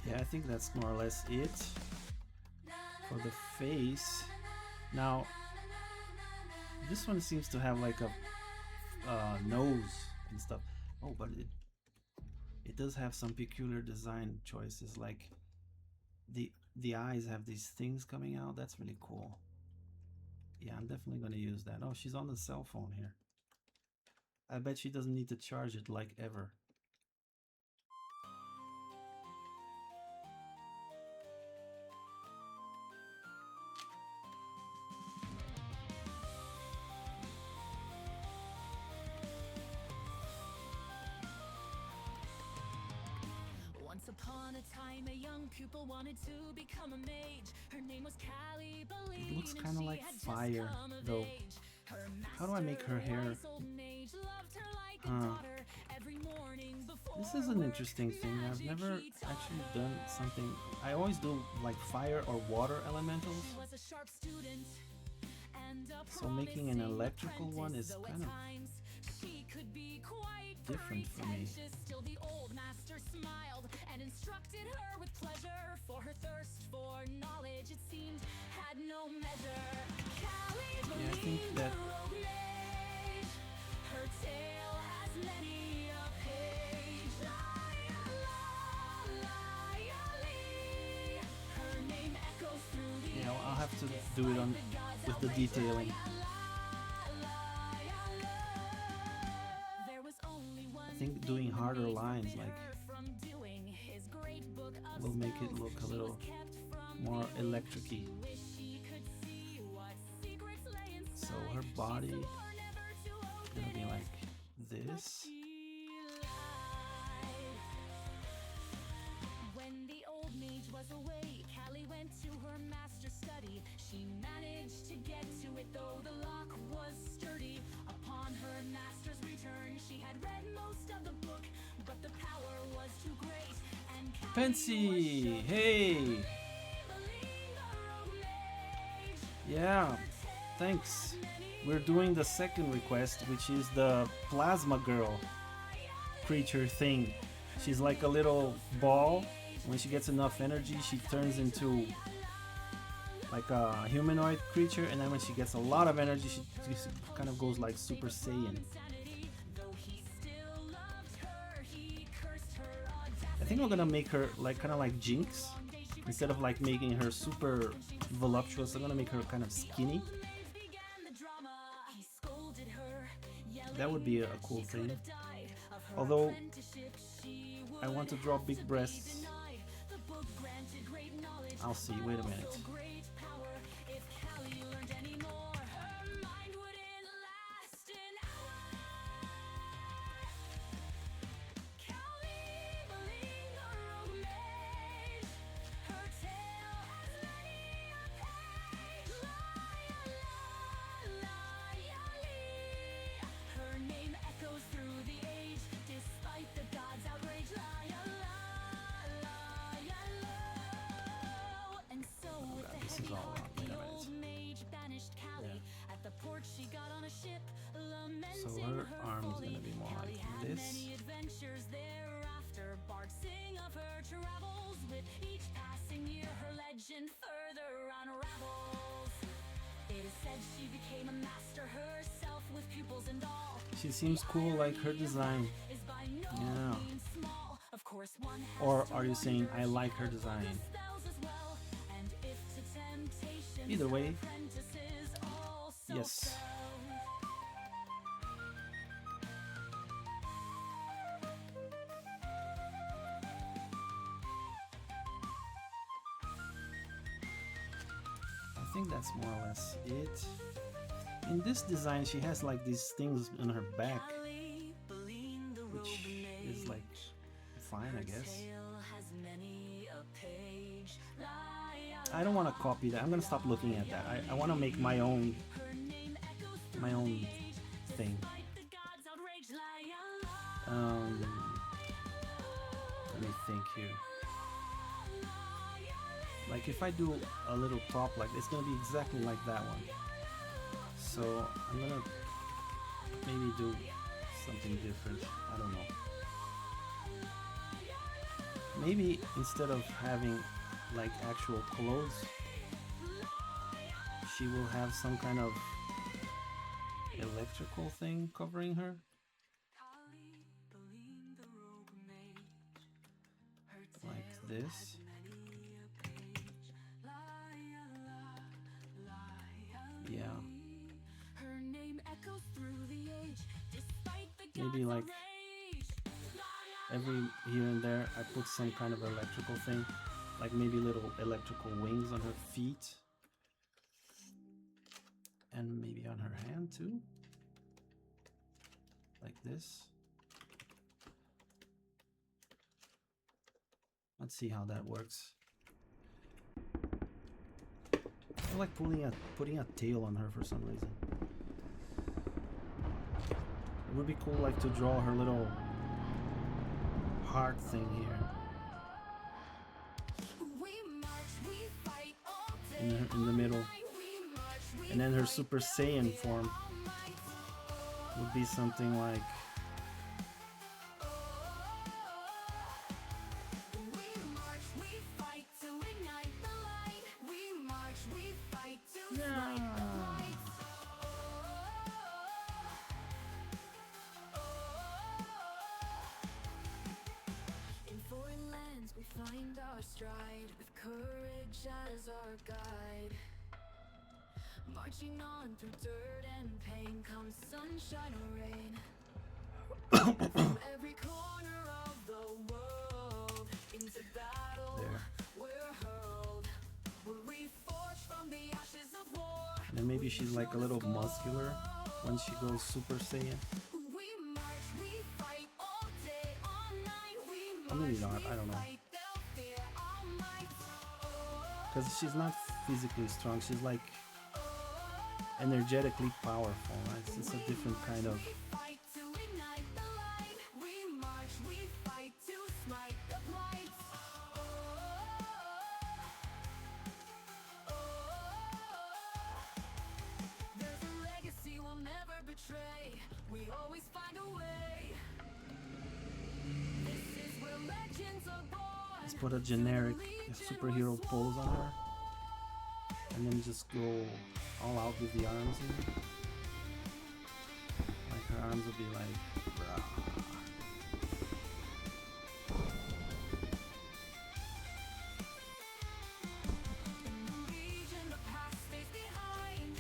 Yeah, I think that's more or less it for the face. Now, this one seems to have like a nose and stuff. Oh, but it does have some peculiar design choices, like the eyes have these things coming out. That's really cool. Yeah, I'm definitely gonna use that. Oh, she's on the cell phone here. I bet she doesn't need to charge it like ever. Once upon a time, a young pupil wanted to become a mage. Her name was Callie Baleen. It looks and kind of she like had just fire, come of though. age. Her How do I make her master, hair? wise old mage, loved her like a Huh. daughter. Every morning before This is an work, interesting thing. I've magic never he taught actually her. done something. I always do like fire or water elementals. She was a sharp student and a So making an promising electrical one apprentice, is though kind at of times she could be quite different for me. pretentious. Still the old master smiled and instructed her with pleasure, for her thirst for knowledge, it seemed, had no measure. Callie Yeah, I think believed that the rogue mage. Her tale has many a page. Lee. Her name echoes through the yeah, I'll have to do it on with the detailing. I think doing harder lines like will make it look a little more electric-y. body gonna be like this. When the old mage was away, Callie went to her master's study. She managed to get to it, though the lock was sturdy. Upon her master's return, she had read most of the book, but the power was too great. And Fancy! Hey! Yeah, thanks. We're doing the second request, which is the plasma girl creature thing. She's like a little ball. When she gets enough energy, she turns into like a humanoid creature, and then when she gets a lot of energy, she kind of goes like Super Saiyan. I think we're gonna make her like kind of like Jinx. Instead of like making her super voluptuous, I'm gonna make her kind of skinny. That would be a cool thing. Although I want to draw big breasts. I'll see. Wait a minute. So her arm is gonna be more like this. She seems cool, like her design. Yeah. Or are you saying I like her design? Either way, yes. I think that's more or less it. In this design, she has like these things on her back, which is like fine, I guess. I don't want to copy that. I'm gonna stop looking at that. I want to make my own thing. Let me think here. Like if I do a little top like this, it's gonna be exactly like that one. So I'm gonna maybe do something different. I don't know. Maybe instead of having like actual clothes, she will have some kind of electrical thing covering her. Like this. Yeah. Maybe like every here and there I put some kind of electrical thing, like maybe little electrical wings on her feet and maybe on her hand too, like this. Let's see how that works. I feel like putting a tail on her for some reason. It would be cool like to draw her little heart thing here. In the middle. And then her Super Saiyan form would be something like marching on through dirt and pain comes sunshine or rain. From every corner of the world into battle we're hurled. We're reforged from the ashes of war. And maybe she's like a little muscular when she goes Super Saiyan. We march, we fight all day, all night. We Or maybe march, not, we I don't know. fight, they'll fear all might. Because she's not physically strong, she's like energetically powerful, right? It's a different kind of. We fight to ignite the light. We march, we fight to smite the blight. There's a legacy we'll never betray. We always find a way. This is where legends are born. Let's put a generic superhero pose on her. And then just go all out with the arms here. Like her arms will be like, rah. In the region, the past stays behind.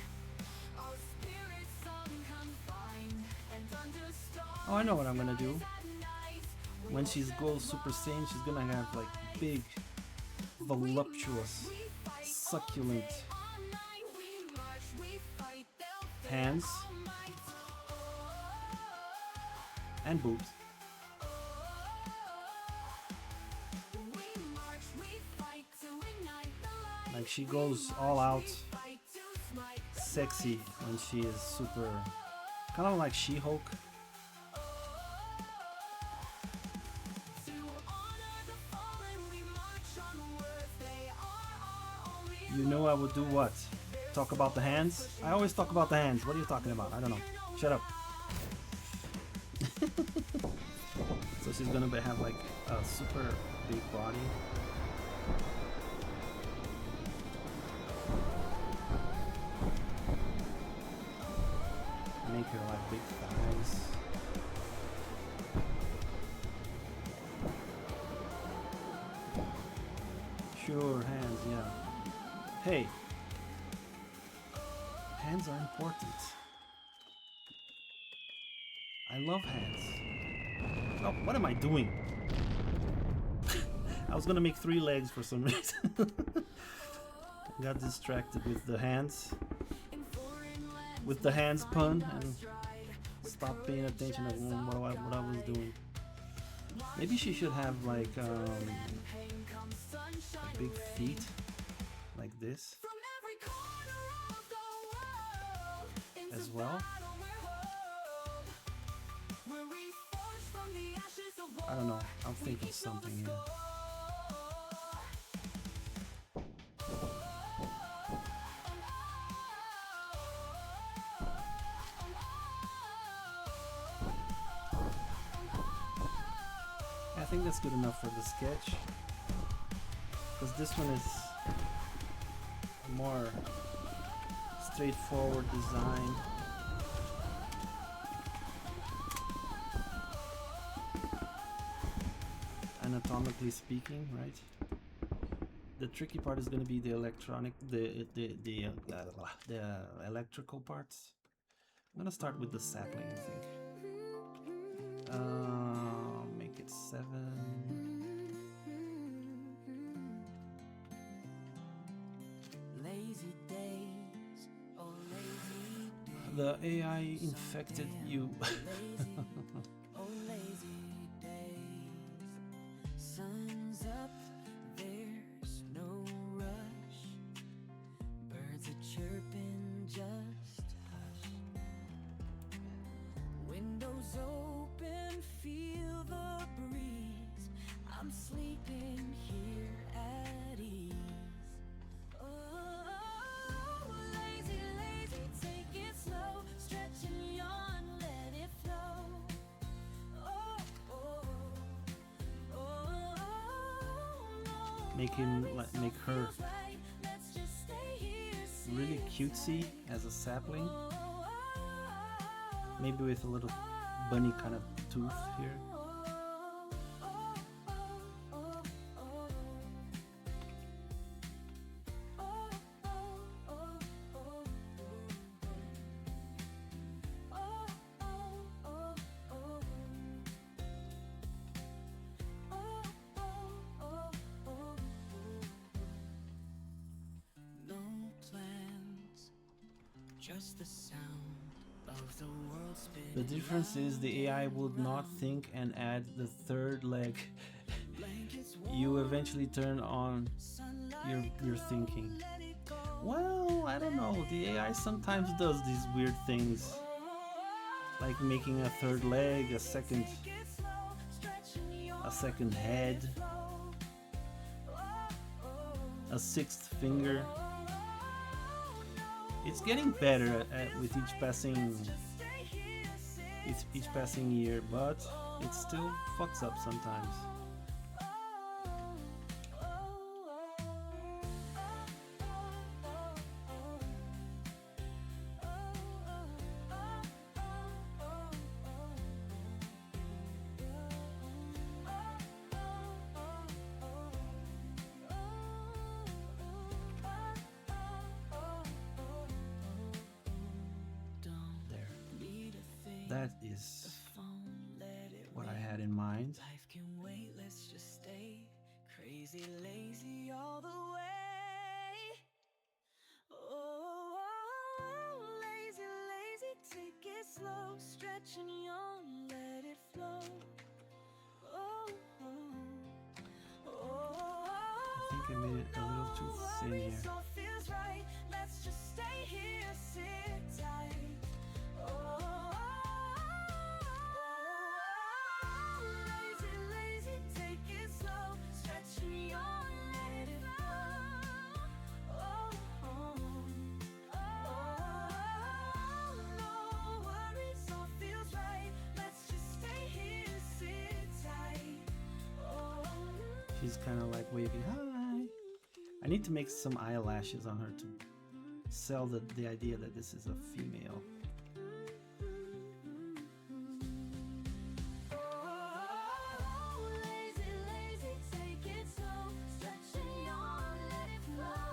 Our spirits unconfined and under stars Oh, I know what I'm gonna do. at night. When she goes Super Saiyan, she's gonna have like big, voluptuous, succulent All night we march, we fight, they'll fear hands all might. and boobs. We march, we fight to ignite the light. Like she goes all out Fight to smite the sexy when she is super, kind of like She-Hulk. to honor the fallen. We march onwards. They are our only You know I would do what? Talk about the hands? I always talk about the hands. What are you talking about? I don't know. Shut up. So she's gonna have like a super big body. Make her like big thighs. Sure, hands, yeah. Hey, hands are important. I love hands. Oh, what am I doing? I was gonna make 3 legs for some reason. Got distracted with the hands. With the hands pun and stopped paying attention to what I was doing. Maybe she should have like big feet like this from every corner of the world. Into as well. battle we're whole. We're reforged from the ashes of war. I don't know. I'll We think of each know the something here. score. I think that's good enough for the sketch. Because this one is more straightforward design. Anatomically speaking, right? The tricky part is going to be the electrical parts. I'm gonna start with the sapling, I think. Make it 7. Lazy days, oh lazy days, The AI infected you. oh lazy days. Sun's up, there's no rush. Birds are chirping, just hush. Windows open, feel the breeze. I'm sleeping here at ease. Oh, lazy, lazy, take it slow. Stretch and yawn, let it flow. Oh, oh, oh, no. Make her Let's just stay here, really cutesy as a sapling. Maybe with a little bunny kind of tooth here. No plans, The difference is the AI would not think and add the third leg. You eventually turn on your thinking. Well, I don't know. The AI sometimes does these weird things, like making a third leg, a second head, a sixth finger. It's getting better with each passing year, but it still fucks up sometimes. That is what I had in mind. Life can wait, let's just stay crazy, lazy all the way. Oh, lazy, lazy, take it slow, stretch and yawn, let it flow. Oh, I think I made it a little too thin here. all feels right, let's just stay here, sit tight. Lazy, lazy, take it slow, stretch and yawn, let it flow. No worries, all feels right, let's just stay here, sit tight. She's kind of like waving hi. I need to make some eyelashes on her to sell the idea that this is a female. Lazy, lazy, take it slow, stretch and yawn, let it flow.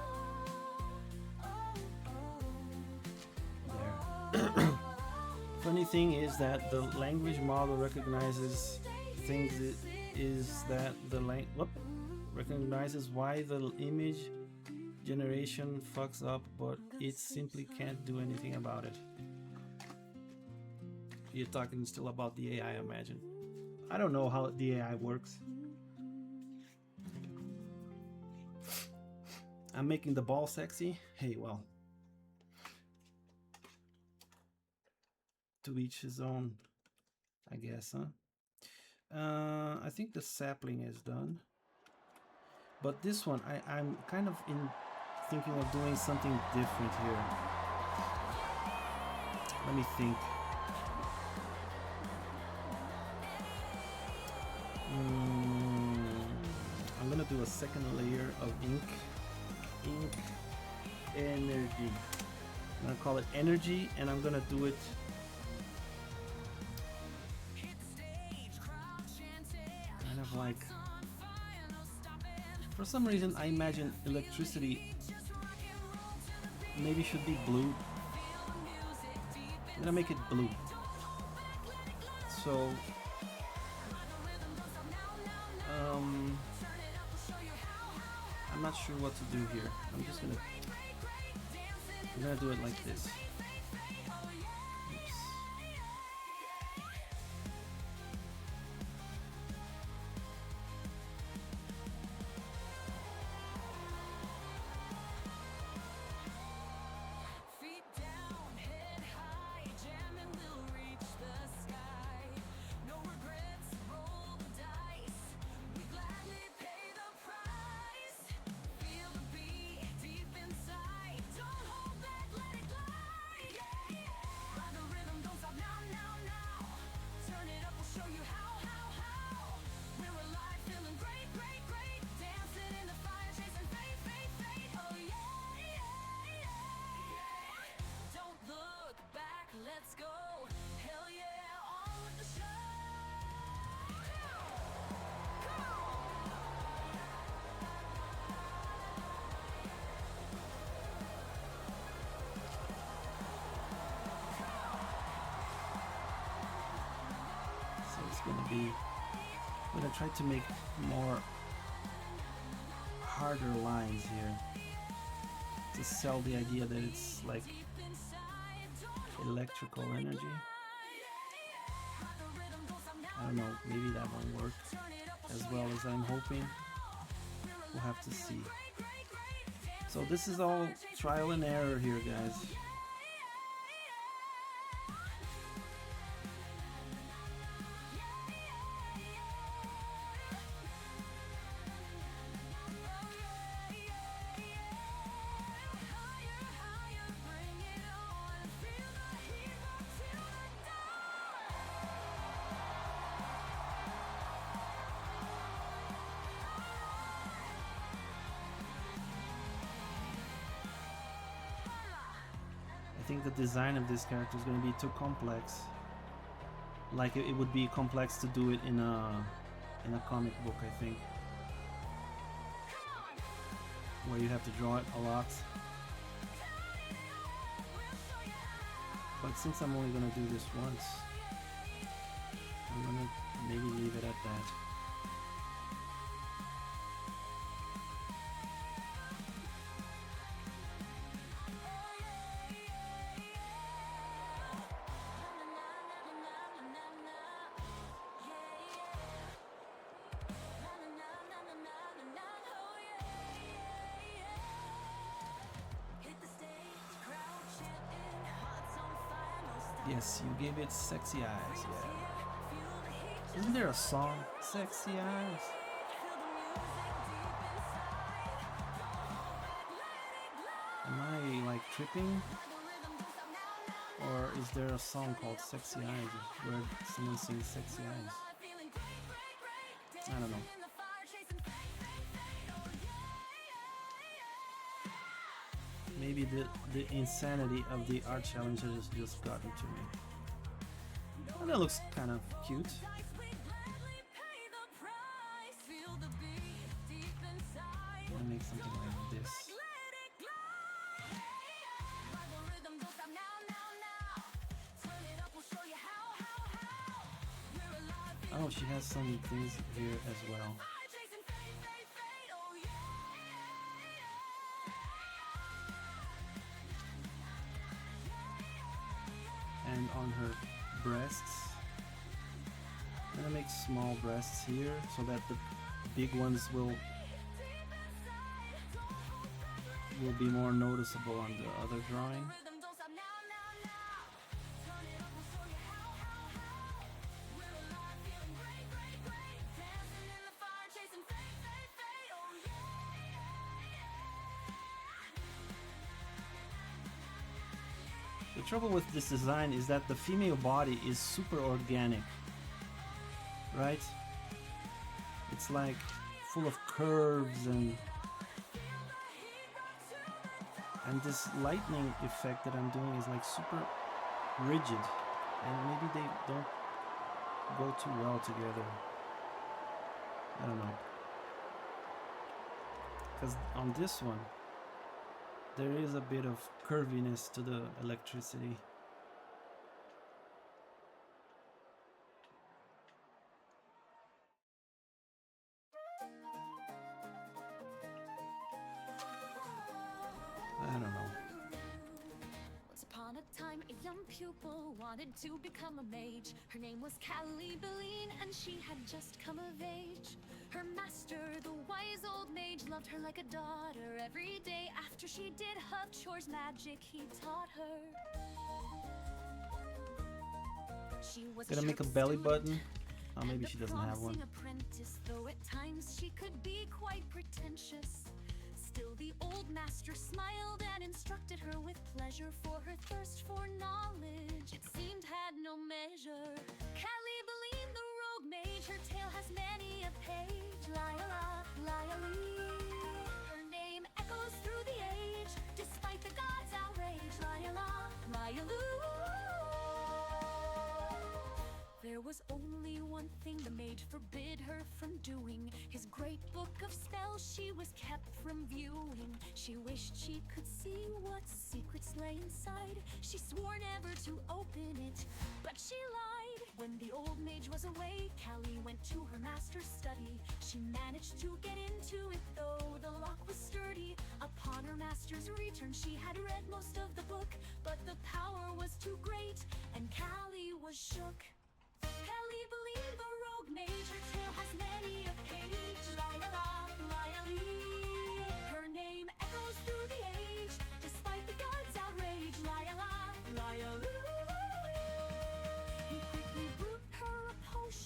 There. Funny thing is that the language model recognizes things recognizes why the image generation fucks up, but it simply can't do anything about it. You're talking still about the AI, I imagine. I don't know how the AI works. I'm making the ball sexy. Hey, well. To each his own, I guess, huh? I think the sapling is done. But this one, I'm kind of thinking of doing something different here. Let me think. I'm gonna do a second layer of ink energy. I'm gonna call it energy, and I'm gonna do it kind of like, for some reason I imagine electricity maybe should be blue. I'm gonna make it blue. So I'm not sure what to do here. I'm gonna do it like this. Oops. Feet down, head high, jamming, we'll reach the sky. No regrets, roll the dice. We gladly pay the price. Feel the beat deep inside. Don't hold back, let it glide. Ride the rhythm, don't stop now, now, now. Turn it up, we'll show you how. We're alive, feeling great, great, great. Dancing in the fire, chasing fate, fate, fate. Oh yeah. Don't look back, let's go. Hell yeah, on with the show. So it's gonna be, I'm gonna try to make more harder lines here to sell the idea that it's like electrical energy. I don't know, maybe that won't work as well as I'm hoping. We'll have to see. So this is all trial and error here, guys. I think the design of this character is going to be too complex. Like it would be complex to do it in a comic book, I think, where you have to draw it a lot. But since I'm only going to do this once, I'm going to maybe leave it at that. Yes, you gave it sexy eyes, yeah. Isn't there a song? Sexy eyes. Am I like tripping? Or is there a song called Sexy Eyes where someone sings Sexy Eyes? I don't know. Maybe the insanity of the art challenge has just gotten to me. Oh, that looks kind of cute. I'm gonna make something like this. Oh, she has some things here as well. And on her breasts, I'm gonna make small breasts here so that the big ones will be more noticeable on the other drawing. The trouble with this design is that the female body is super organic, right? It's like full of curves and this lightning effect that I'm doing is like super rigid, and maybe they don't go too well together. I don't know. Because on this one, there is a bit of curviness to the electricity. I don't know. Once upon a time, a young pupil wanted to become a mage. Her name was Callie Beline, and she had just come of age. Her master, the wise old mage, loved her like a daughter. Every day after she did hub chores, magic he taught her. She was Gonna make a sharp belly student button. Oh, maybe and she a doesn't have one. promising apprentice, though at times she could be quite pretentious. Still, the old master smiled and instructed her with pleasure, for her thirst for knowledge, it seemed, had no measure. Callie Beline, the rogue mage, her tale has many a page. Lia-lee. Her name echoes through the age, despite the gods' outrage. Lia-loo. There was only one thing the mage forbid her from doing. His great book of spells she was kept from viewing. She wished she could see what secrets lay inside. She swore never to open it, but she lied. When the old mage was away, Callie went to her master's study. She managed to get into it, though the lock was sturdy. Upon her master's return, she had read most of the book, but the power was too great.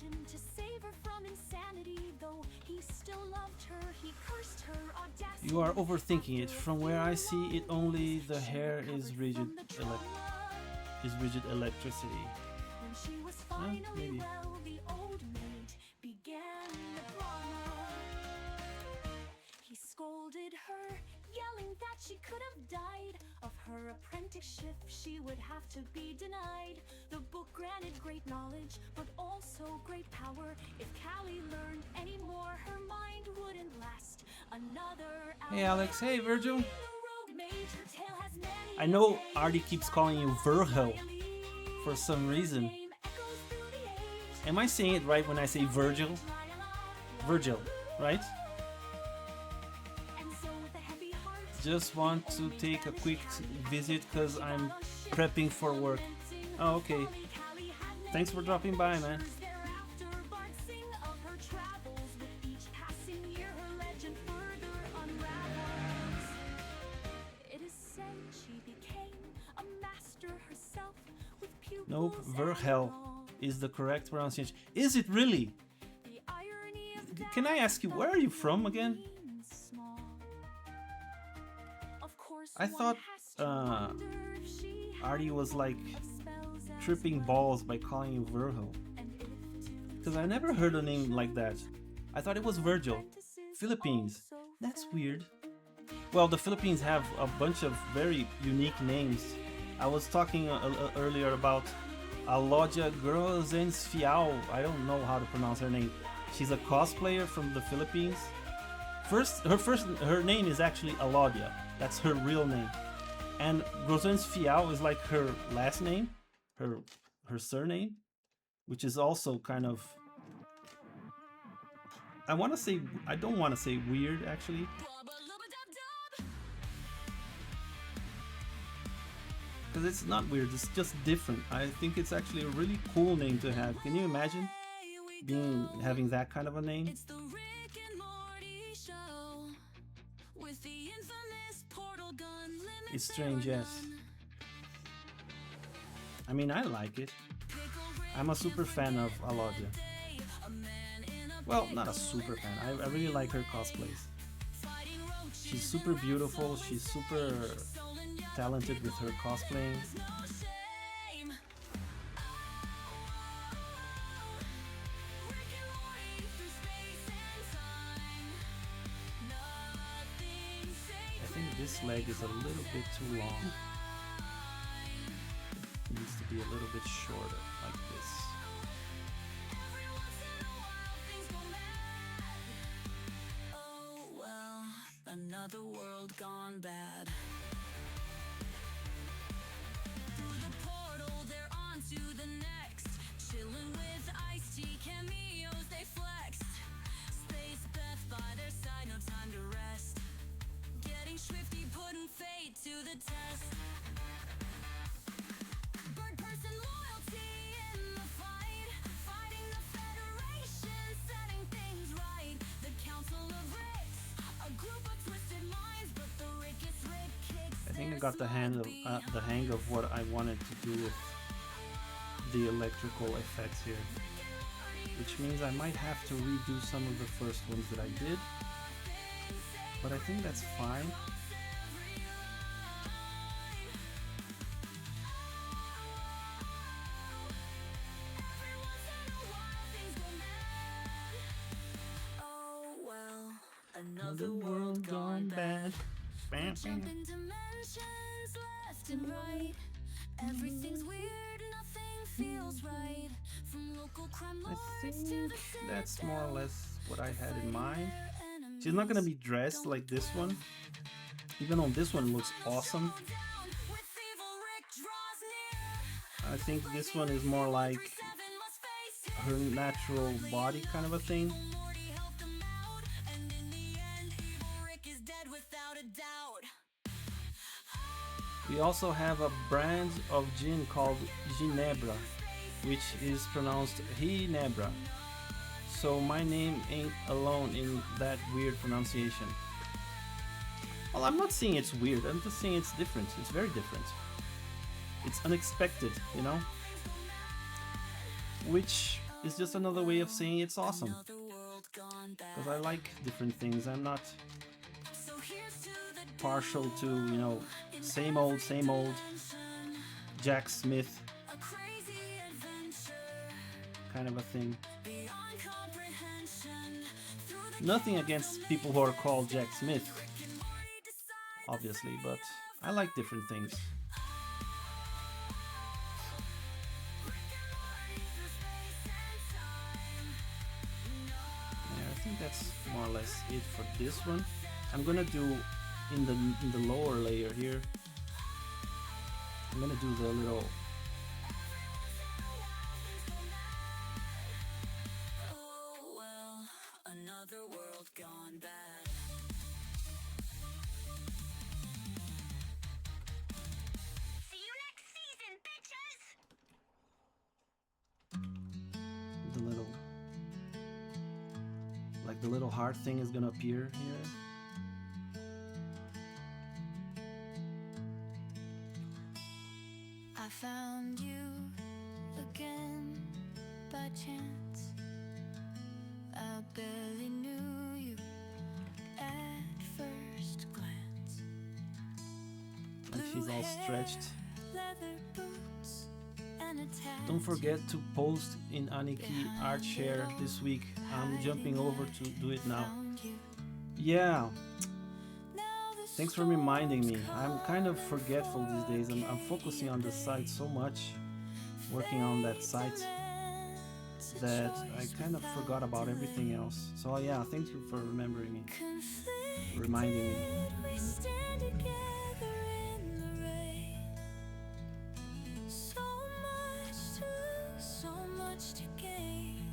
mission to save her from insanity. Though he still loved her, he cursed her audacity. You are overthinking it. From where I see it, only the hair is rigid electricity. When she was finally maybe. well, the old maid began the drama. He scolded her, yelling that she could have died of her apprenticeship. She would have to be denied. The book granted great knowledge, but also great power. If Callie learned any more, her mind wouldn't last another hour. Hey Alex, hey Virgil. The rogue mage, her tale has many I know names. Artie keeps calling you Virgil for some reason. Name echoes through the age. Am I saying it right when I say Virgil? Virgil, right? And so with a heavy heart, Just want to take a quick visit because I'm prepping for work. Oh, okay. Thanks for dropping by, man. Thereafter, Bard sing of her travels. With each passing year, her legend further unravels. It is said she became a master herself with pupils. Nope, and Virgil all. is the correct pronunciation. Is it really? The irony of that Can I ask you, where are you from again? means small. Of course, I one thought, has to wonder if she had Artie was like spells as tripping well. balls by calling you Virgil. And if to Because I never heard a name like that. I thought it was Virgil. apprentices Philippines. also That's fell. weird. Well, the Philippines have a bunch of very unique names. I was talking earlier about Alodia Grozensfiao. I don't know how to pronounce her name. She's a cosplayer from the Philippines. Her name is actually Alodia. That's her real name. And Grozensfiao is like her last name, her surname, which is also kind of, I don't want to say weird actually. Because it's not weird, it's just different. I think it's actually a really cool name to have. Can you imagine having that kind of a name? It's the Rick and Morty show with the infamous portal gun. Limit It's strange, yes. I mean, I like it. I'm a super fan of Alodia. Well, not a super fan. I really like her cosplays. She's super beautiful. She's super talented with her cosplaying. I think this leg is a little bit too long. It needs to be a little bit shorter, like this. Oh well, another world gone bad. Through the portal, they're on to the next. Chilling with Ice-T, cameos they flex. Space Beth by their side, no time to rest. Getting swifty, putting fate to the test. Bird person loyalty in the fight. Fighting the Federation, setting things right. The Council of Ricks, a group of twisted minds, but the Rickest Rick kicks. I think I got the hang of what I wanted to do with the electrical effects here, which means I might have to redo some of the first ones that I did, but I think that's fine. Oh well, The world gone bad. Bam, bam. Jumping dimensions left and right. Everything's weird, nothing feels right. From local crime I lords to think the that's more or less what I had in mind. enemies. She's not gonna be dressed like this one, even though this one looks awesome. Down with evil Rick draws near. I think this one is more like Seven must face her natural body kind of a thing. Morty helped him out, and in the end, evil Rick is dead without a doubt. We also have a brand of gin called Ginebra, which is pronounced Ginebra. So my name ain't alone in that weird pronunciation. Well, I'm not saying it's weird, I'm just saying it's different. It's very different. It's unexpected, you know? Which it's just another way of saying it's awesome. Another world gone bad. Because I like different things. I'm not So here's to the partial to, you know, same old Jack Smith a crazy adventure kind of a thing. beyond comprehension. Through the Nothing against people who are called Jack Smith, Rick and Morty decide obviously, but I like different things. Yeah, I think that's more or less it for this one. I'm gonna do in the lower layer here. I'm gonna do the little Oh well, another world gone bad. See you next season, bitches! the little like the little heart thing is gonna appear here. I found you again by chance. I barely knew you at first glance. And she's all stretched. Leather boots and a Don't forget to post in Aniki Art Share this week. I'm jumping over to do it now. Yeah, thanks for reminding me. I'm kind of forgetful these days. I'm focusing on the site so much, working on that site, that I kind of forgot about everything else. So yeah, thank you for remembering me, reminding me. We stand together in the rain. So much to lose, so much to gain.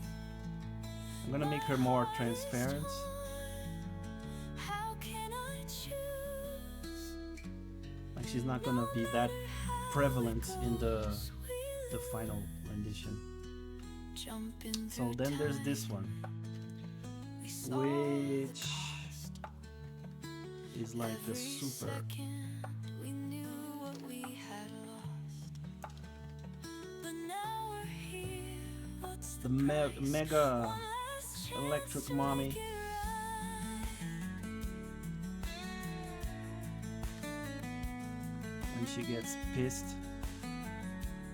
I'm gonna make her more transparent. How can I choose? Like she's not gonna be that prevalent in the final rendition. Jumping So then there's this one, which is like the super. We knew what we had lost. But now we're here. What's The mega electric mommy. When she gets pissed,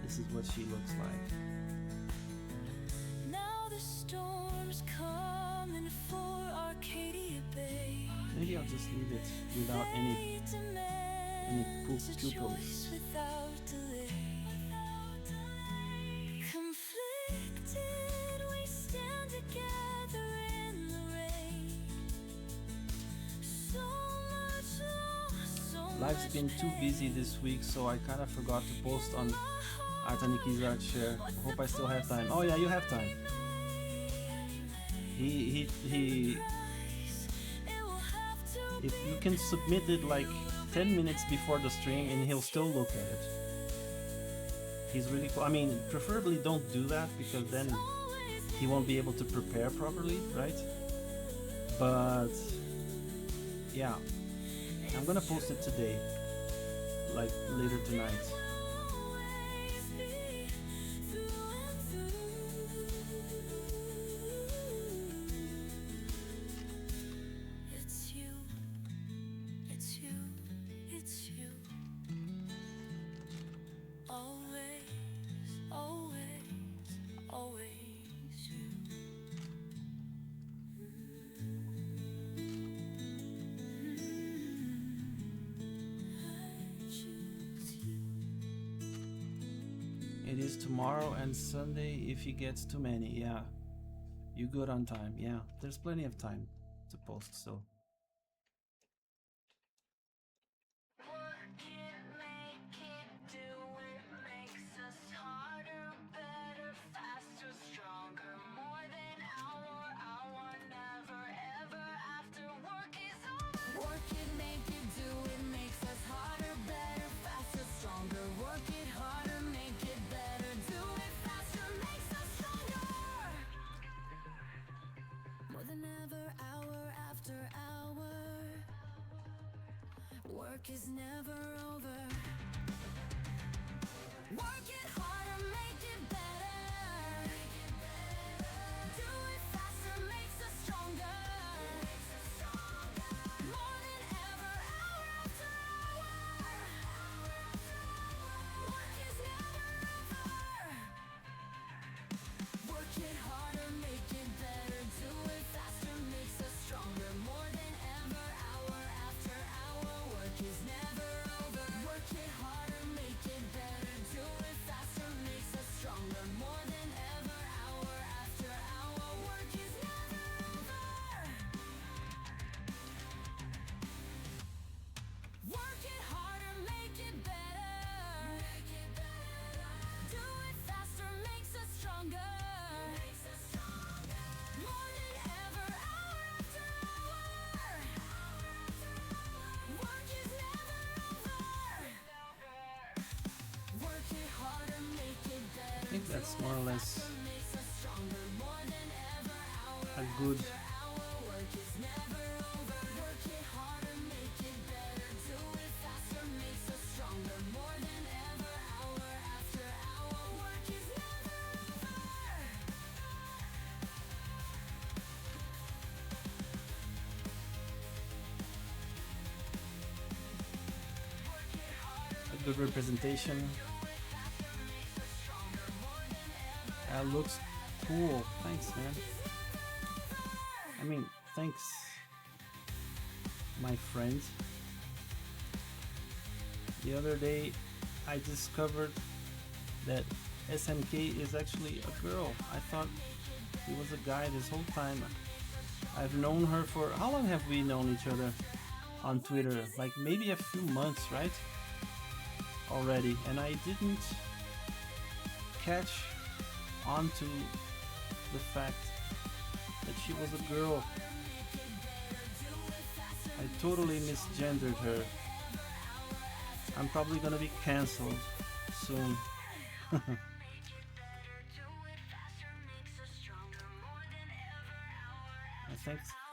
this is what she looks like. Now the storm's coming for Arcadia Bay. Maybe I'll just leave it without any pupils. Without delay. Conflicted, we stand together in the rain. So much loss, so Life's much been too busy this week, so I kind of forgot to post on Artaniki's Art Share. Hope I still have time. Oh yeah, you have time. He if you can submit it like 10 minutes before the stream and he'll still look at it. He's really cool. I mean, preferably don't do that because then he won't be able to prepare properly, right? But yeah, I'm gonna post it today, like later tonight. It's you, it's you, it's you. Always, always, always you. I choose you. It is tomorrow and Sunday if he gets too many. Yeah, you good on time. Yeah, there's plenty of time to post still. Work it, make it, do it, makes us harder, better, faster, stronger, more than hour, never, ever after work is over. Work it, make it, do it, makes us harder, better, faster, stronger, work it harder, make it better, do it faster, makes us stronger. More than ever, hour after hour. think that's more or less a good representation. Looks cool. Thanks, man. I mean, thanks, my friend. The other day, I discovered that SMK is actually a girl. I thought he was a guy this whole time. I've known her for... How long have we known each other on Twitter? Like maybe a few months, right? Already. And I didn't catch on to the fact that she was a girl. I totally misgendered her. I'm probably gonna be cancelled soon.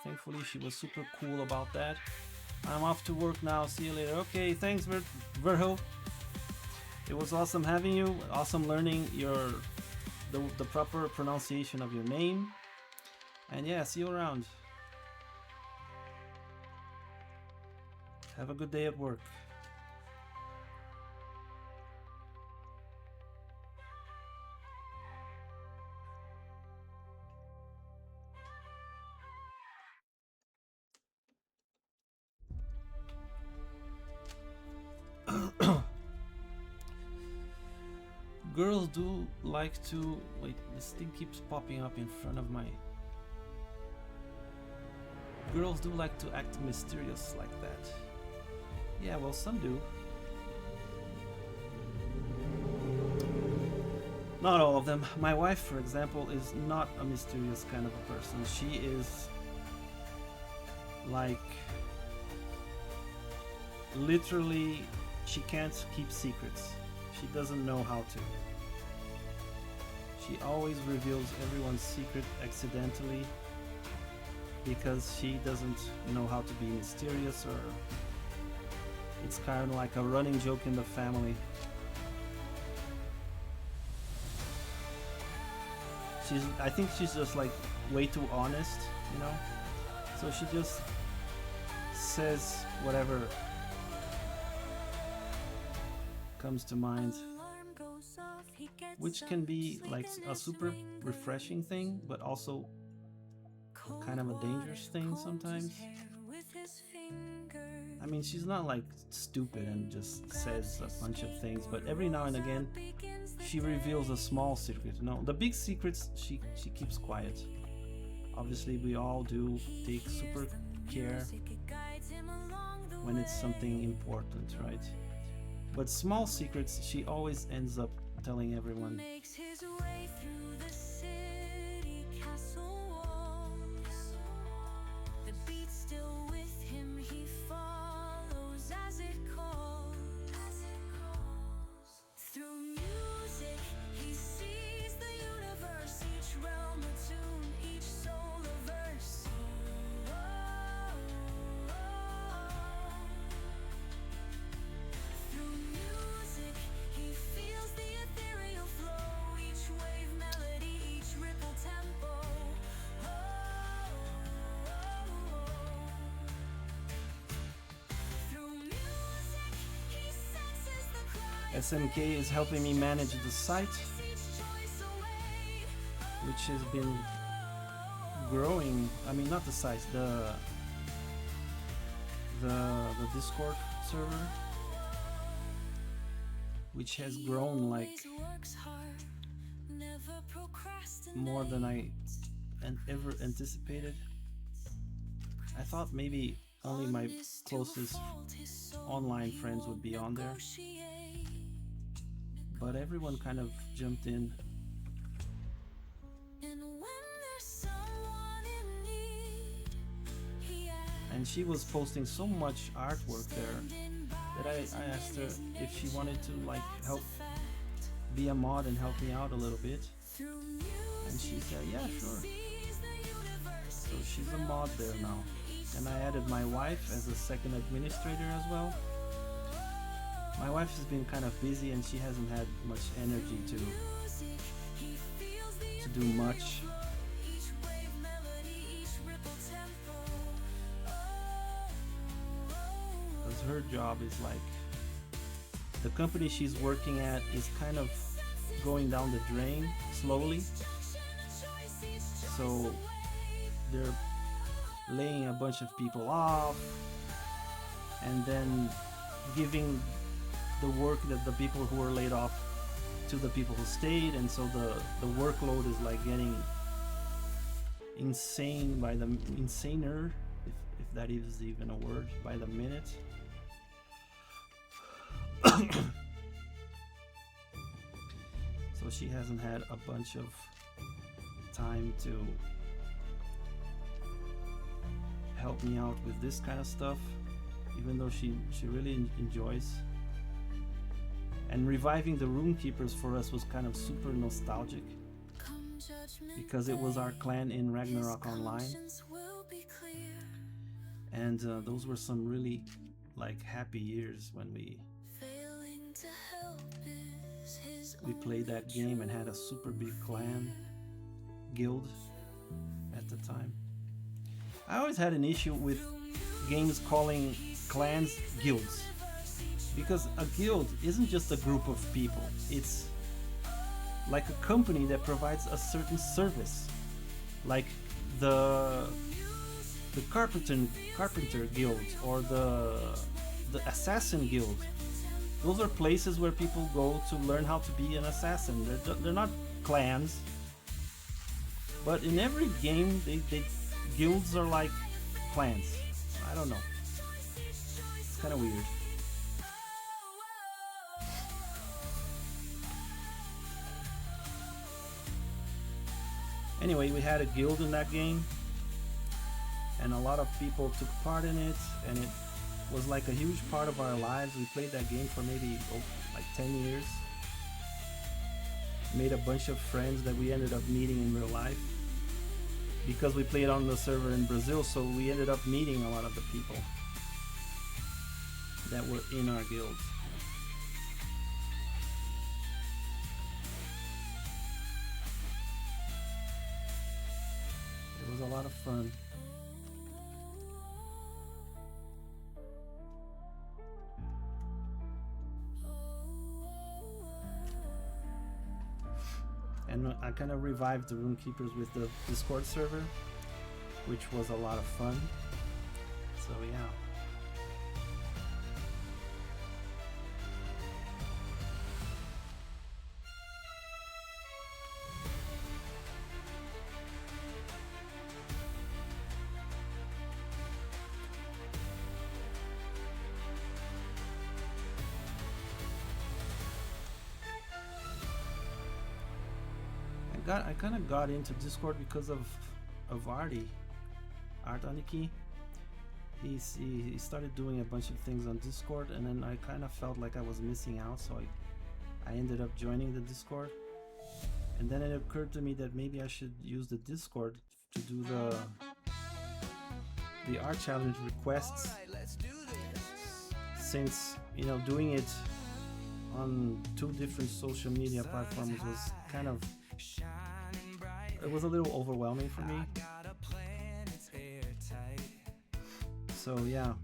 Thankfully she was super cool about that. I'm off to work now. See you later. Okay, thanks Verho. It was awesome having you. Awesome learning the proper pronunciation of your name. And yeah, see you around. Have a good day at work. Girls do like to... Wait, this thing keeps popping up in front of my... Girls do like to act mysterious like that. Yeah, well, some do. Not all of them. My wife, for example, is not a mysterious kind of a person. She is like... Literally, she can't keep secrets. She doesn't know how to. She always reveals everyone's secret accidentally because she doesn't know how to be mysterious, or it's kind of like a running joke in the family. I think she's just like way too honest, you know? So she just says whatever comes to mind, which can be like a super refreshing thing, but also kind of a dangerous thing sometimes. I mean, she's not like stupid and just says a bunch of things, but every now and again she reveals a small secret. No, the big secrets she keeps quiet. Obviously we all do take super care when it's something important, right? But small secrets she always ends up telling everyone. Makes his way through the city castle walls. The beat still with him, he follows as it calls. Through music, he sees the universe, each realm a tune, each soul a verse. Through music, he feels the ethereal flow, each wave melody, each ripple tempo. Through music, he senses the cry. SMK is helping me manage the site, which has been growing. I mean, not the site, the Discord server, which has grown like more than I ever anticipated. I thought maybe only my closest online friends would be on there, but everyone kind of jumped in. And she was posting so much artwork there that I asked her if she wanted to like help be a mod and help me out a little bit? And she said, yeah, sure. So she's a mod there now. And I added my wife as a second administrator as well. My wife has been kind of busy and she hasn't had much energy to do much. Because her job is like, the company she's working at is kind of going down the drain slowly. So they're laying a bunch of people off and then giving the work that the people who were laid off to the people who stayed, and so the workload is like getting insane by the insaner, if that is even a word, by the minute. So she hasn't had a bunch of time to help me out with this kind of stuff, even though she really enjoys. And reviving the Rune Keepers for us was kind of super nostalgic, because it was our clan in Ragnarok Online, and those were some really like happy years when we played that game and had a super big clan guild at the time. I always had an issue with games calling clans guilds, because a guild isn't just a group of people, it's like a company that provides a certain service, like the carpenter guild or the assassin guild. Those are places where people go to learn how to be an assassin. They're not clans, but in every game guilds are like clans. I don't know, it's kind of weird. Anyway, we had a guild in that game, and a lot of people took part in it, and it was like a huge part of our lives. We played that game for maybe like 10 years. Made a bunch of friends that we ended up meeting in real life. Because we played on the server in Brazil, so we ended up meeting a lot of the people that were in our guild. It was a lot of fun. And I kind of revived the Rune Keepers with the Discord server, which was a lot of fun. So yeah. I kind of got into Discord because of Art Aniki. He started doing a bunch of things on Discord, and then I kind of felt like I was missing out, so I ended up joining the Discord. And then it occurred to me that maybe I should use the Discord to do the art challenge requests, since, you know, doing it on 2 different social media platforms was kind of, it was a little overwhelming for me. So yeah.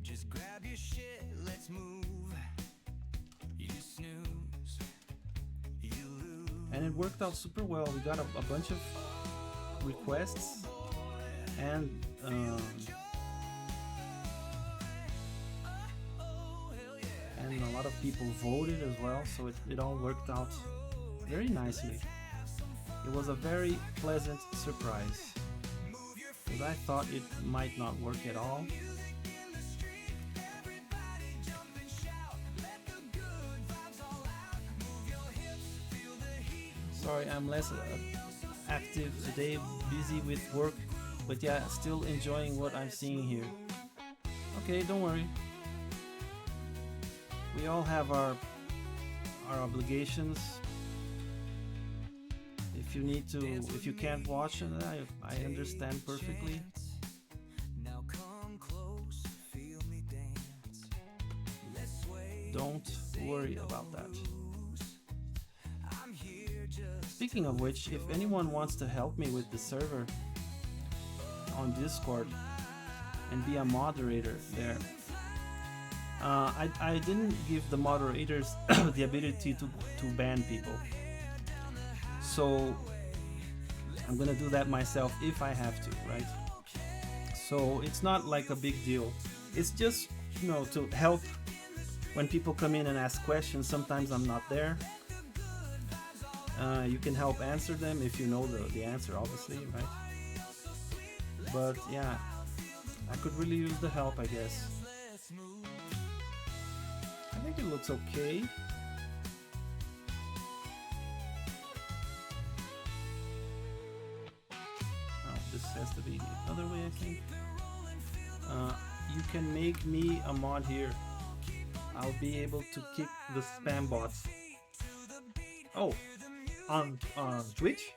And it worked out super well. We got a bunch of requests, and a lot of people voted as well, so it all worked out very nicely. It was a very pleasant surprise, because I thought it might not work at all. Sorry, I'm less active today, busy with work, but yeah, still enjoying what I'm seeing here. Okay, don't worry. We all have our obligations. If you need to, if you can't watch it, I understand perfectly. Now come close, feel me dance. Let's sway. Don't worry about that. I'm here just Speaking of which, if anyone wants to help me with the server on Discord and be a moderator there, I didn't give the moderators the ability to ban people. So I'm gonna do that myself if I have to, right? So it's not like a big deal. It's just, you know, to help when people come in and ask questions. Sometimes I'm not there. You can help answer them if you know the answer, obviously, right? But yeah, I could really use the help, I guess. I think it looks okay. Oh, this has to be the other way, I think. You can make me a mod here. I'll be able to kick the spam bots. Oh, on Twitch?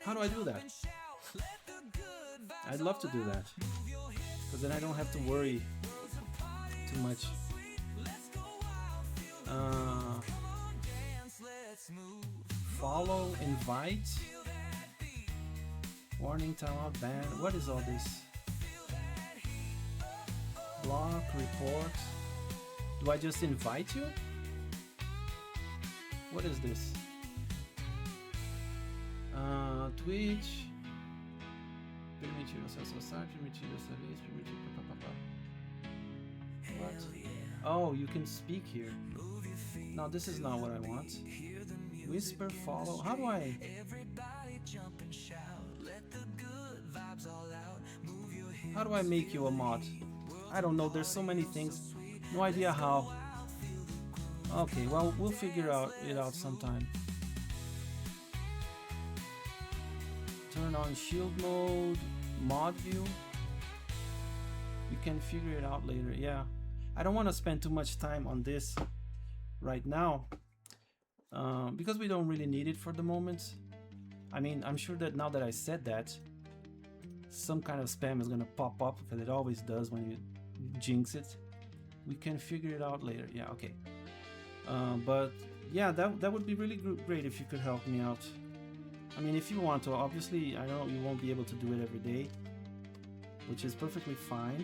How do I do that? I'd love to do that, because then I don't have to worry too much. Follow, invite, warning, timeout, ban. What is all this? Block, report. Do I just invite you? What is this? Twitch. Permitir acesso ao site, permitir essa vez, permitir papapá. What? Oh, you can speak here. No, this is not what I want. Whisper, follow. How do I? How do I make you a mod? I don't know. There's so many things. No idea how. Okay, well, we'll figure it out sometime. Turn on shield mode, mod view. You can figure it out later. Yeah, I don't want to spend too much time on this right now, because we don't really need it for the moment. I mean, I'm sure that now that I said that, some kind of spam is gonna pop up, because it always does when you jinx it. We can figure it out later. Yeah, okay. But yeah, that would be really great if you could help me out. I mean, if you want to. Obviously, I know you won't be able to do it every day, which is perfectly fine.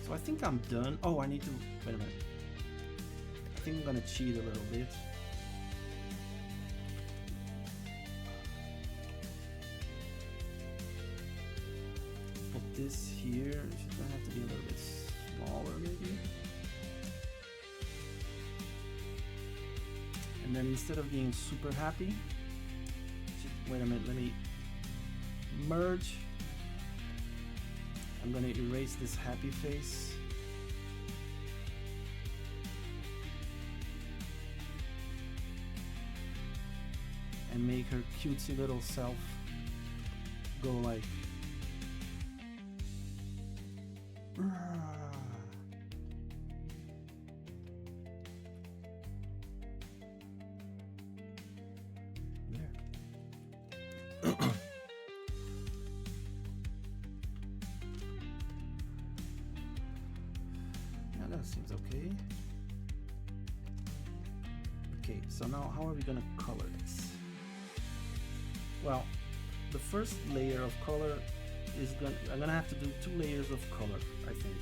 So I think I'm done. Oh, I need to... Wait a minute. I think I'm gonna cheat a little bit. Put this here. It's gonna have to be a little bit smaller, maybe. And then instead of being super happy, wait a minute, let me merge. I'm gonna erase this happy face. And make her cutesy little self go like... Seems okay. Okay, so now how are we gonna color this? Well, the first layer of color is I'm gonna have to do 2 layers of color, I think.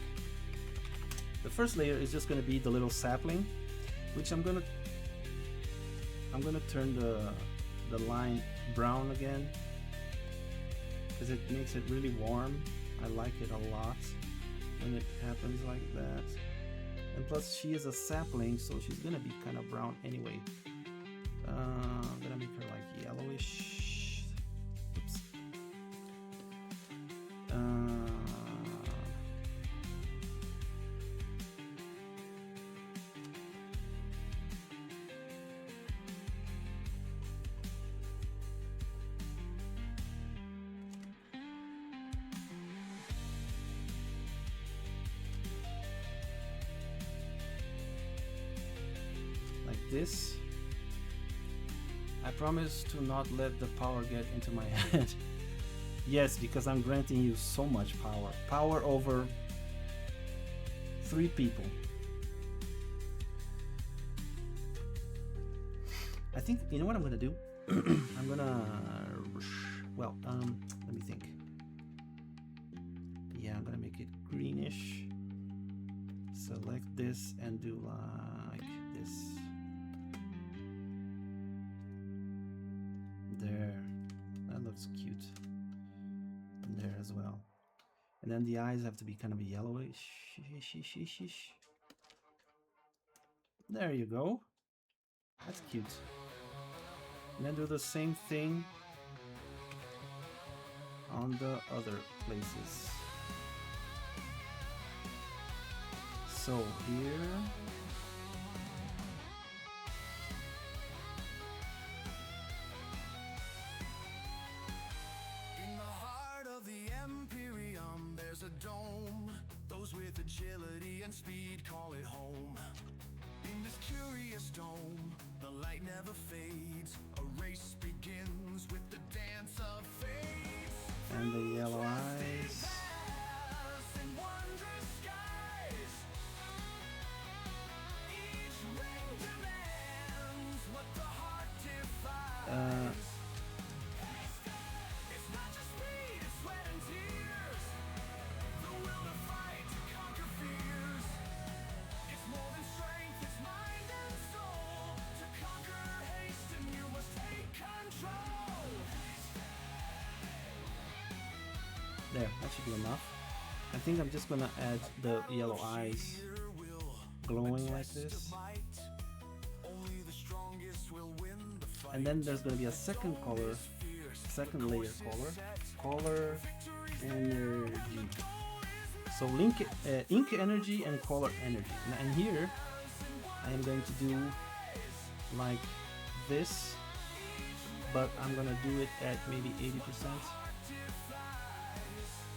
The first layer is just gonna be the little sapling, which I'm gonna turn the line brown again, because it makes it really warm. I like it a lot when it happens like that. And plus she is a sapling, so she's gonna be kind of brown anyway. I'm gonna make her like yellowish. Oops. this. I promise to not let the power get into my head. Yes, because I'm granting you so much power. Power over 3 people. I think, you know what I'm gonna do? I'm gonna, well, let me think. Yeah, I'm gonna make it greenish. Select this and do like this. There, that looks cute. And there as well. And then the eyes have to be kind of yellowish. There you go. That's cute. And then do the same thing on the other places. So here, In the heart of the Empyrean, there's a dome. Those with agility and speed call it home. In this curious dome, the light never fades. A race begins with the dance of fate. and the yellow eyes. In wondrous skies, each ring demands what the heart defies. It's not just speed, it's sweat and tears. The will to fight, to conquer fears. It's more than strength, it's mind and soul. To conquer haste, and you must take control. There, that should be enough. I think I'm just gonna add the yellow eyes glowing like this. Only the strongest will win the fight. And then there's gonna be a second color, second layer color energy. So ink energy and color energy. And here I am going to do like this, but I'm gonna do it at maybe 80%.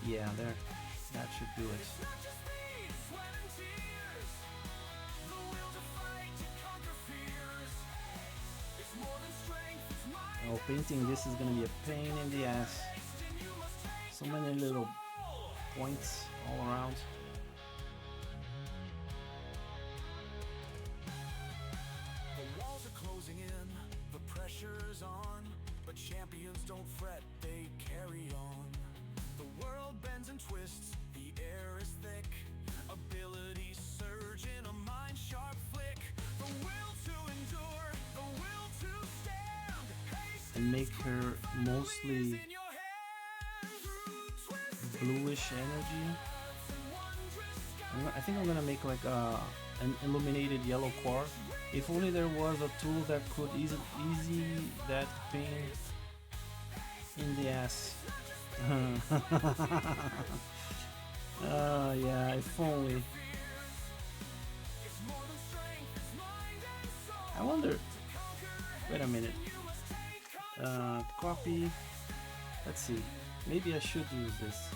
Yeah, there, that should do it. Oh, painting this is gonna be a pain in the ass. So many little points all around. The walls are closing in, the pressure's on, but champions don't fret, they carry on. The world bends and twists, the air is thick, abilities surge in a mind-sharp flick. The will to endure, the will to stand, haste And make her mostly in your hand, through twisted bluish energy. and wondrous I think I'm gonna make like an illuminated yellow core. If only there was a tool that could easy that pain in the ass. Yeah, if only. I wonder. Wait a minute. Copy. Let's see. Maybe I should use this.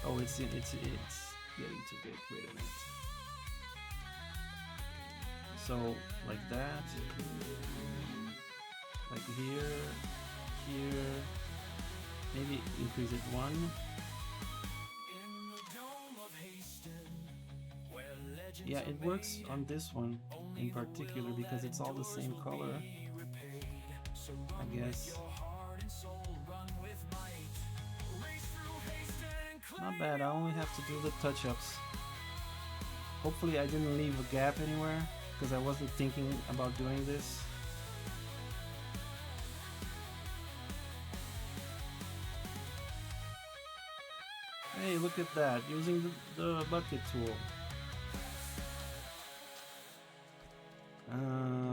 Oh, it's getting too big. Wait a minute. So like that. Like here. Maybe increase it 1. in the dome of Haston, where legends Yeah, are it works made. on this one in particular because it's all the same color, So I run guess. with your heart and soul, run with might. Race through Haston, Not bad, I only have to do the touch-ups. Hopefully I didn't leave a gap anywhere because I wasn't thinking about doing this. Hey, look at that, using the bucket tool.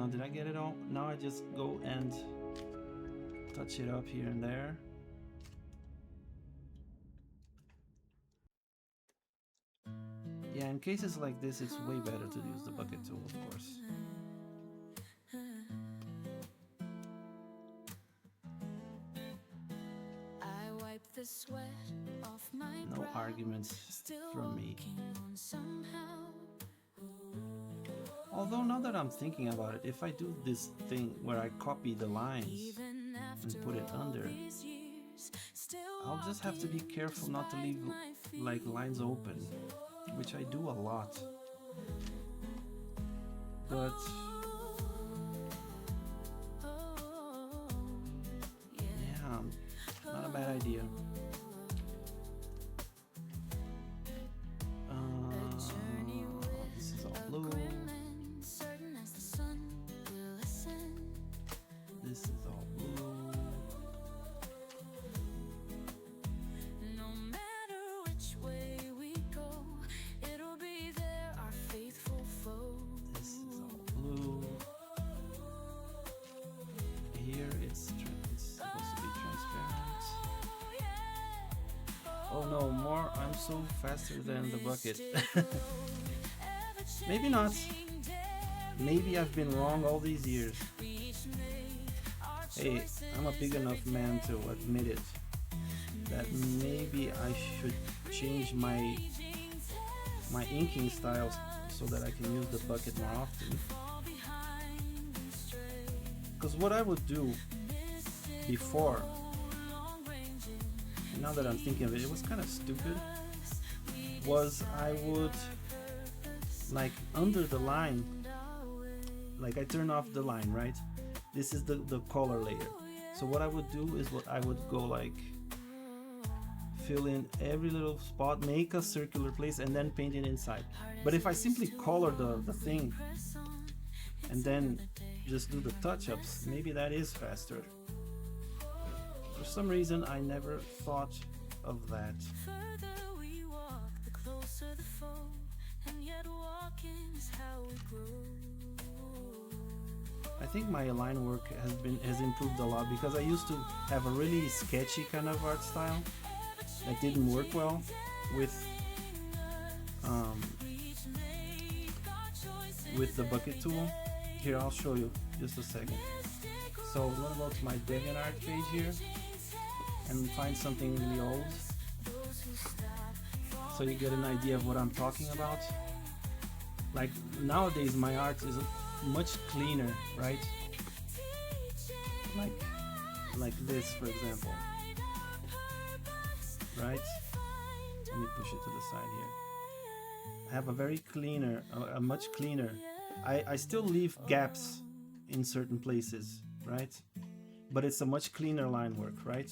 Did I get it all? Now I just go and touch it up here and there. Yeah, in cases like this, it's way better to use the bucket tool, of course. I wipe the sweat off my No brow, arguments still from me. walking on somehow. Although now that I'm thinking about it, if I do this thing where I copy the lines and put it under, I'll just have to be careful not to leave like lines open, which I do a lot. But yeah, not a bad idea. This is all blue. This is all blue. No matter which way we go, it'll be there, our faithful foe. This is all blue. Here it's supposed to be transparent. Oh no, more. I'm so faster than the bucket. Maybe not. Maybe I've been wrong all these years. Hey, I'm a big enough man to admit it. That maybe I should change my inking styles so that I can use the bucket more often. Because what I would do before, and now that I'm thinking of it, it was kind of stupid, was I would, like, under the line, like I turn off the line, right? This is the color layer. So what I would do is I would go like, fill in every little spot, make a circular place, and then paint it inside. But if I simply color the thing and then just do the touch-ups, maybe that is faster. For some reason I never thought of that. Further we walk, the closer the foe, and yet walking is how we grow. I think my line work has improved a lot, because I used to have a really sketchy kind of art style that didn't work well with the bucket tool. Here, I'll show you just a second. So I'm gonna go to my DeviantArt page here and find something really old, so you get an idea of what I'm talking about. Like nowadays my art is much cleaner, right? Like this, for example, right? Let me push it to the side here. I have a very cleaner, a much cleaner. I still leave gaps in certain places, right? But it's a much cleaner line work, right?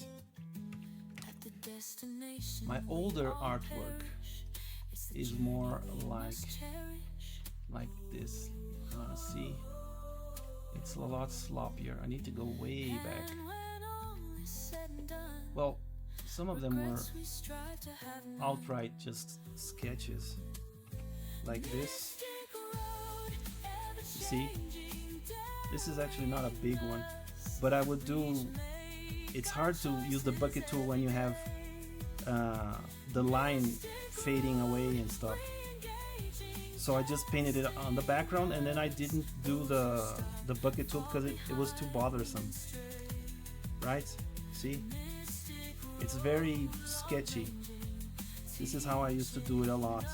My older artwork is more like this. See, it's a lot sloppier. I need to go way back. Well, some of them were outright just sketches, like this. You see, this is actually not a big one, but I would do. It's hard to use the bucket tool when you have the line fading away and stuff. So I just painted it on the background, and then I didn't do the bucket tool because it was too bothersome. Right? See? It's very sketchy. This is how I used to do it a lot.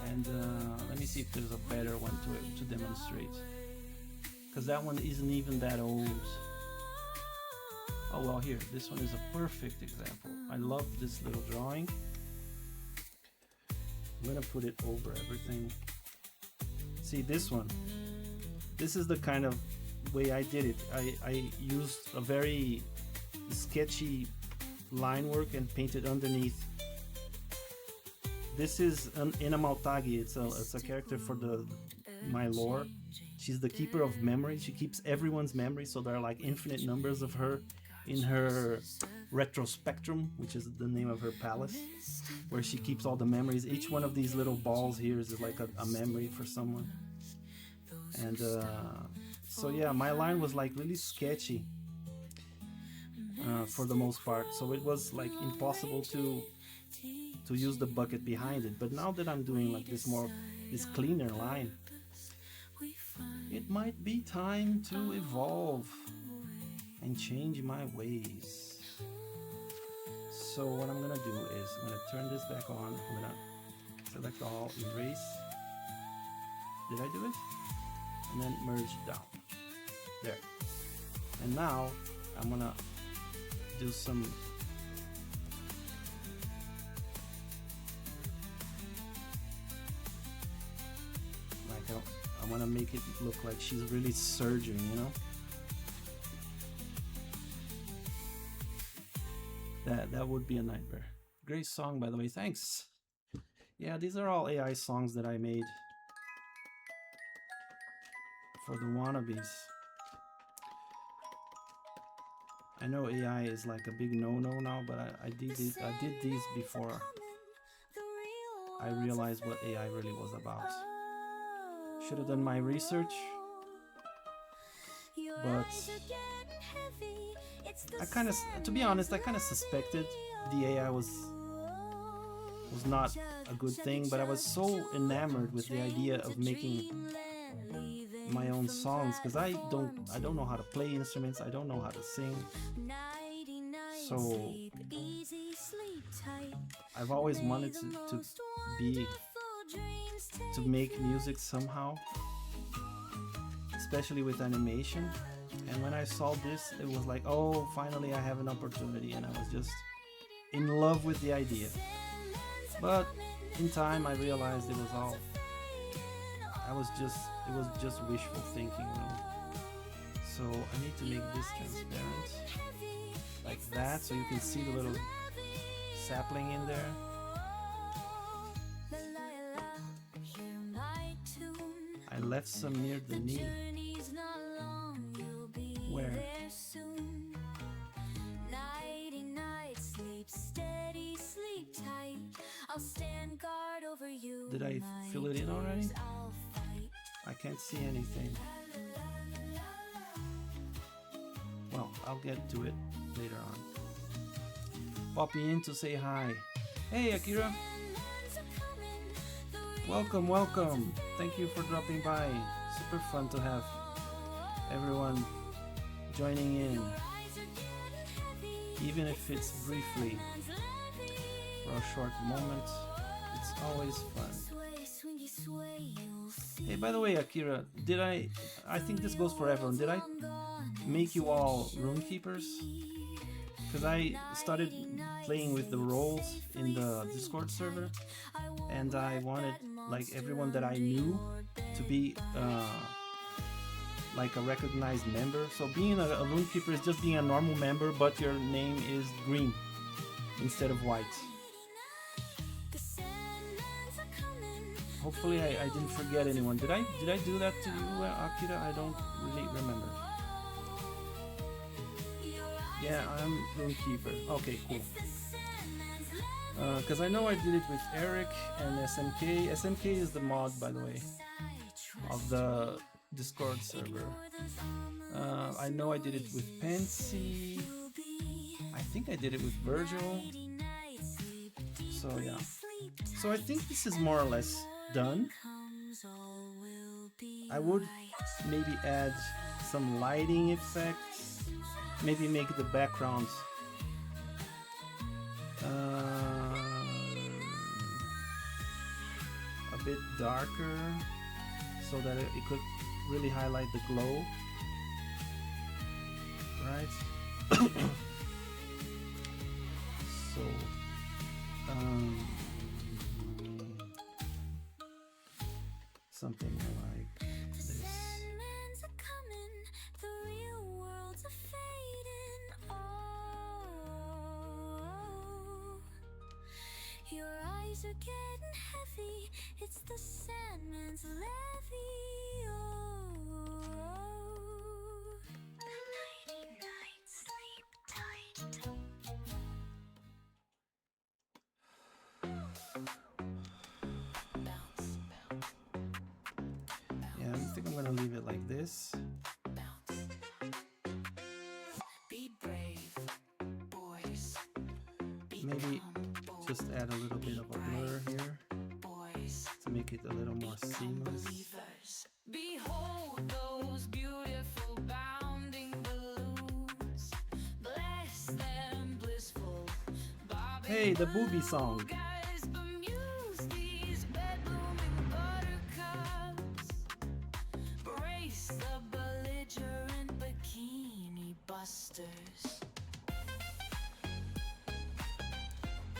And let me see if there's a better one to demonstrate. Because that one isn't even that old. Oh well, here, this one is a perfect example. I love this little drawing. I'm gonna put it over everything. See this one? This is the kind of way I did it. I used a very sketchy line work and painted underneath. This is an Ina Maltagi. It's a character for my lore. She's the keeper of memory. She keeps everyone's memory, so there are like infinite numbers of her in her retrospectrum, which is the name of her palace, where she keeps all the memories. Each one of these little balls here is like a memory for someone. And so yeah, my line was like really sketchy for the most part, so it was like impossible to use the bucket behind it. But now that I'm doing like this cleaner line, it might be time to evolve and change my ways. So what I'm gonna do is I'm gonna turn this back on. I'm gonna select all, erase, Did I do it? And then merge down. There. And now I'm gonna do some like I want to make it look like she's really surging, you know? That would be a nightmare. Great song, by the way. Thanks. Yeah, these are all AI songs that I made for the wannabes. I know AI is like a big no-no now, but I did these before I realized what AI really was about. Should have done my research, but I kind of, to be honest, I kind of suspected the AI was not a good thing, but I was so enamored with the idea of making my own songs because I don't know how to play instruments, I don't know how to sing, so I've always wanted to make music somehow, especially with animation. And when I saw this, it was like, oh, finally I have an opportunity, and I was just in love with the idea. But in time I realized it was just wishful thinking, really. So I need to make this transparent like that, so you can see the little sapling in there. I left some near the knee. Where? Did I fill it in already? I can't see anything. Well, I'll get to it later on. Popping in to say hi. Hey Akira! Welcome, welcome! Thank you for dropping by. Super fun to have everyone joining in, even if it's briefly, for a short moment. It's always fun. Hey, by the way, Akira, I think this goes for everyone, did I make you all runekeepers? Because I started playing with the roles in the Discord server, and I wanted like everyone that I knew to be like a recognized member. So being a runekeeper is just being a normal member, but your name is green instead of white. Hopefully I didn't forget anyone. Did I do that to you, Akira? I don't really remember. Yeah, I'm runekeeper. Okay, cool. Because I know I did it with Eric and SMK. SMK is the mod, by the way, of the Discord server. I know I did it with Pansy. I think I did it with Virgil. So yeah. So I think this is more or less done. I would maybe add some lighting effects. Maybe make the background a bit darker so that it could really highlight the glow, right? So something like this. Your eyes are getting heavy. It's the Sandman's levy. Nighty night, sleep tight. Yeah, I think I'm gonna leave it like this. Be brave, boys. Maybe just add a little bit of a blur here to make it a little more seamless. Behold those beautiful bounding balloons. Bless them blissful. Hey, the booby song. Guys bemuse these bed blooming buttercups.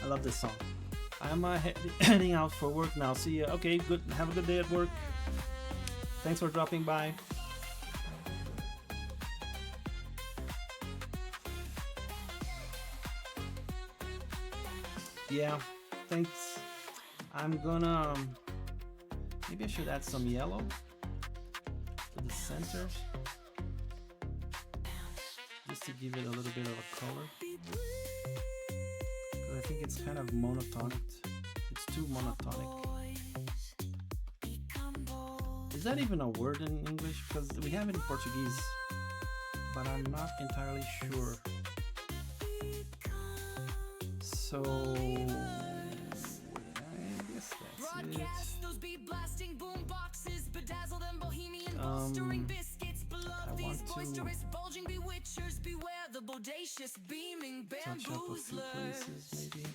I love this song. I'm heading out for work now. See ya. Okay, good. Have a good day at work. Thanks for dropping by. Yeah, thanks. I'm gonna maybe I should add some yellow to the center just to give it a little bit of a color. 'Cause I think it's kind of monotonic. It's too monotonic. Is that even a word in English? Because we have it in Portuguese, but I'm not entirely sure. So I guess that's Broadcast those beat blasting boom boxes, bedazzle them bohemian it. bolstering biscuits. I Beloved these want to boisterous bulging bewitchers. Beware the bodacious beaming touch up a few bamboozlers. places maybe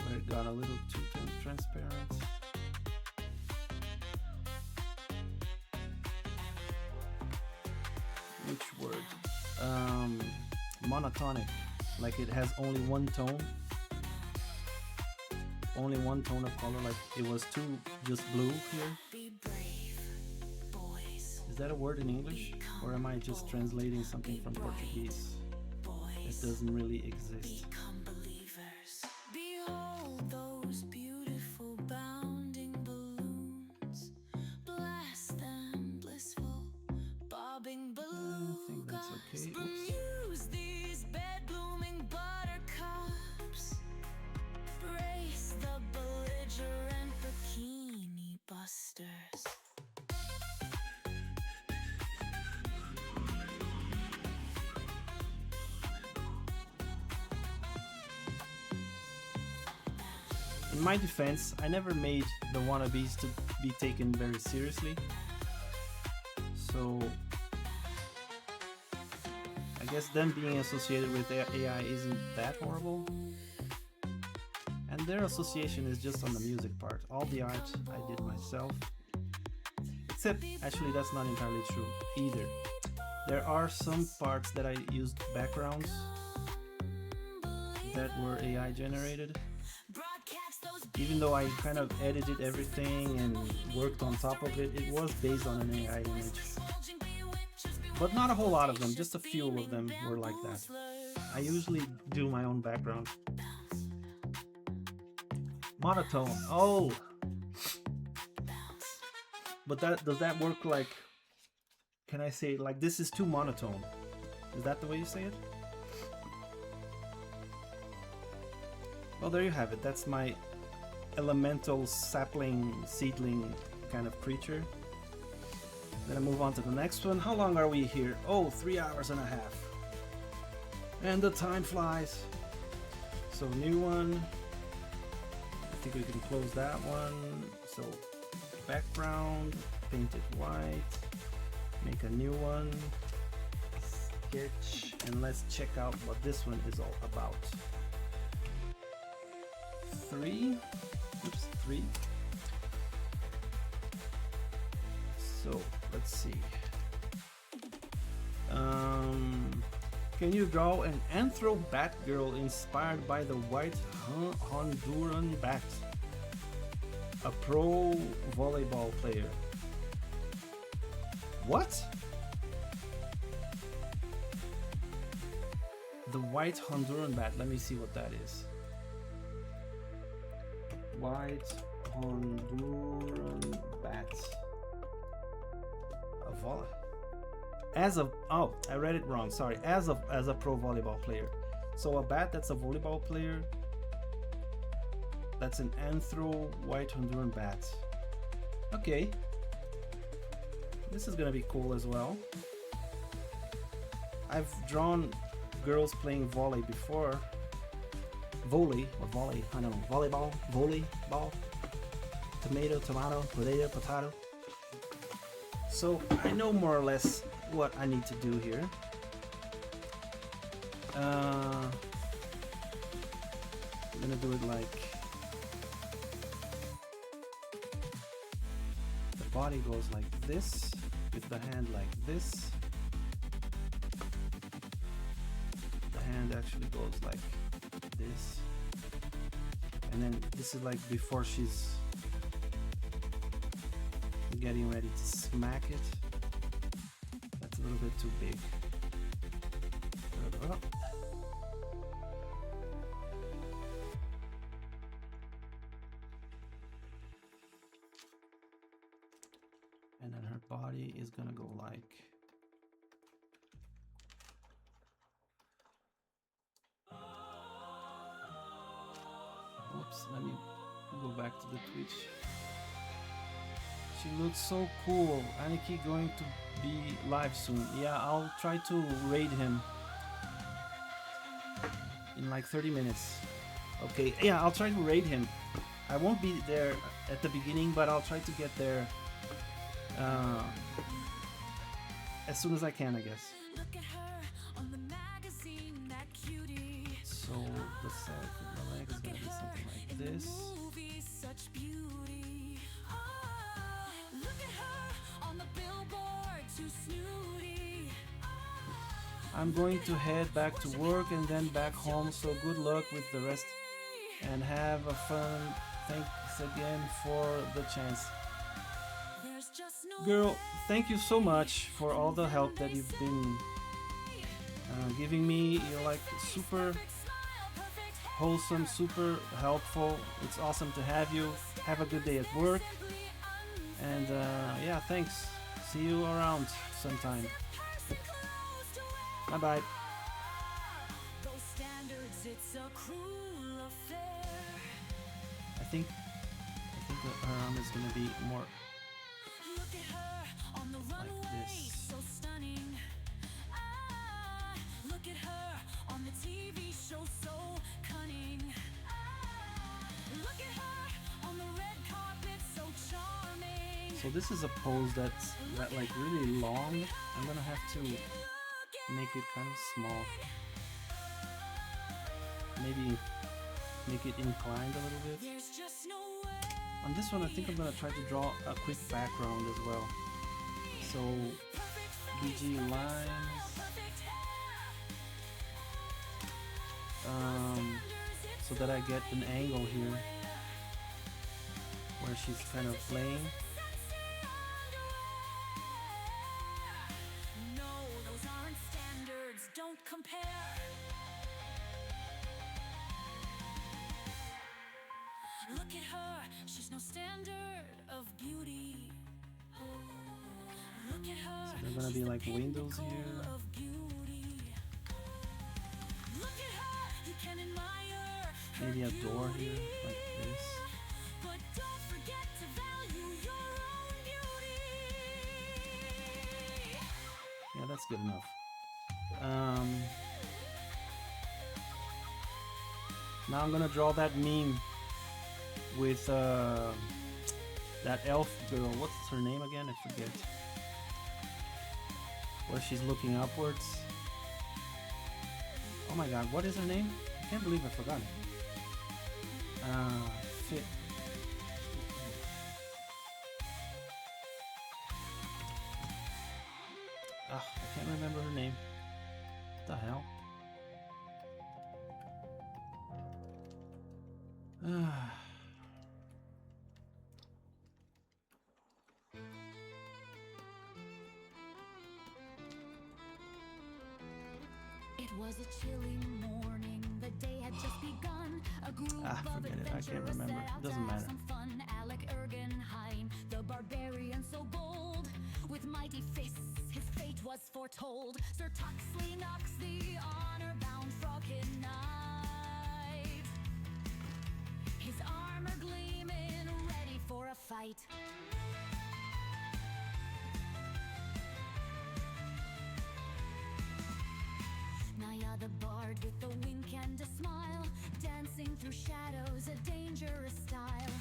where it got a little too transparent. Which word? Monotonic, like it has only one tone, only one tone of color, like it was too just blue here. Be brave, boys. Is that a word in English, or am I just translating something from Portuguese? It Boys, doesn't really exist. become believers. Behold those beautiful bounding balloons. Blast them blissful, bobbing I think that's belugas. okay. Oops. Bemuse these bed blooming buttercups. Brace the belligerent bikini busters. In my defense, I never made the wannabes to be taken very seriously. So I guess them being associated with AI isn't that horrible. And their association is just on the music part. All the art I did myself. Except, actually that's not entirely true either. There are some parts that I used backgrounds that were AI generated. Broadcast those Even though I kind of edited everything and worked on top of it, it was based on an AI image. bulging bewitchers. But not a whole lot of them, just a few of them were like that. I usually do my own background. Monotone. Oh! But does that work like... Can I say like this is too monotone? Is that the way you say it? Well, there you have it. That's my elemental sapling seedling kind of creature. Then I move on to the next one. How long are we here? Oh, 3 hours and a half. And the time flies. So new one. I think we can close that one. So background, paint it white. Make a new one. Sketch. And let's check out what this one is all about. 3. Oops, 3. So let's see. Can you draw an Anthro Batgirl inspired by the white Honduran bat? A pro volleyball player. What? The white Honduran bat. Let me see what that is. White Honduran bat. A volley. As a I read it wrong. Sorry. As a pro volleyball player. So a bat that's a volleyball player. That's an Anthro white Honduran bat. Okay. This is gonna be cool as well. I've drawn girls playing volley before. Volley or volley, I don't know, volleyball, volleyball, tomato, potato. So I know more or less what I need to do here. I'm gonna do it like the body goes like this, with the hand like this. The hand actually goes like this. And then this is like before she's getting ready to smack it. That's a little bit too big. Oh. And then her body is gonna go like whoops, let me go back to the Twitch. She looks so cool. Aniki going to be live soon. Yeah, I'll try to raid him in like 30 minutes. Okay, yeah, I'll try to raid him. I won't be there at the beginning, but I'll try to get there as soon as I can, I guess. Look at her on the magazine, that cutie. So the side of my leg is gonna be something like In this. the movies, such beauty. Ah, look at her on the billboard, too snooty. I'm going to head back to work and then back home, so good luck with the rest and have a fun. Thanks again for the chance. There's just no Girl, thank you so much for all the help that you've been giving me. You're like super wholesome, super helpful. It's awesome to have you. Have a good day at work. And yeah, thanks. See you around sometime. Bye bye. those standards, it's a cruel affair. I think her arm is gonna be more Look at her on the runway, this. so stunning. Ah, look at her on the TV show, so cunning. Ah, look at her on the red carpet, so charming. So this is a pose that's like really long. I'm gonna have to make it kind of small. Maybe make it inclined a little bit. There's just no way. On this one, I think I'm gonna try to draw a quick background as well. So BG lines, so that I get an angle here where she's kind of playing. No, those aren't standards, don't compare. Look at her, she's no standard of beauty. Look at her, So there's gonna be she's the like windows pinnacle here. of beauty. Look at her, you can admire her Maybe a door beauty. here, like this. But don't forget to value your own beauty. Yeah, that's good enough. Now I'm gonna draw that meme with that elf girl. What's her name again? I forget. Where she's looking upwards. Oh my god, what is her name? I can't believe I forgot it. Fit. I can't remember her name. What the hell? It was a chilly morning, the day had just begun. A group of forget it, I can't adventurers remember. set out Doesn't to have matter. some fun. Alec Ergenheim, the barbarian so bold, with mighty fists, his fate was foretold. Sir Tuxley Knox, the honor-bound Froghead Knight, his armor gleaming, ready for a fight. Naya the bard with a wink and a smile, dancing through shadows, a dangerous style.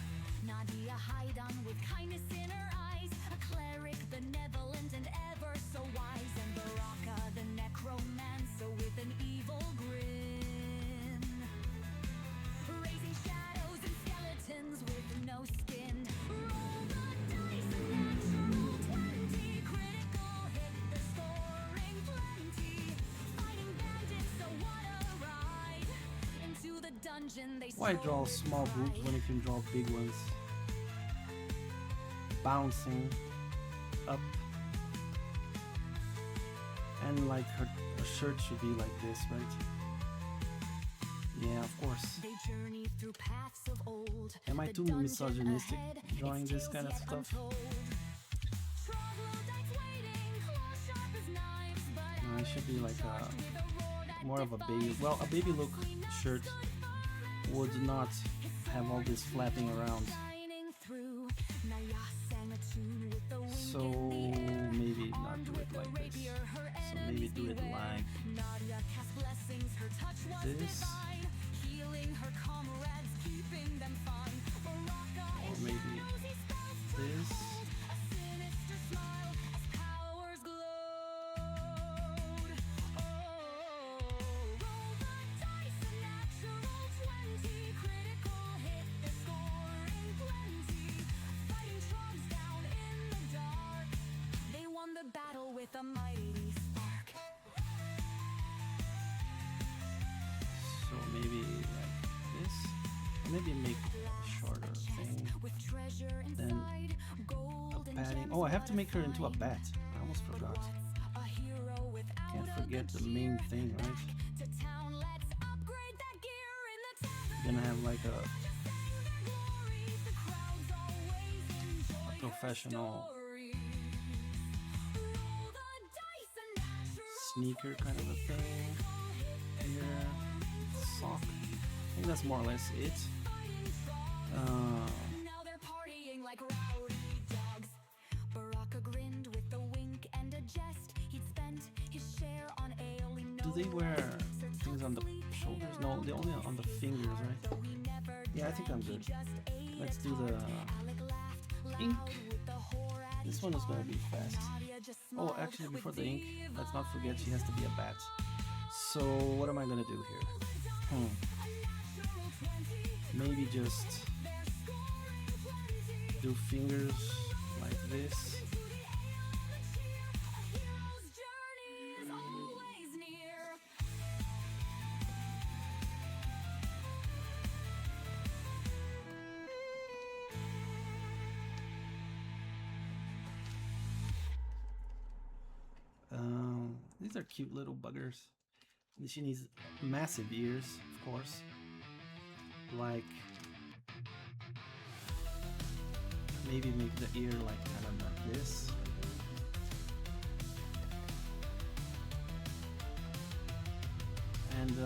Nadia Haidon with kindness in her eyes, a cleric benevolent and ever so wise. And Baraka the necromancer with an evil grin, raising shadows and skeletons with no skin. Roll the dice, natural 20, critical hit, they're scoring plenty. Fighting bandits, so what a ride! Into the dungeon, they Why draw small boobs when you can draw big ones? Bouncing up. And like her shirt should be like this, right? Yeah, of course. They journey through paths of old. Am I The too dungeon misogynistic ahead, drawing its this tales kind of yet stuff? untold. Troglodytes waiting, claws sharp as knives, but No, it should be like with a roar that more of a baby. defies Well, a baby look shirt would not have all this flapping around. shining through. Naya sang a tune with the wind So in the air. maybe not Armed do with it the like this. rapier, her So maybe enemies do it beware. like Nadia cast blessings, her touch was this. divine, healing her comrades, keeping them fine. Baraka Or is maybe shadows, he spells this. a sinister smile as powers glowed. Roll the dice, a natural 20, critical hit, they're scoring plenty. Fighting trogs down in the dark, they won the battle with a mighty spark. So maybe like this. Or maybe make a shorter thing. With treasure Then inside, gold and Padding. gems Oh, I have to make her into a fortified. bat. I almost forgot. A hero without Can't a forget good the main cheer. thing, right? Back to town, let's upgrade that gear in the tavern. Gonna have like a Just sing their glories, the crowds always enjoy her professional stories. Roll the dice, a natural sneaker kind of a thing here. Sock. I think that's more or less it. Now they're partying like rowdy dogs. Baraka grinned with a wink and a jest. He'd spent his share on ale. He Do they no wear less things on the shoulders? No, they only on the fingers, right? though he never Yeah, I think I'm drank, good. he just ate Let's it do the hard. Alec laughed ink. loud with the whore at This his one is gonna charm. be fast. Nadia just Oh, smiled actually, with before the ink, let's not divine forget she has to be a bat. So what am I gonna do here? Maybe just do fingers like this. hero's journey is always near. These are cute little buggers. And she needs massive ears, of course. Like maybe make the ear like kind of like this. And See you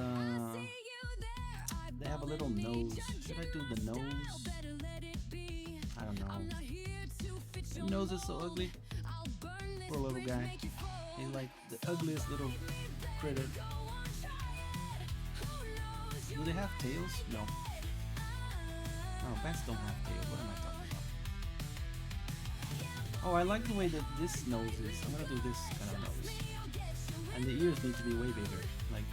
there, I they have a little nose. Should I do the nose? better let it be. I don't I'm know. not here to fit The your nose is so mold. ugly. I'll burn this Poor little bridge, guy. make you fold. He's like the ugliest little critter. Go on, try it. Who knows, Do they have tails? No. Oh, bats don't have tails. What am I talking about? Oh, I like the way that this nose is. I'm gonna do this kind of nose. And the ears need to be way bigger. Like,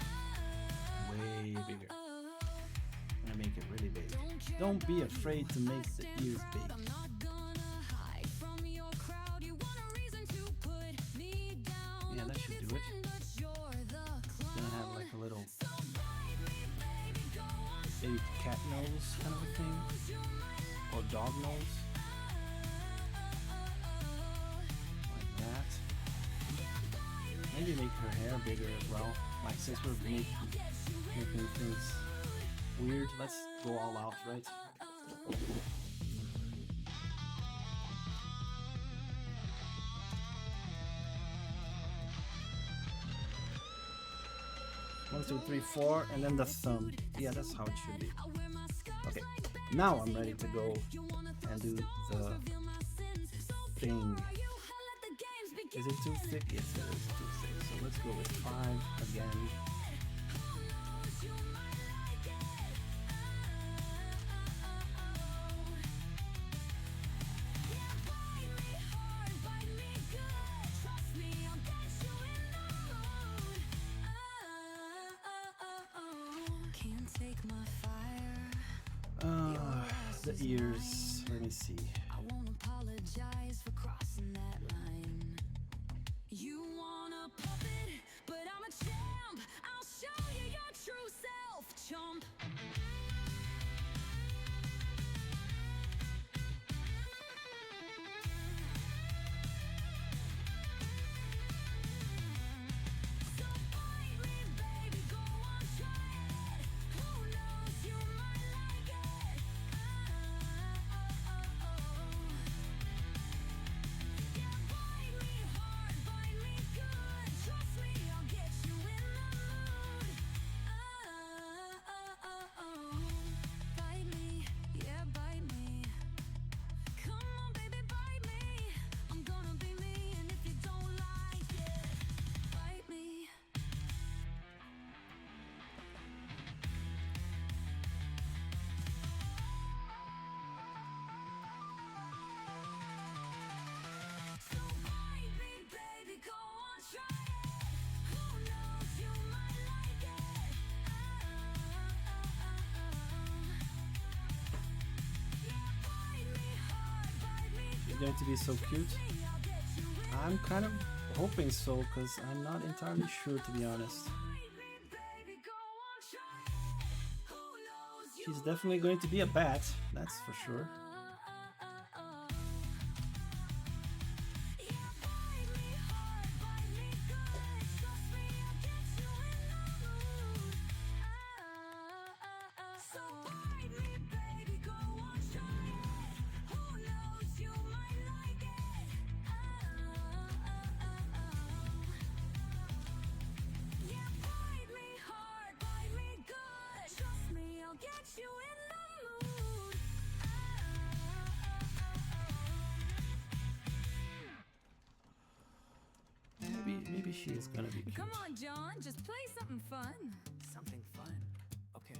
way bigger. I'm gonna make it really big. Don't be afraid to make the ears big. I'm not gonna hide from your crowd. You want a reason to put me down. Yeah, that should do it. But you're the Gonna have like a little so bite me, baby, go on. baby cat nose kind of a thing. Or dog nose. Like that. Maybe make her hair bigger as well. Like since we're making things weird, let's go all out, right? One, two, three, four, and then the thumb. Yeah, that's how it should be. Okay, now I'm ready to go and do the thing. Is it too thick? Yes, it is too thick. So let's go with 5 again. Can't take my fire. The ears. Let me see. I won't apologize for crossing that line. You want a puppet, but I'm a champ. I'll show you your true self, chump. They're going to be so cute. I'm kind of hoping so, because I'm not entirely sure, to be honest. She's definitely going to be a bat, that's for sure. Maybe she is gonna be cute. Come on, John, just play something fun. Something fun. Okay.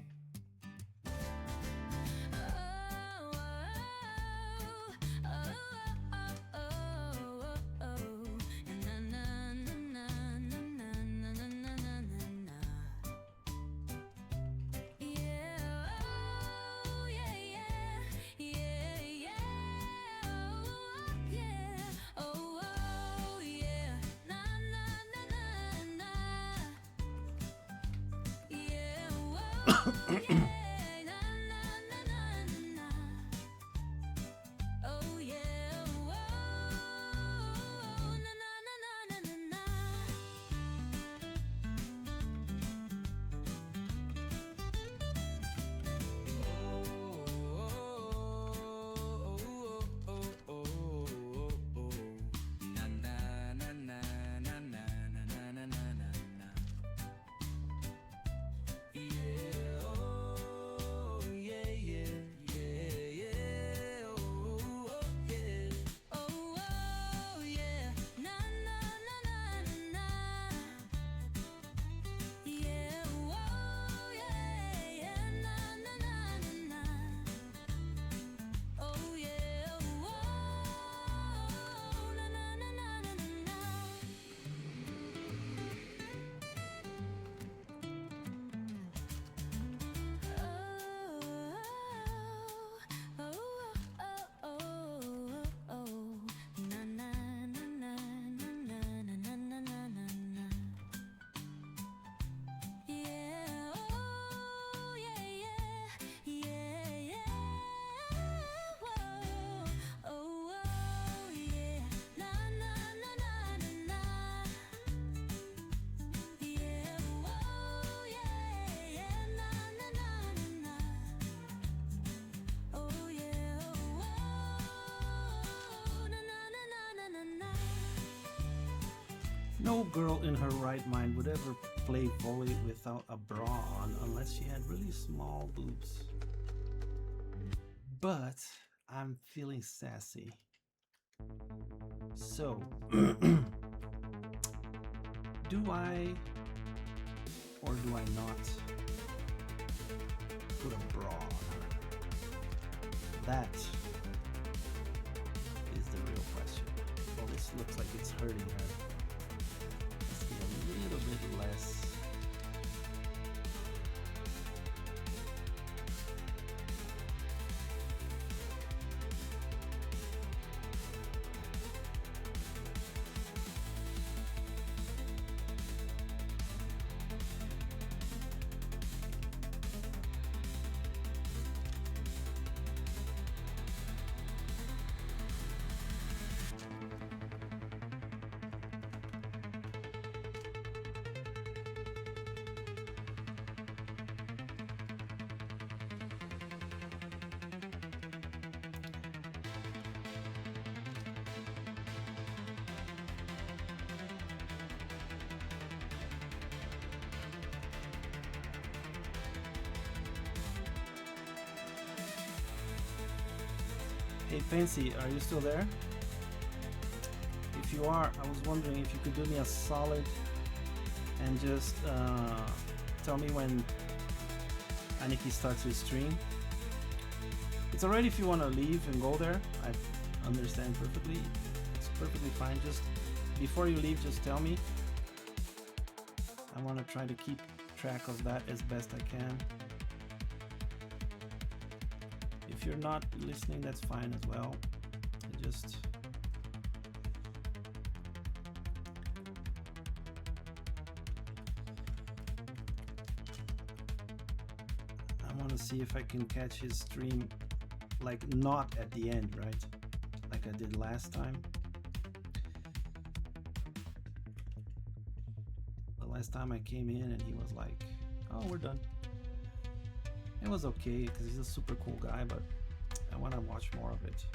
No girl in her right mind would ever play volley without a bra on unless she had really small boobs. But I'm feeling sassy. So, do I or do I not put a bra on her? That is the real question. Well, this looks like it's hurting her. Let's be a little bit less. Hey Fancy, are you still there? If you are, I was wondering if you could do me a solid and just tell me when Aniki starts his stream. It's alright if you want to leave and go there. I understand perfectly. It's perfectly fine. Just before you leave, just tell me. I want to try to keep track of that as best I can. If you're not listening, that's fine as well. just I want to see if I can catch his stream like not at the end, right? Like I did last time. The last time I came in and he was like, "Oh, we're done." It was okay because he's a super cool guy, but I want to watch more of it.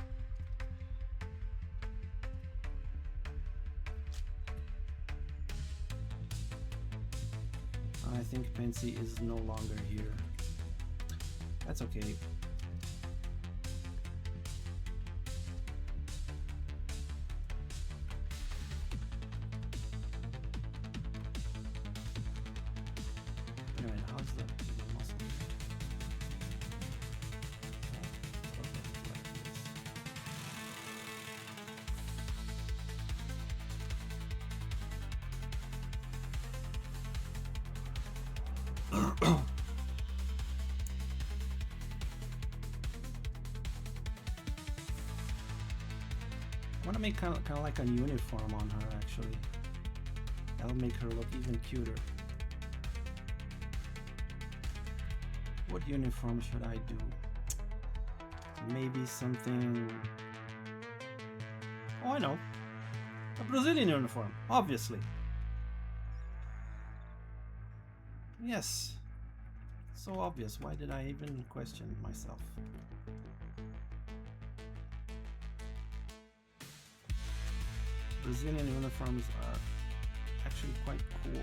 I think Pensy is no longer here. That's okay. Alright, how's the muscle? I want to make kind of like a uniform on her actually. That'll make her look even cuter. What uniform should I do? Maybe something... Oh, I know. A Brazilian uniform, obviously. Yes. So obvious. Why did I even question myself? Brazilian uniforms are actually quite cool.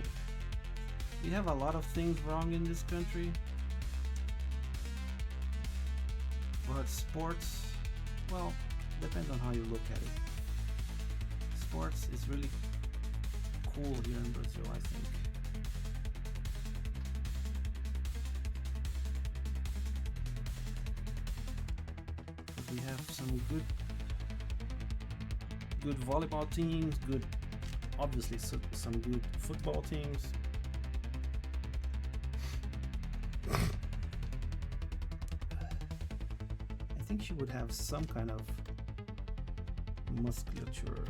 We have a lot of things wrong in this country. But sports, well, depends on how you look at it. Sports is really cool here in Brazil, I think. But we have some good volleyball teams, obviously some good football teams. I think she would have some kind of musculature.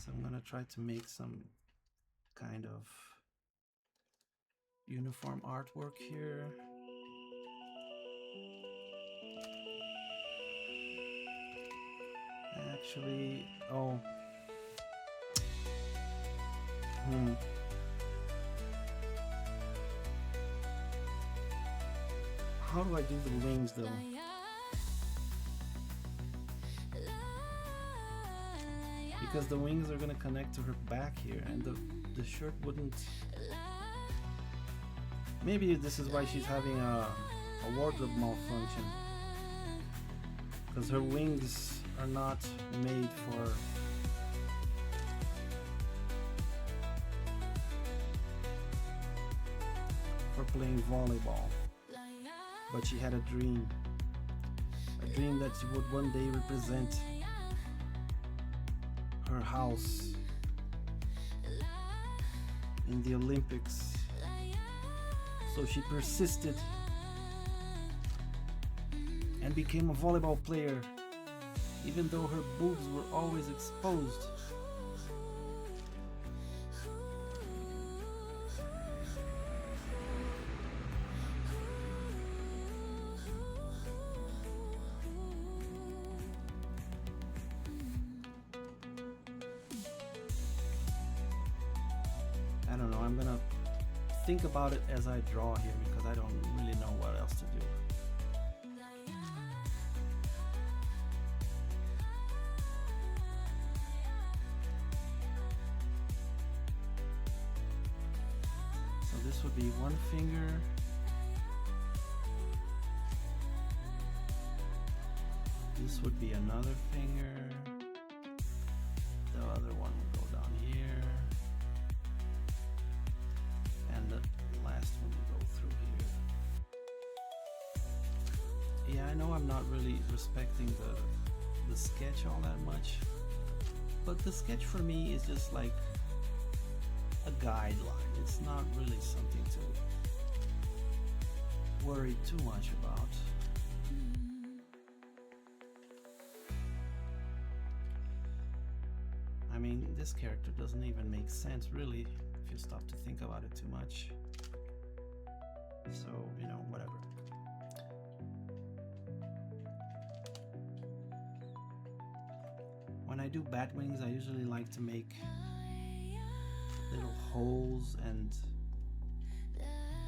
So I'm gonna try to make some kind of uniform artwork here. Actually, oh. How do I do the wings though? Because the wings are gonna connect to her back here and the shirt wouldn't... Maybe this is why she's having a wardrobe malfunction. Because her wings are not made for playing volleyball. But she had a dream that she would one day represent her house in the Olympics. So she persisted and became a volleyball player, even though her boobs were always exposed. I don't know, I'm gonna think about it as I draw here because I don't really know what else to do. So this would be one finger. This would be another finger. The other one will go down here. And the last one will go through here. Yeah, I know I'm not really respecting the sketch all that much. But the sketch for me is just like a guideline. It's not really something to worry too much about. I mean, this character doesn't even make sense really if you stop to think about it too much. So, you know, whatever. When I do bat wings, I usually like to make little holes and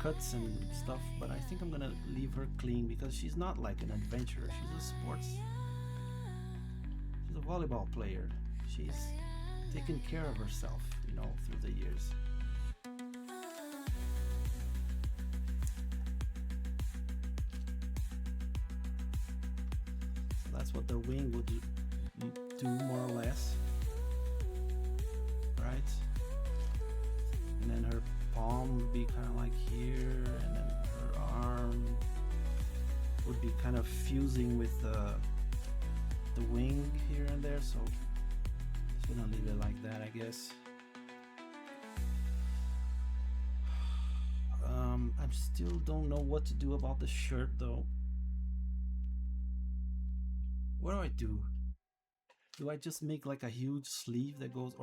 cuts and stuff, but I think I'm gonna leave her clean because she's not like an adventurer. She's a volleyball player. She's taken care of herself, you know, through the years. So that's what the wing would do more or less, right? And then her palm would be kind of like here, and then her arm would be kind of fusing with the wing here and there. So just gonna leave it like that, I guess. I still don't know what to do about the shirt though. What do? Do I just make like a huge sleeve that goes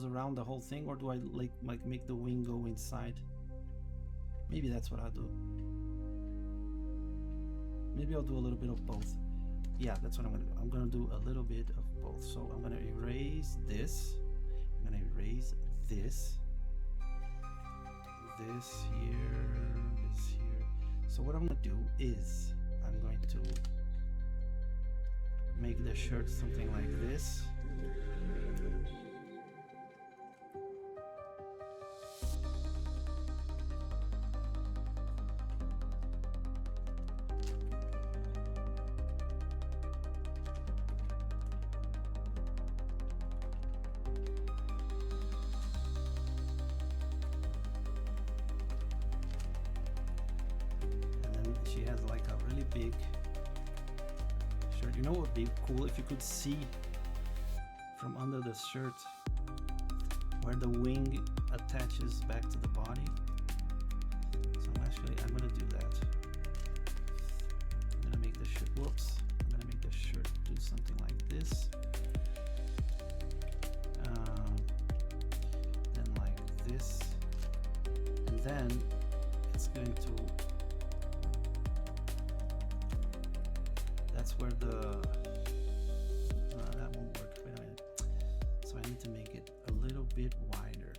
around the whole thing, or do I like make the wing go inside? Maybe that's what I'll do. Maybe I'll do a little bit of both. Yeah, that's what I'm gonna do. I'm gonna do a little bit of both. So I'm gonna erase this. I'm gonna erase this. This here. This here. So what I'm gonna do is I'm going to make the shirt something like this. And then she has like a really big shirt. You know what would be cool if you could see from under the shirt where the wing attaches back to the body. So I'm gonna do that. I'm gonna make the shirt, whoops, I'm gonna make the shirt do something like this. Then like this, and then it's going to, that's where the that won't work. Wait a minute. So I need to make it a little bit wider.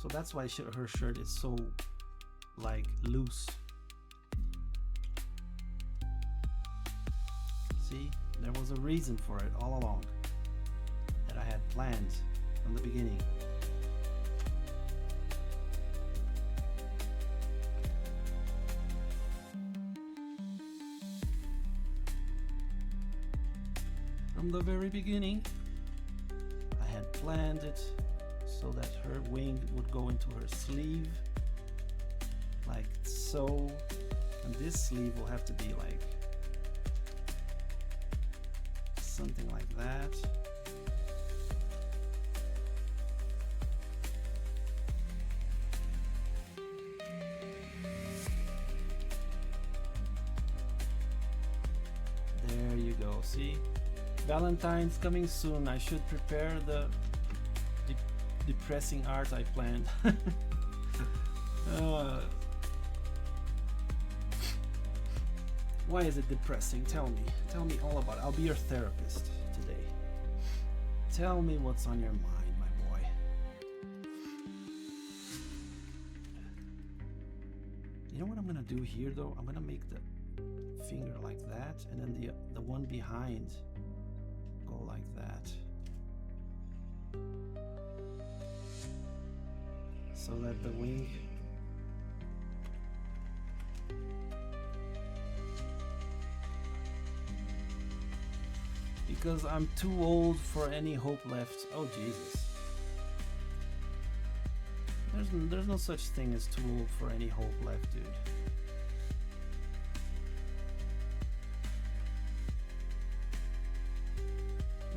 So that's why her shirt is so like loose. See, there was a reason for it all along that I had planned from the beginning. From the very beginning, I had planned it so that her wing would go into her sleeve, like so, and this sleeve will have to be like something like that. There you go, see? Valentine's coming soon. I should prepare the depressing art I planned. Why is it depressing? Tell me all about it. I'll be your therapist today. Tell me what's on your mind, my boy. You know what I'm gonna do here though? I'm gonna make the finger like that, and then the one behind go like that, so that the wing because I'm too old for any hope left. Oh Jesus. There's no such thing as too old for any hope left, dude.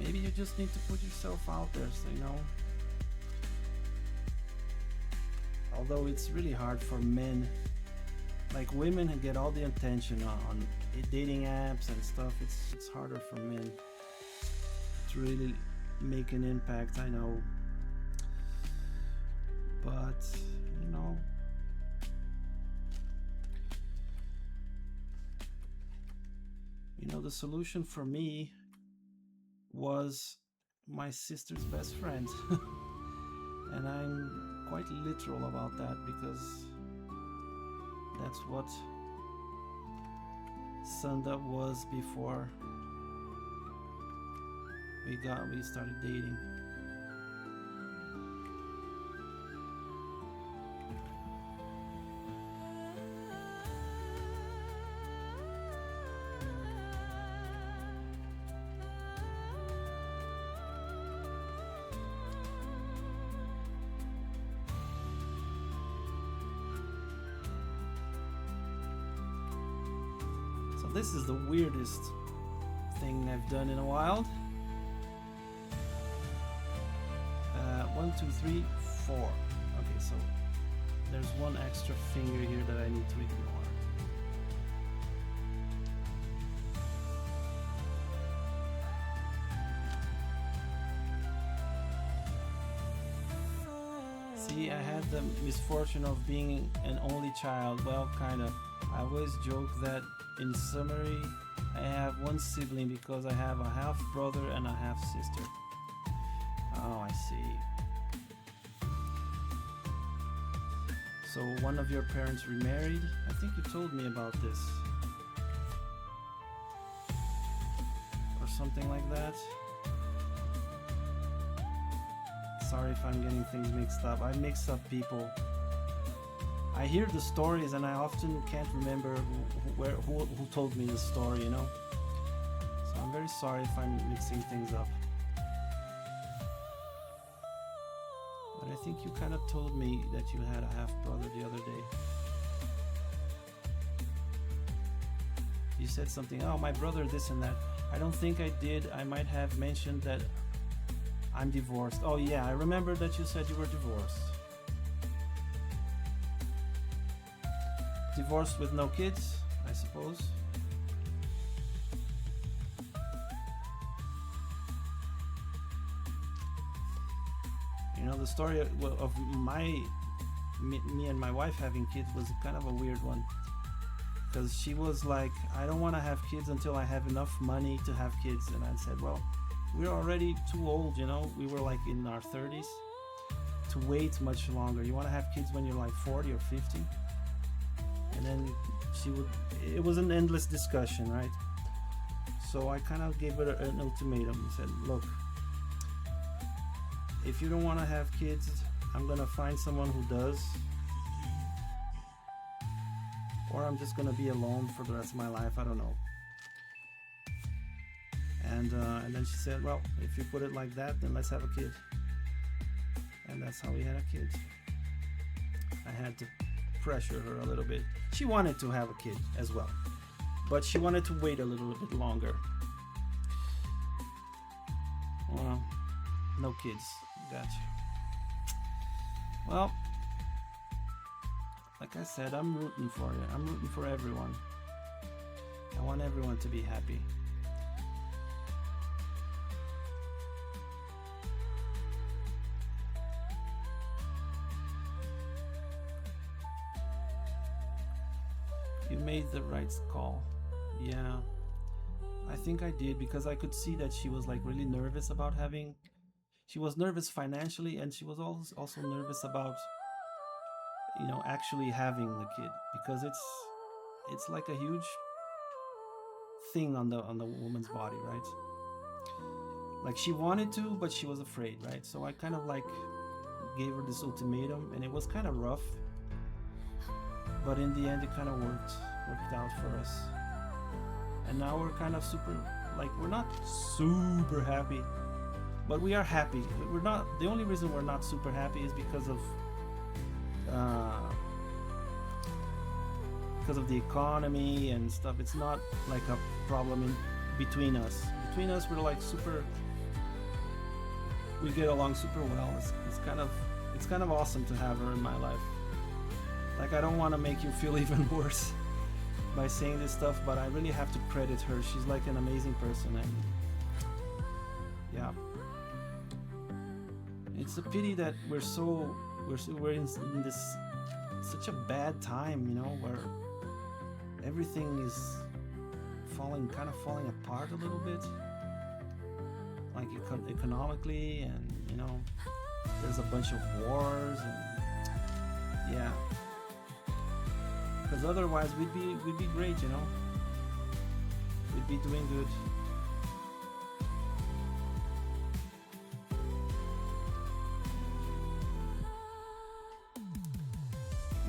Maybe you just need to put yourself out there, so you know. Although it's really hard for men. Like women get all the attention on dating apps and stuff. It's harder for men to really make an impact, I know. But, you know, the solution for me was my sister's best friend. And I'm quite literal about that because that's what Sunda was before we started dating. This is the weirdest thing I've done in a while. 1, 2, 3, 4. Okay, so there's one extra finger here that I need to ignore. See, I had the misfortune of being an only child. Well, kind of. I always joke that in summary, I have one sibling because I have a half brother and a half sister. Oh, I see. So one of your parents remarried? I think you told me about this. Or something like that. Sorry if I'm getting things mixed up. I mix up people. I hear the stories and I often can't remember who told me the story, you know? So I'm very sorry if I'm mixing things up. But I think you kind of told me that you had a half brother the other day. You said something, oh, my brother, this and that. I don't think I did. I might have mentioned that I'm divorced. Oh yeah, I remember that you said you were divorced. Divorced with no kids, I suppose. You know, the story of me and my wife having kids was kind of a weird one. Because she was like, I don't want to have kids until I have enough money to have kids. And I said, well, we're already too old, you know. We were like in our 30s to wait much longer. You want to have kids when you're like 40 or 50? And then it was an endless discussion, right? So I kind of gave her an ultimatum. I said, look, if you don't want to have kids, I'm going to find someone who does. Or I'm just going to be alone for the rest of my life. I don't know. And then she said, well, if you put it like that, then let's have a kid. And that's how we had a kid. I had to pressure her a little bit. She wanted to have a kid as well, but she wanted to wait a little bit longer. Well, no kids. Gotcha. Well, like I said, I'm rooting for you. I'm rooting for everyone. I want everyone to be happy. You made the right call. Yeah, I think I did, because I could see that she was like really nervous about having. She was nervous financially, and she was also nervous about, you know, actually having the kid, because it's like a huge thing on the woman's body, right? Like she wanted to, but she was afraid, right? So I kind of like gave her this ultimatum, and it was kind of rough. But in the end, it kind of worked out for us. And now we're kind of super like we're not super happy, but we are happy. We're not, the only reason we're not super happy is because of the economy and stuff. It's not like a problem in between us. Between us, we're like super. We get along super well. It's kind of awesome to have her in my life. Like, I don't want to make you feel even worse by saying this stuff, but I really have to credit her. She's like an amazing person, and yeah, it's a pity that we're in this such a bad time, you know, where everything is falling apart a little bit, like economically, and you know, there's a bunch of wars, and yeah, because otherwise we'd be great, you know, we'd be doing good.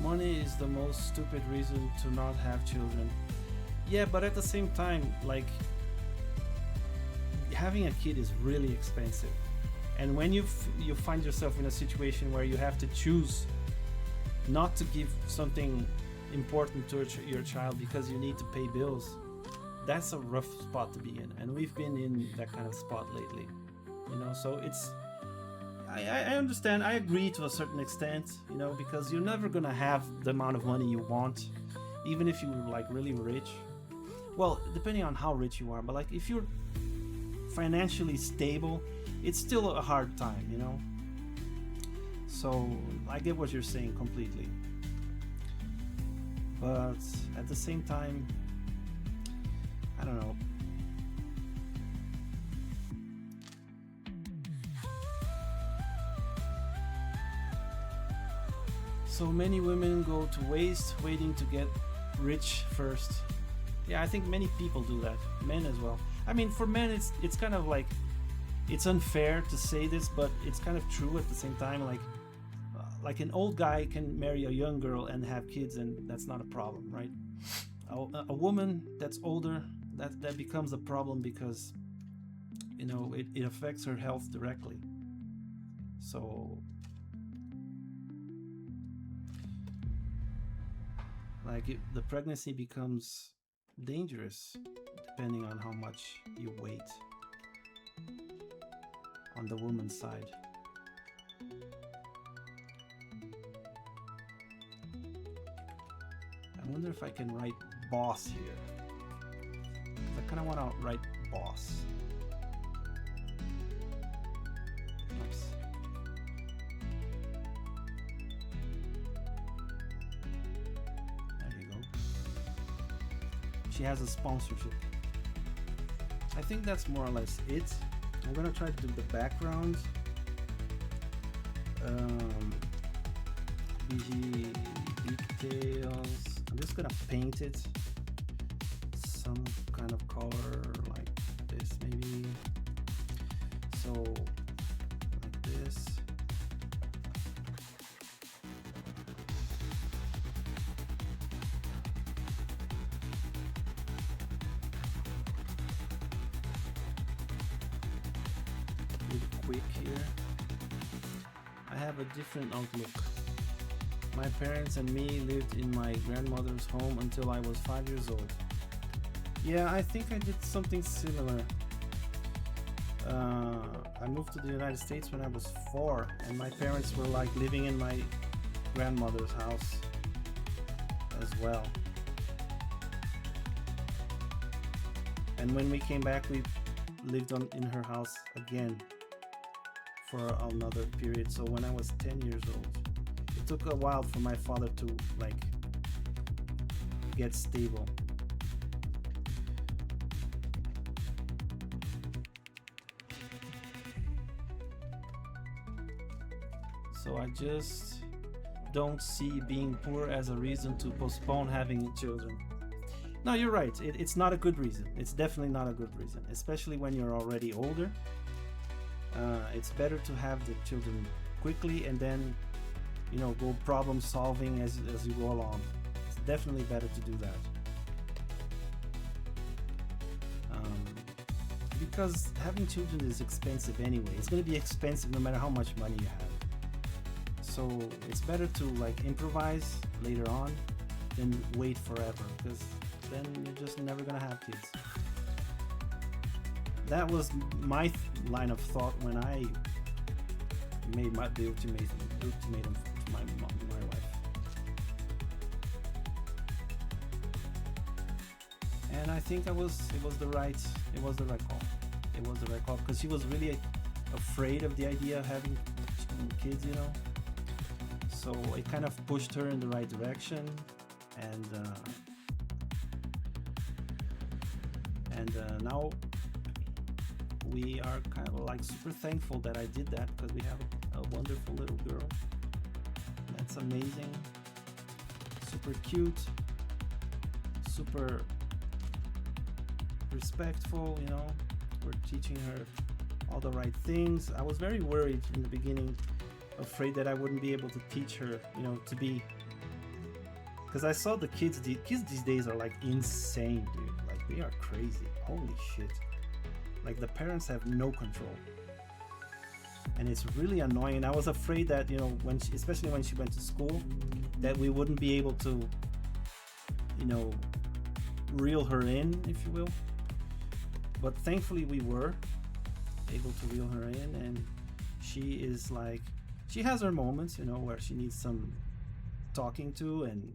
Money is the most stupid reason to not have children. Yeah, but at the same time, like, having a kid is really expensive, and when you find yourself in a situation where you have to choose not to give something important to your child because you need to pay bills, that's a rough spot to be in, and we've been in that kind of spot lately, you know. So it's, I understand, I agree to a certain extent, you know, because you're never gonna have the amount of money you want, even if you're like really rich. Well, depending on how rich you are, but like if you're financially stable, it's still a hard time, you know. So I get what you're saying completely, but at the same time, I don't know. So many women go to waste waiting to get rich first. Yeah, I think many people do that. Men as well. I mean, for men, it's kind of like, it's unfair to say this, but it's kind of true at the same time. Like an old guy can marry a young girl and have kids, and that's not a problem, right? A woman that's older, that becomes a problem because, you know, it affects her health directly. So, like, the pregnancy becomes dangerous depending on how much you wait on the woman's side. I wonder if I can write boss here. I kind of want to write boss. Oops. There you go. She has a sponsorship. I think that's more or less it. I'm gonna try to do the background. BG details. I'm just gonna paint it some kind of color like this, maybe. So like this. Really quick here. I have a different outlook. My parents and me lived in my grandmother's home until I was 5 years old. Yeah, I think I did something similar. I moved to the United States when I was 4, and my parents were like living in my grandmother's house as well. And when we came back, we lived in her house again for another period. So when I was 10 years old, it took a while for my father to like get stable. So I just don't see being poor as a reason to postpone having children. No, you're right. It's not a good reason. It's definitely not a good reason, especially when you're already older. It's better to have the children quickly and then, you know, go problem solving as you go along. It's definitely better to do that. because having children is expensive anyway. It's going to be expensive no matter how much money you have. So it's better to like improvise later on than wait forever, because then you're just never going to have kids. That was my line of thought when I made the ultimatum to my wife. And I think it was the right call. It was the right call, because she was really afraid of the idea of having kids, you know. So it kind of pushed her in the right direction, and now we are kind of like super thankful that I did that, because we have a wonderful little girl. That's amazing. Super cute, super respectful, you know. We're teaching her all the right things. I was very worried in the beginning, afraid that I wouldn't be able to teach her, you know, to be, because I saw the kids these days are like insane, dude. Like they are crazy. Holy shit. Like the parents have no control, and it's really annoying. I was afraid that, you know, especially when she went to school, that we wouldn't be able to, you know, reel her in, if you will. But thankfully we were able to reel her in, and she is like, she has her moments, you know, where she needs some talking to and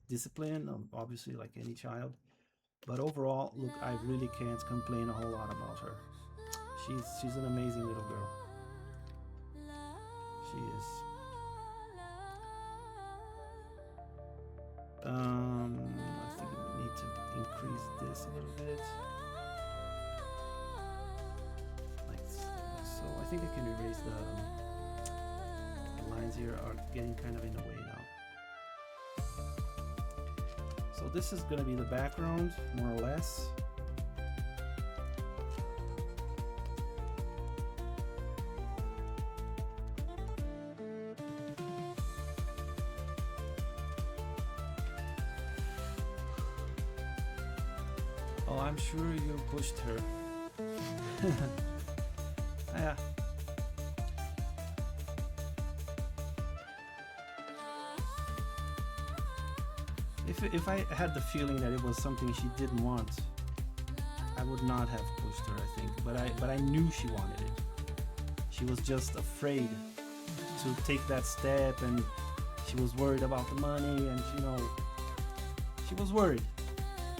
discipline, obviously, like any child. But overall, look, I really can't complain a whole lot about her. She's an amazing little girl. She is. I think we need to increase this a little bit. Like so. I think I can erase the lines here are getting kind of in the way now. So this is going to be the background, more or less. Oh, I'm sure you pushed her. Yeah. If I had the feeling that it was something she didn't want, I would not have pushed her, I think. But I knew she wanted it. She was just afraid to take that step, and she was worried about the money, and you know, she was worried,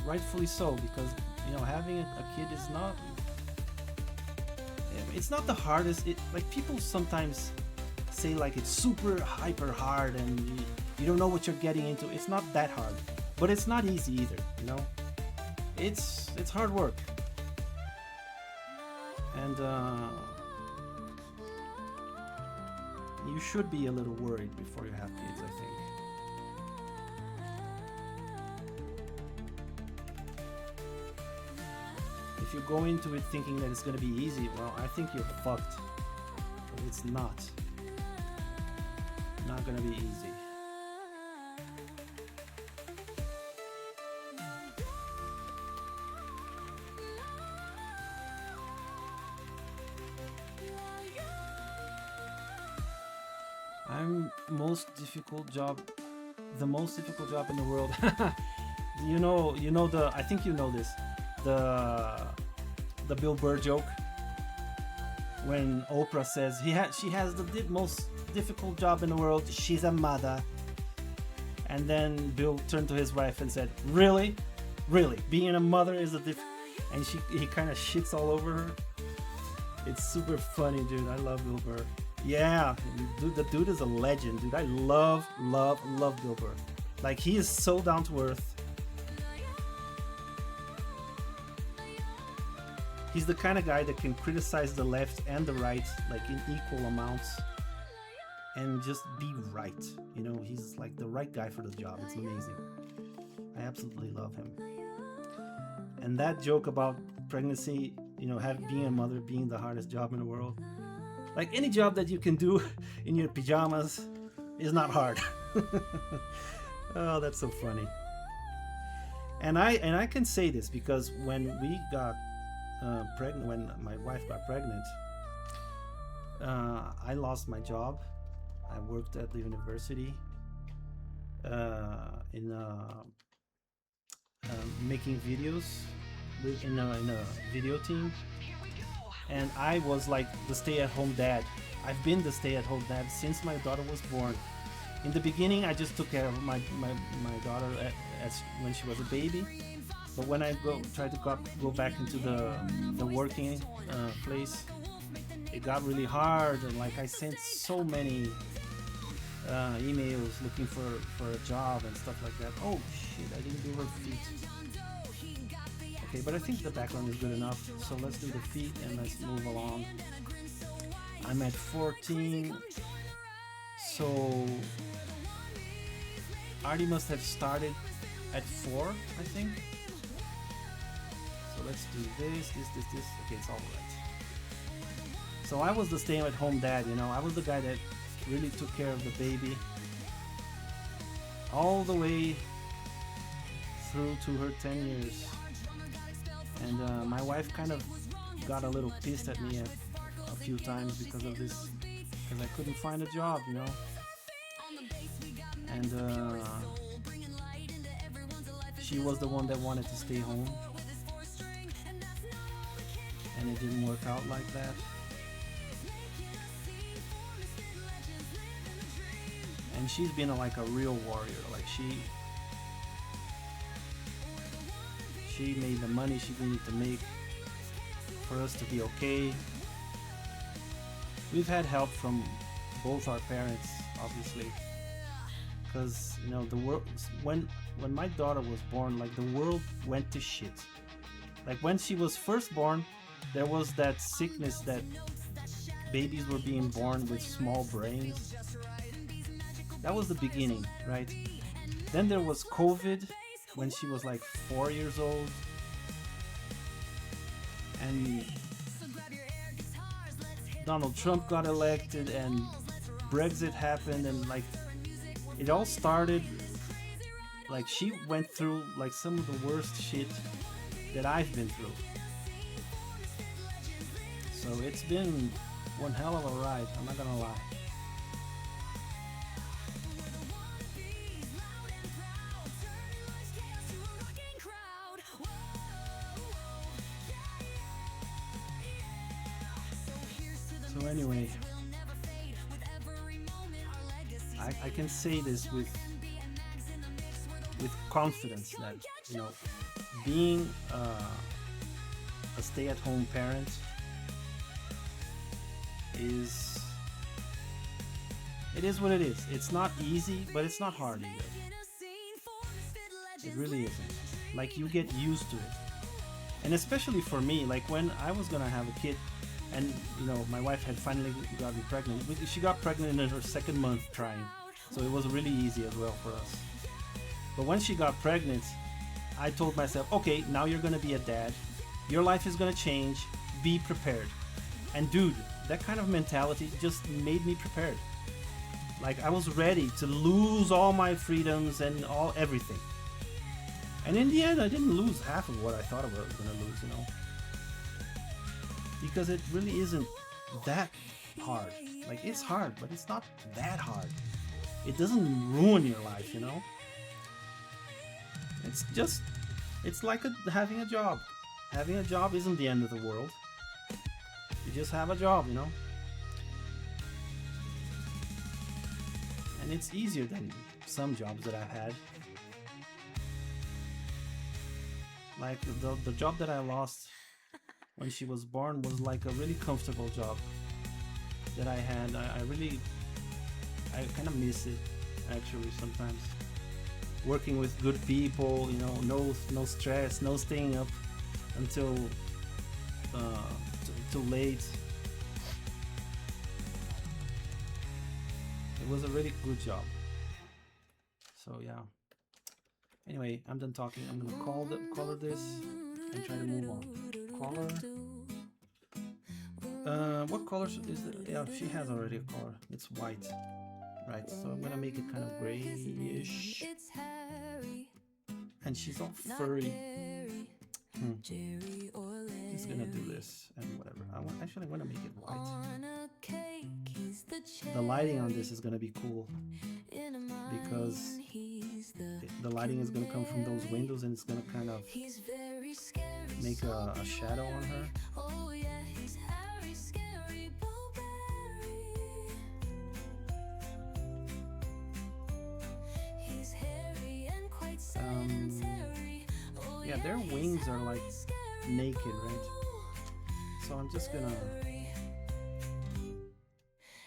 rightfully so, because you know, having a kid is not. It's not the hardest. Like people sometimes say, like it's super hyper hard and you don't know what you're getting into. It's not that hard, but it's not easy either. You know, it's hard work, and you should be a little worried before you have kids, I think. If you go into it thinking that it's going to be easy, well, I think you're fucked. It's not going to be easy. The most difficult job in the world. you know the, I think you know this, the Bill Burr joke when Oprah says she has the most difficult job in the world, she's a mother. And then Bill turned to his wife and said, really being a mother is a and he kind of shits all over her. It's super funny, dude. I love Bill Burr. Yeah, dude, the dude is a legend, dude. I love Bill Burr. Like, he is so down to earth. He's the kind of guy that can criticize the left and the right, like in equal amounts, and just be right. You know, he's like the right guy for the job. It's amazing. I absolutely love him. And that joke about pregnancy, you know, being a mother being the hardest job in the world. Like, any job that you can do in your pajamas is not hard. Oh, that's so funny. And I can say this because when we got pregnant, when my wife got pregnant, I lost my job. I worked at the university in making videos in a video team, and I was like the stay-at-home dad. I've been the stay-at-home dad since my daughter was born. In the beginning, I just took care of my daughter as when she was a baby. But when I tried to go back into the working place, it got really hard, and like I sent so many emails looking for a job and stuff like that. Oh shit! I didn't do her feet. Okay, but I think the background is good enough. So let's do the feet and let's move along. I'm at 14. So Artie must have started at 4, I think. So let's do this. Okay, it's all right. So I was the stay-at-home dad, you know. I was the guy that really took care of the baby all the way through to her 10 years. And my wife kind of got a little pissed at me a few times because of this, because I couldn't find a job, you know. And she was the one that wanted to stay home, and it didn't work out like that. And she's been like a real warrior. Like she made the money she needed to make for us to be okay. We've had help from both our parents, obviously, because you know the world. When my daughter was born, like the world went to shit. Like when she was first born, there was that sickness that babies were being born with small brains. That was the beginning, right? Then there was COVID when she was like 4 years old. And Donald Trump got elected and Brexit happened, and like it all started, like she went through like some of the worst shit that I've been through. So it's been one hell of a ride, I'm not gonna lie. So anyway, I can say this with confidence that, you know, being a stay-at-home parent is what it is. It's not easy, but it's not hard either. It really isn't. Like you get used to it. And especially for me, like when I was gonna have a kid, and you know my wife had finally gotten pregnant. She got pregnant in her 2nd month trying, so it was really easy as well for us. But when she got pregnant, I told myself, okay, now you're gonna be a dad, your life is gonna change, be prepared. And dude, that kind of mentality just made me prepared. Like I was ready to lose all my freedoms and everything. And in the end, I didn't lose half of what I thought I was gonna lose, you know. Because it really isn't that hard. Like it's hard, but it's not that hard. It doesn't ruin your life, you know. It's like having a job. Having a job isn't the end of the world. You just have a job, you know. And it's easier than some jobs that I've had. Like the job that I lost when she was born was like a really comfortable job that I had. I kind of miss it actually sometimes. Working with good people, you know, no stress, no staying up until too late. It was a really good job. So yeah. Anyway, I'm done talking. I'm gonna call her this and try to move on. Color. What color is it? Yeah, she has already a color. It's white, right? So I'm gonna make it kind of grayish. And she's all furry. Jerry or Just gonna do Larry. this and whatever. Actually I want to make it white. On a cake, he's the The lighting on cherry. this is gonna be cool In a because mine, he's the lighting is gonna come from those windows and it's gonna kind of He's very scary. make a shadow on her. Oh yeah, he's Harry Scary Blueberry. He's hairy and quite sedentary. Oh Yeah, their wings are like Scary naked, right? So I'm just gonna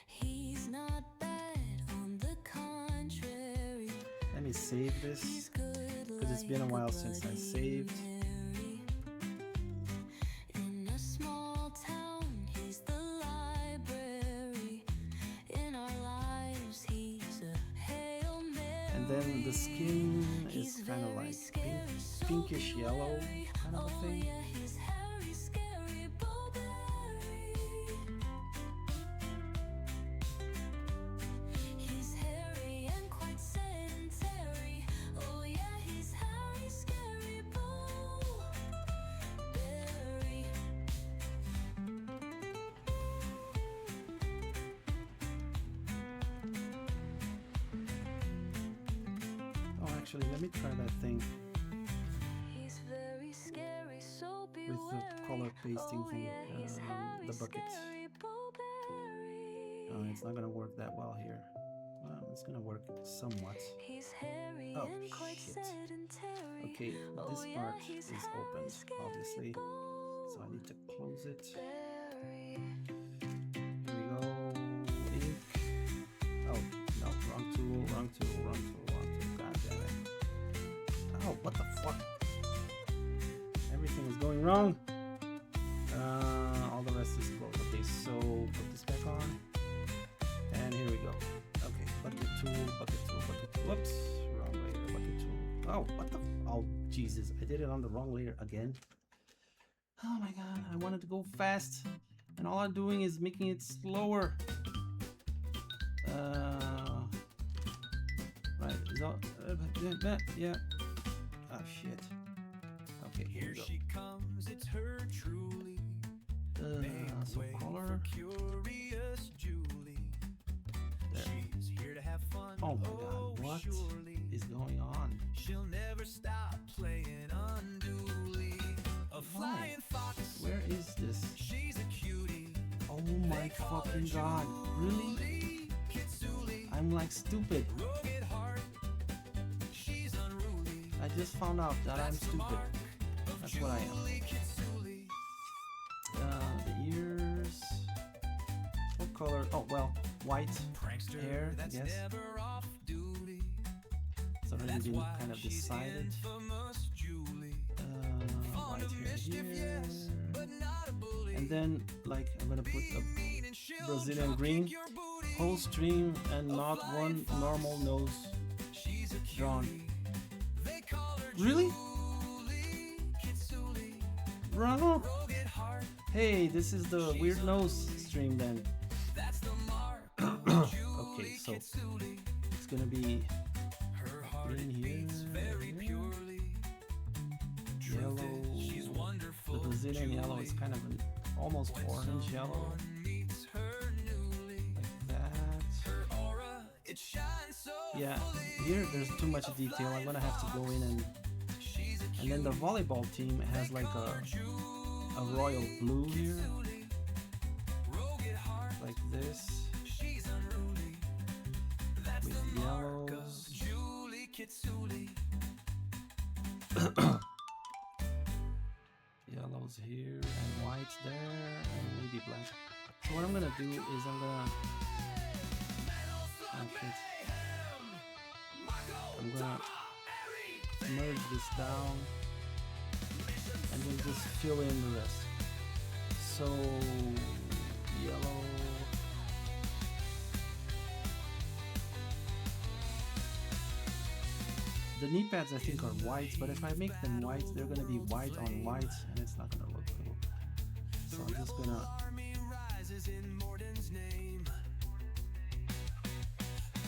He's not bad, on the contrary. let me save this He's good because it's been a like while since I Bloody saved. Mary. In a small town, he's the library. In our lives, he's a Hail Mary. And then the skin He's is kind of very like scary, so pinkish yellow bewary. kind of a Oh thing. yeah, he's Harry Scary Blueberry. He's hairy and quite sedentary. Oh yeah, he's Harry Scary Blueberry. Oh, actually, let me try that thing He's very scary, so with bewary. the color pasting Oh thing, yeah, he's Harry the bucket. Scary Blueberry. It's not gonna work that well here. Well, it's gonna work somewhat. He's hairy Oh, and quite shit. sedentary. Okay, this Oh, yeah, part he's is Harry opened, Scary obviously. So I need to close it. Blueberry. Here we go. Ink. Oh, no, wrong tool, wrong tool, wrong tool, wrong tool. God damn it. Oh, what the fuck? Everything is going wrong. All the rest is closed. Okay, so put this back on. And here we go. Okay, bucket tool, bucket tool, bucket tool. Whoops, wrong layer, bucket tool. Oh, what the? Oh, Jesus, I did it on the wrong layer again. Oh my god, I wanted to go fast, and all I'm doing is making it slower. Right, is all, yeah. Oh shit. Okay, here Here we go. she comes, it's her truly. So Way color. for curious Julie. There. She's here to have fun. Oh my god, what surely. is going on? She'll never stop playing unduly. A flying fox. Where is this? She's a cutie. Oh my fucking god, really? Julie Kitsuli. I'm like stupid. Rugged heart. She's unruly. I just found out that I'm That's the stupid. mark of That's what I am. Julie Kitsuli. The ears. What color? Oh well, white. Prankster Hair, I that's guess. never off duty. It's already That's been why kind of she's decided. infamous Julie. White Fond of hair mischief, here. yes, but not a bully. And then, like, I'm gonna put a Mean and she'll Brazilian drop green, kick your booty. whole stream, and not one normal nose She's a drawn. cutie. They call her Really? Julie Kitsuli. Bro? Rugged heart, Hey, this is the weird nose stream then. that's the mark of Julie Okay, so Kitsuli. it's gonna be Her heart green it here, beats very purely. Truth yellow. is, she's wonderful. The Brazilian yellow is Julie. kind of an almost orange yellow, Someone meets her newly. like that. Her aura, it shines so Yeah, fully. here there's too much detail. I'm gonna have to go in She's a and then the volleyball team has like a royal blue here, rugged heart. like this, She's unruly. That's with the mark of yellows. Julie Kitsuli. Yellows here and whites there and maybe black. So what I'm gonna do is I'm gonna I'm gonna merge this down and then just fill in the rest. So yellow. The knee pads I think are white, but if I make them white, they're gonna be white on white and it's not gonna look cool. So I'm just gonna Army rises in Morden's name.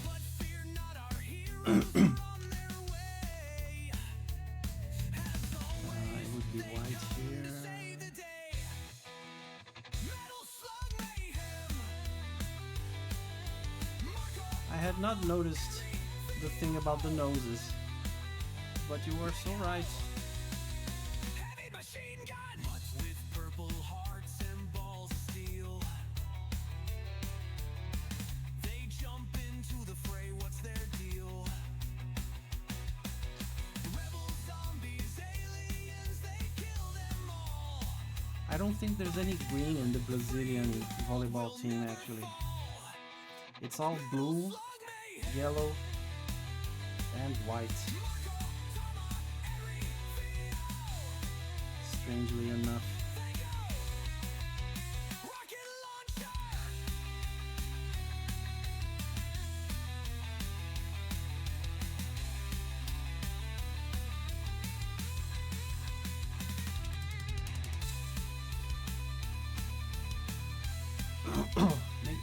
But fear not, our heroes are on their way. it would be white had not noticed the thing about the noses, but you were so right. Heavy machine gun, mutts with purple hearts and balls of steel. They jump into the fray, what's their deal? Rebels, zombies, aliens, they kill them all. I don't think there's any green in the Brazilian volleyball team actually. It's all blue, yellow, and white. Strangely enough. Rocket launcher.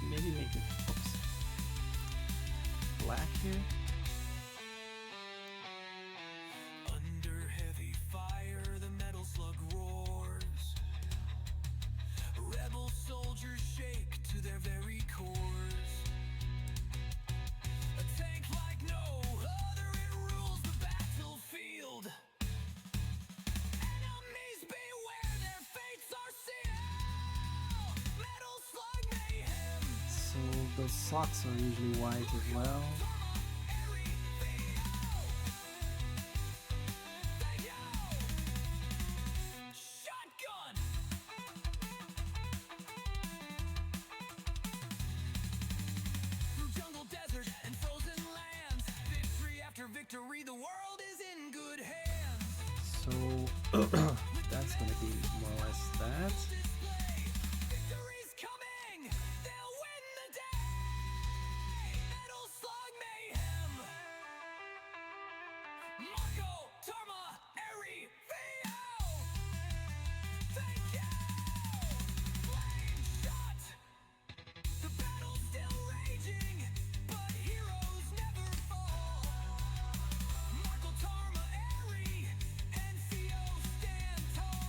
Maybe make it black here. Under heavy fire, the metal slug roars. Rebel soldiers shake to their very cores. A tank like no other, it rules the battlefield. Enemies beware, their fates are sealed. Metal slug mayhem. So the socks are usually white as well. Shotgun! Through jungle, desert, and frozen lands, victory after victory, the world is in good hands. So that's gonna be more or less that. Display, victory's coming! They'll win the day! Metal slug mayhem! Marco, Tarma, Eri, Theo! Thank you! Flame shot! The battle's still raging, but heroes never fall. Marco, Tarma, Eri, and Theo stand tall.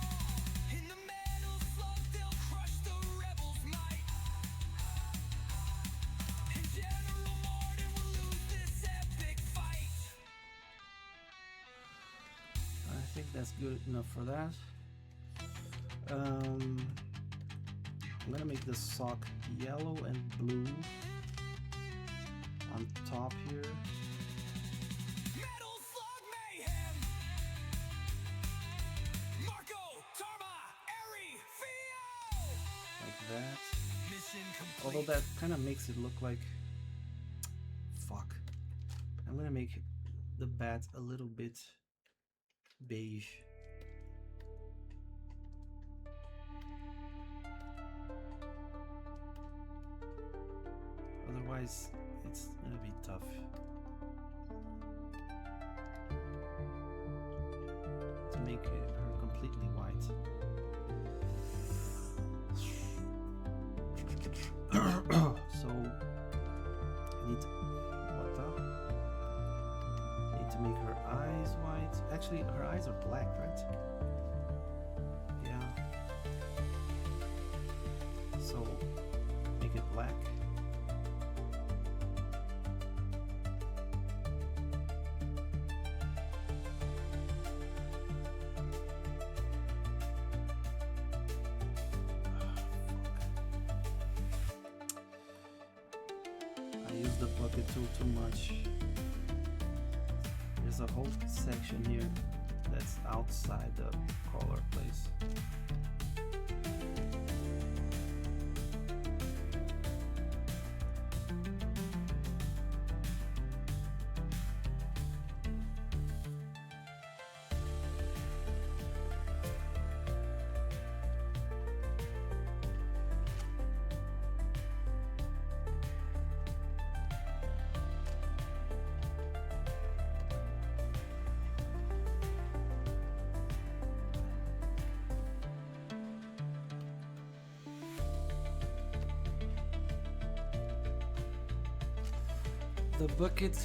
In the metal slug, they'll crush the rebels' might. And General Morden will lose this epic fight. I think that's good enough for that. I'm gonna make the sock yellow and blue on top here. Metal slug mayhem! Marco, Tarma, Eri, Theo! Like that. Mission complete. Although that kind of makes it look like... Fuck. I'm gonna make the bat a little bit beige. Otherwise, it's gonna be tough. To make her completely white. So I need to make her eyes white. Actually, her eyes are black, right? Yeah. So make it black. I used the bucket tool too much. There's a whole section here that's outside the color place. The bucket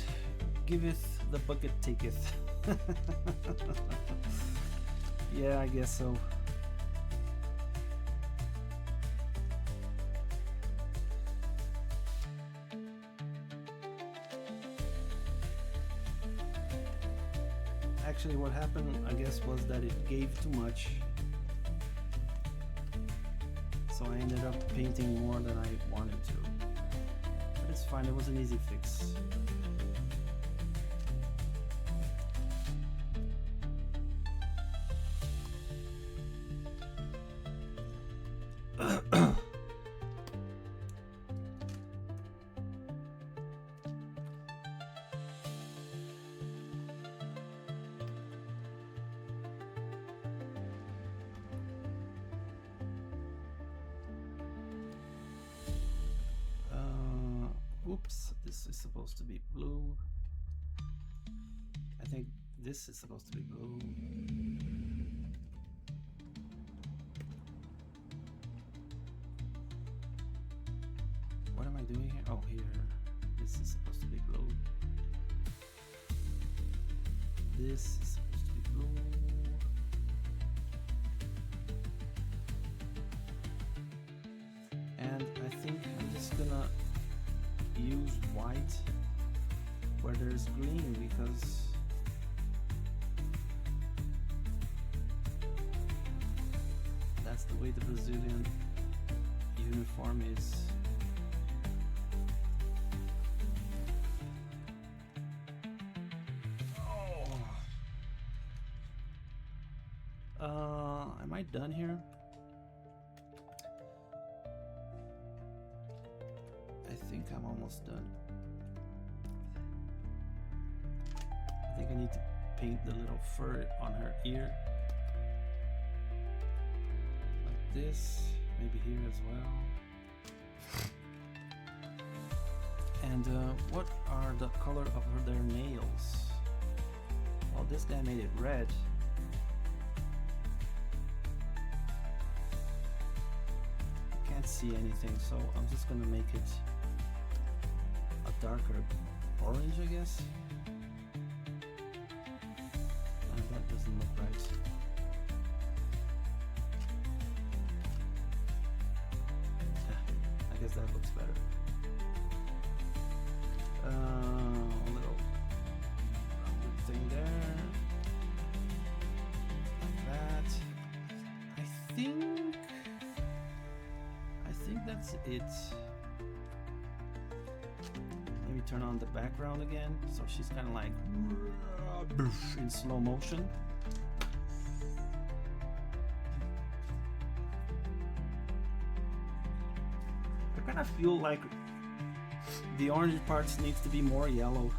giveth, the bucket taketh. Yeah, I guess so. Actually, what happened, I guess, was that it gave too much. So I ended up painting more than I wanted to. But it's fine, it was an easy fix. Oops, this is supposed to be blue. I think this is supposed to be blue. What am I doing here? Oh, here. This is supposed to be blue. This is supposed to be blue. And I think I'm just gonna use white where there's green because that's the way the Brazilian uniform is. Am I done here? I think I'm almost done. I think I need to paint the little fur on her ear. Like this, maybe here as well. And what are the color of their nails? Well, this guy made it red. Can't see anything, so I'm just gonna make it a darker orange, I guess. That doesn't look right. I guess that looks better. A little rounded thing there, like that. I think that's it. Maybe turn on the background again, so she's kind of like in slow motion. I kind of feel like the orange parts needs to be more yellow,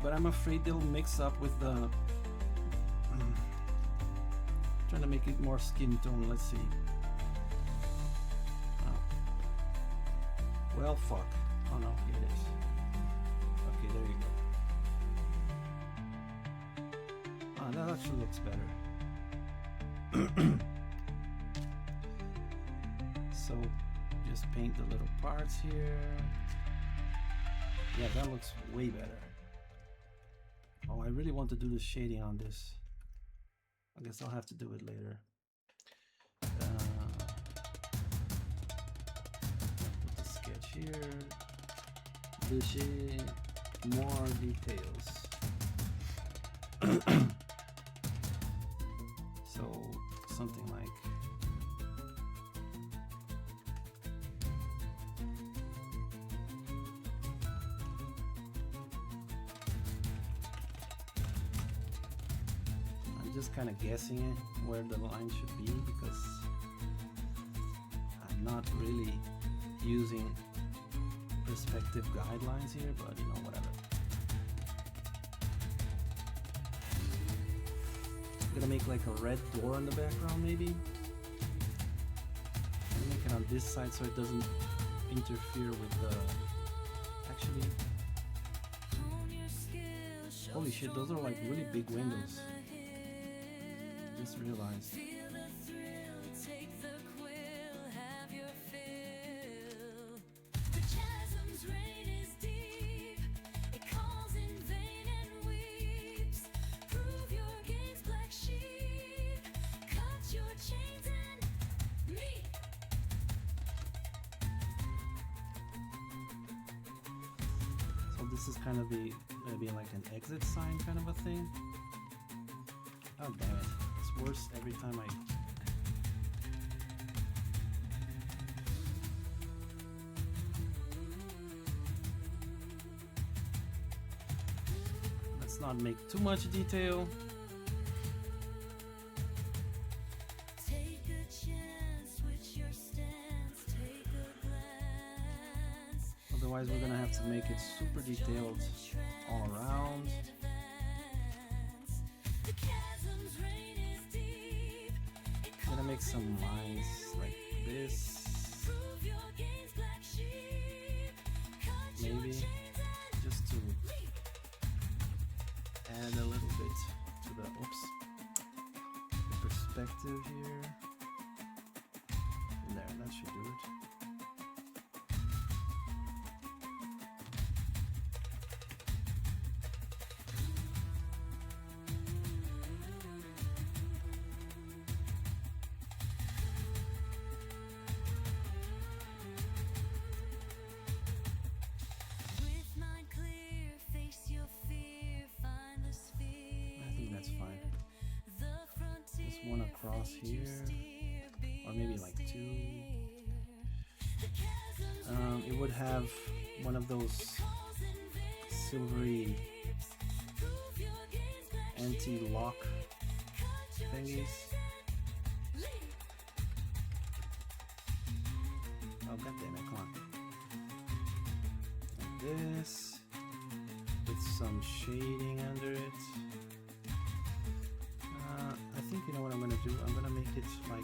but I'm afraid they'll mix up with the trying to make it more skin tone. Let's see. Oh. Well, fuck. Oh no, here it is. Okay, there you go. Ah, that actually looks better. So just paint the little parts here. Yeah, that looks way better. Oh, I really want to do the shading on this. I guess I'll have to do it later. Put the sketch here. More details. So something like just kind of guessing it where the line should be because I'm not really using perspective guidelines here, but you know, whatever. I'm gonna make like a red door in the background maybe. I'm gonna make it on this side so it doesn't interfere with the... Actually, holy shit, those are like really big windows. Just realized. So this is kind of the maybe like an exit sign kind of a thing. Oh damn it. It's worse every time I... Let's not make too much detail. Take a chance, switch your stance, take a glance. Otherwise we're gonna have to make it super detailed all around. The chasm's rain is deep. Gonna make some lines like this. Prove your gains, black sheep. Cut your Maybe chains and just to leap. add a little bit to the the perspective here. There, that should do it. With mind clear, face your fear, find the sphere. I think that's fine. The frontier, Just one across fate you here, steer, be or maybe like two. steer. The chasm's It would have one of those calls in vain silvery leaps. Prove your gains, black anti-lock cut your thingies. chains and leap. Oh goddammit, come on. Like this. With some shading under it. I think you know what I'm gonna do? I'm gonna make it like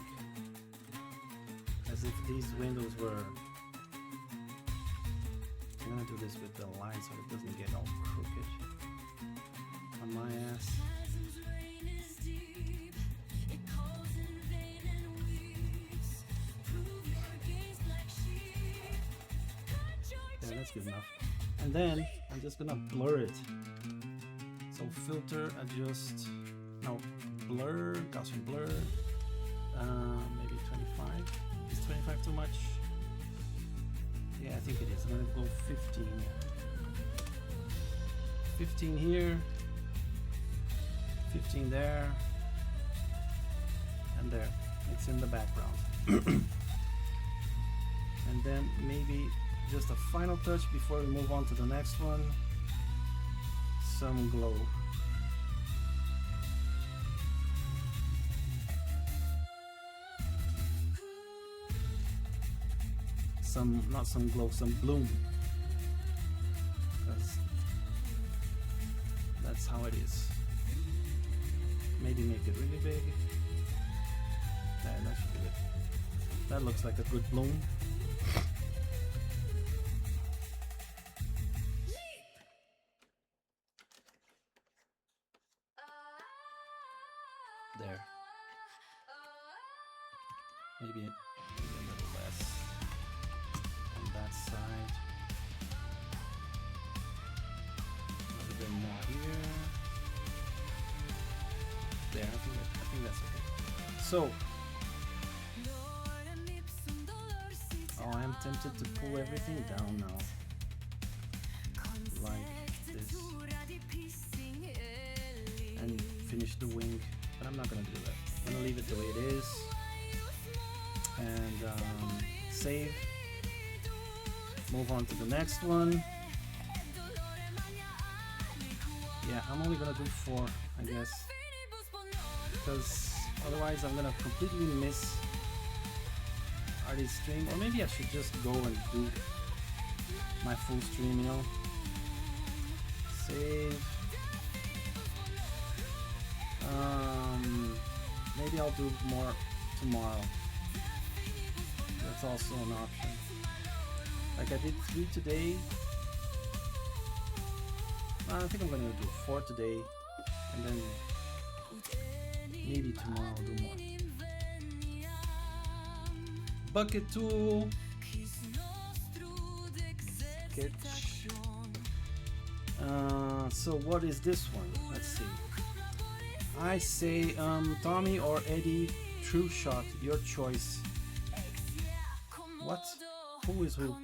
as if these windows were. I'm gonna do this with the line so it doesn't get all crooked on my ass. Chasm's rain is deep. It calls in vain and weeps. Prove your gains, black sheep. Cut your Yeah, that's good chains enough. And then I'm just gonna blur it. So filter, adjust, no, blur, Gaussian blur, maybe 25. Is 25 too much? Yeah, I think it is. I'm gonna go 15. 15 here, 15 there, and there. It's in the background. And then maybe just a final touch before we move on to the next one. Some glow. Not some glow, some bloom. Because that's how it is. Maybe make it really big. There, that should do it. That looks like a good bloom. There. Maybe a little less on that side. A little bit more here. There, I think that's okay. So, oh, I am tempted to pull everything down now. Like this. And finish the wing. But I'm not gonna do that. I'm gonna leave it the way it is. And save. Move on to the next one. Yeah, I'm only gonna do 4, I guess. Because otherwise I'm gonna completely miss Artie's stream. Or maybe I should just go and do my full stream, you know. Save. Maybe I'll do more tomorrow. That's also an option. Like I did 3 today. I think I'm gonna do 4 today, and then maybe tomorrow I'll do more. Bucket tool. Sketch. So what is this one? Let's see. I say Tommy or Eddie, True Shot, your choice. What? Who is who?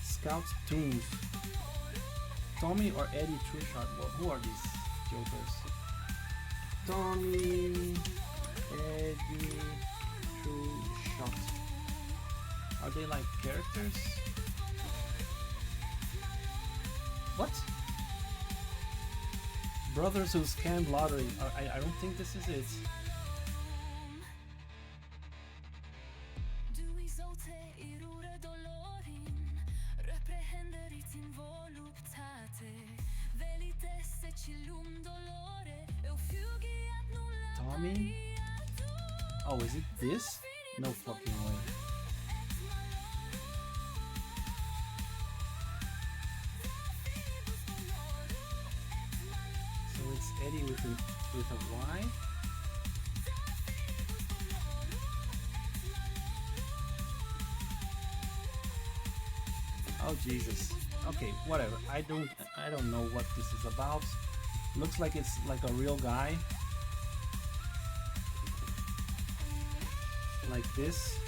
Scout Tunes. Tommy or Eddie, True Shot. Who are these jokers? Tommy, Eddie, True Shot. Are they like characters? What? Brothers who scammed lottery. I don't think this is it. Du zote i rure dolorin, reprehenderit involuptate, velite se cilum dolore, eufugiat nulla Tommy? Oh, is it this? No fucking way. So it's Eddie with a Y? Oh Jesus. Okay, whatever. I don't know what this is about. Looks like it's like a real guy. Like this.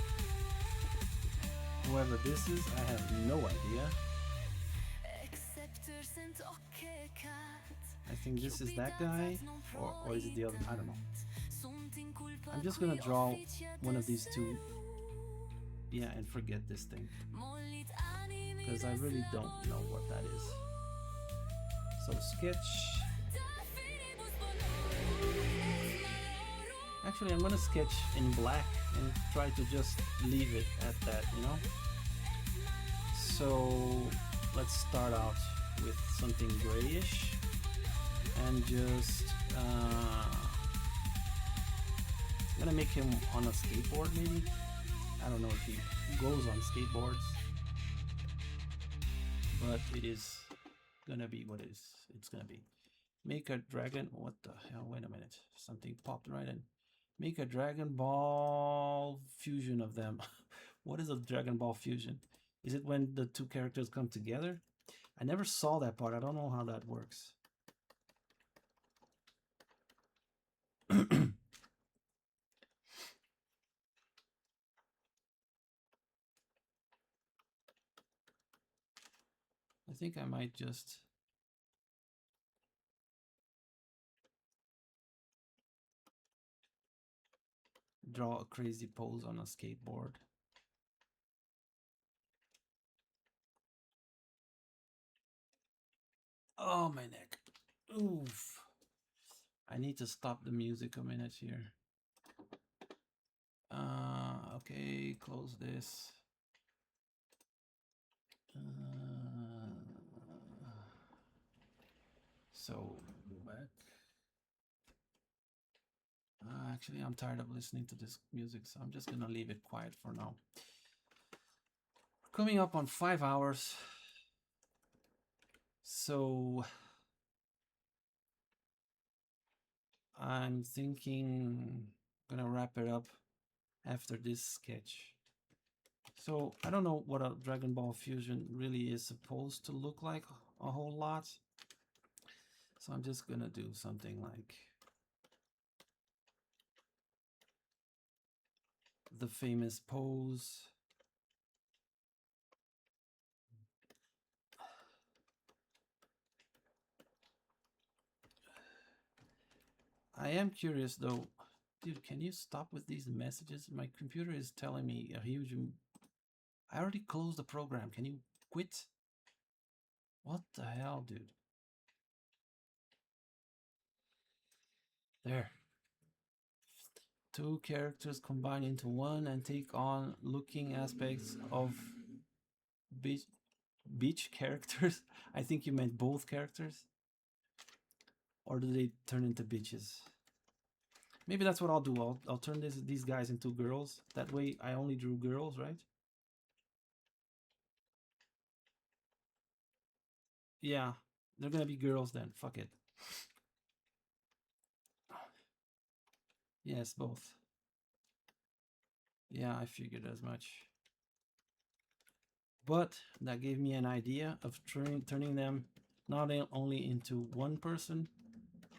Whoever this is, I have no idea. I think this is that guy, or is it the other? I don't know. I'm just gonna draw one of these two. Yeah, and forget this thing. Because I really don't know what that is. So sketch. Actually, I'm gonna sketch in black and try to just leave it at that, you know? So let's start out with something grayish and just I'm gonna make him on a skateboard maybe. I don't know if he goes on skateboards, but it is gonna be what it's gonna be. Make a dragon. What the hell? Wait a minute. Something popped right in. Make a Dragon Ball fusion of them. What is a Dragon Ball fusion? Is it when the two characters come together? I never saw that part. I don't know how that works. I think I might just draw a crazy pose on a skateboard. Oh, my neck. Oof. I need to stop the music a minute here. Okay, close this. So, back. Actually, I'm tired of listening to this music, so I'm just gonna leave it quiet for now. We're coming up on 5 hours. So, I'm thinking I'm gonna wrap it up after this sketch. So, I don't know what a Dragon Ball fusion really is supposed to look like a whole lot. So I'm just gonna do something like the famous pose. I am curious though. Dude, can you stop with these messages? My computer is telling me a huge... I already closed the program. Can you quit? What the hell, dude? There. Two characters combine into one and take on looking aspects of beach characters. I think you meant both characters. Or do they turn into bitches? Maybe that's what I'll do. I'll turn these guys into girls. That way I only drew girls, right? Yeah, they're gonna be girls then. Fuck it. Yes, both. Yeah, I figured as much. But that gave me an idea of turning them not only into one person,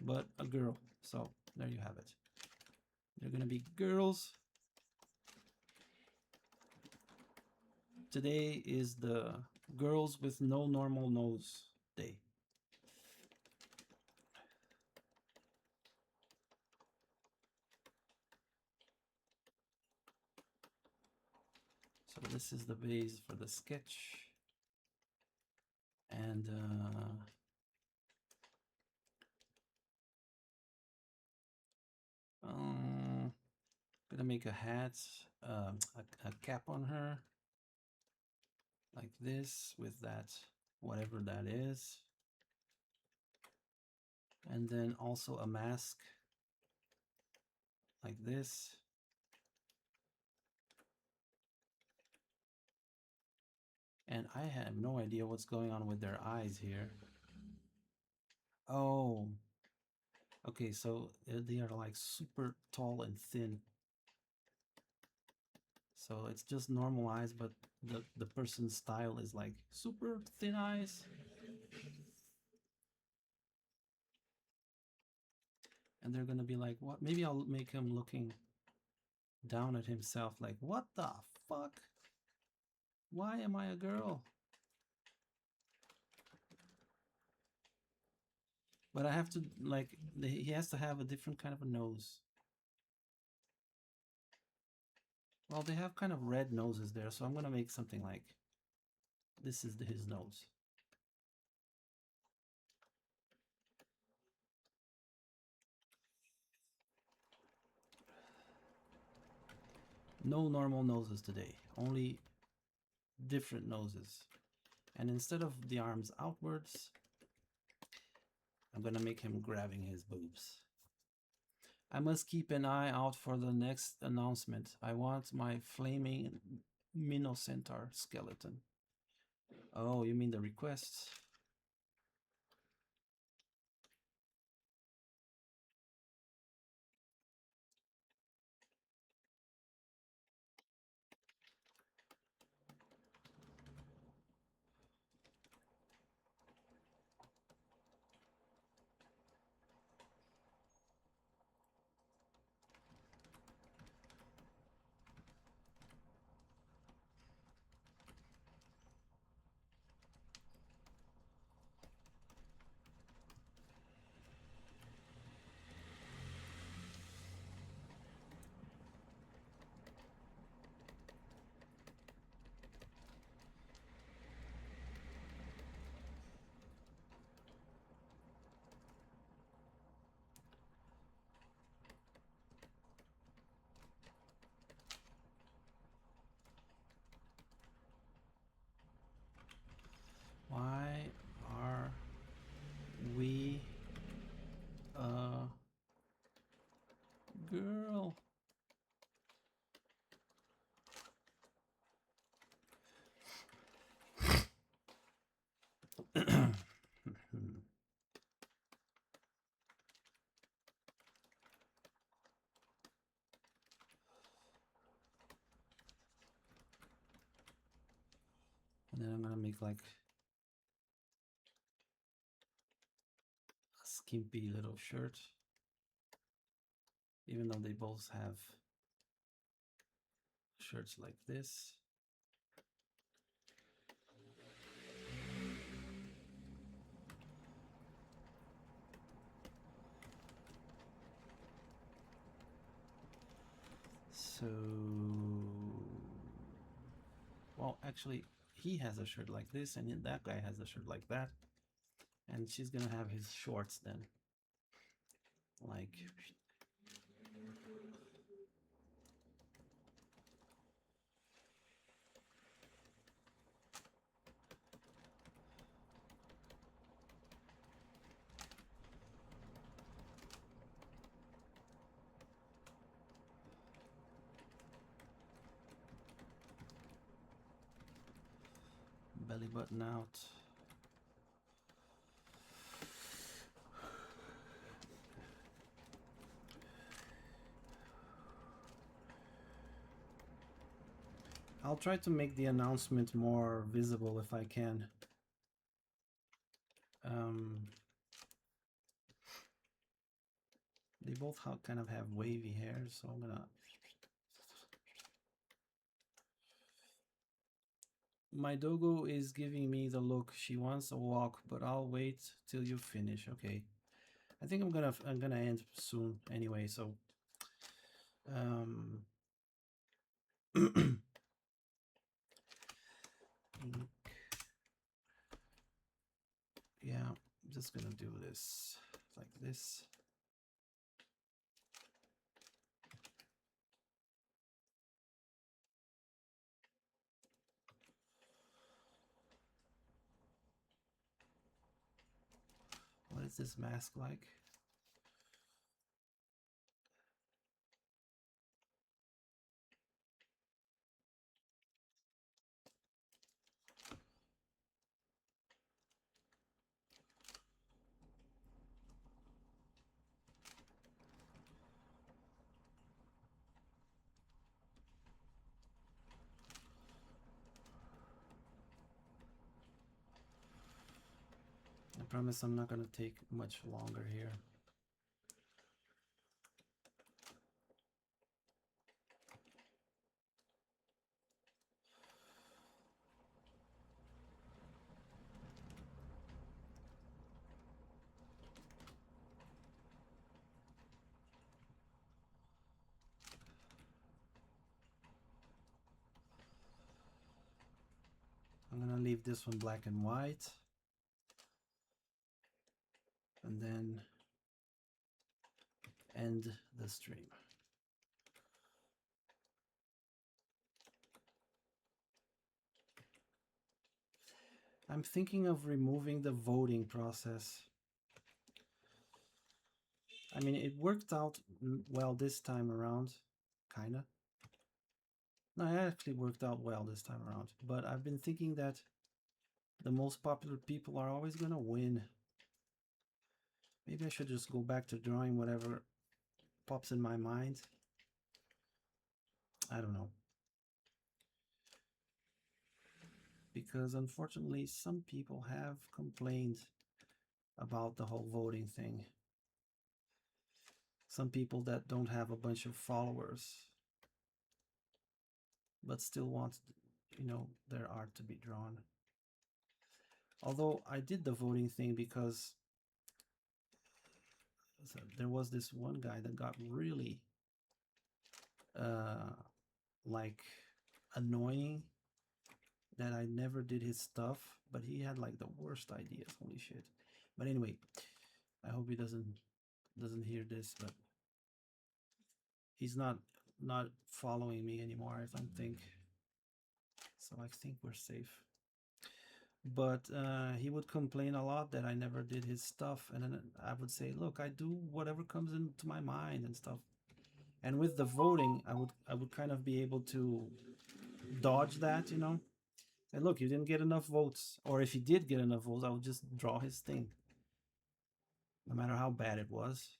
but a girl. So there you have it. They're gonna be girls. Today is the Girls with No Normal Nose Day. this is the base for the sketch. And gonna make a hat, a cap on her, like this, with that, whatever that is. And then also a mask, like this. And I have no idea what's going on with their eyes here. Oh, okay, so they are like super tall and thin. So it's just normal eyes, but the person's style is like super thin eyes. And they're gonna be like, what? Maybe I'll make him looking down at himself like, what the fuck? Why am I a girl? But I have to, like, he has to have a different kind of a nose. Well, they have kind of red noses there, so I'm gonna make something like, this is his nose. No normal noses today, only different noses. And instead of the arms outwards, I'm gonna make him grabbing his boobs. I must keep an eye out for the next announcement. I want my flaming Minocentaur skeleton. Oh, you mean the requests? Why are we a girl? And then I'm gonna make like a skimpy little shirt, even though they both have shirts like this. So, well, actually, he has a shirt like this, and that guy has a shirt like that. And she's gonna have his shorts then. Like, belly button out. I'll try to make the announcement more visible if I can. They both kind of have wavy hair, so I'm gonna... My dogo is giving me the look. She wants a walk, but I'll wait till you finish. Okay. I think I'm gonna end soon anyway, so ink. Yeah, I'm just gonna do this like this. What is this mask like? I promise I'm not gonna take much longer here. I'm gonna leave this one black and white. And then end the stream. I'm thinking of removing the voting process. I mean, it worked out well this time around, kinda. No, it actually worked out well this time around. But I've been thinking that the most popular people are always gonna win. Maybe I should just go back to drawing whatever pops in my mind. I don't know. Because unfortunately, some people have complained about the whole voting thing. Some people that don't have a bunch of followers, but still want, you know, their art to be drawn. Although I did the voting thing because there was this one guy that got really like annoying that I never did his stuff, but he had like the worst ideas. Holy shit. But anyway, I hope he doesn't hear this, but he's not following me anymore, I don't think. So I think we're safe. But he would complain a lot that I never did his stuff, and then I would say, look, I do whatever comes into my mind and stuff. And with the voting, I would kind of be able to dodge that, you know. And look, you didn't get enough votes, or if you did get enough votes, I would just draw his thing, no matter how bad it was.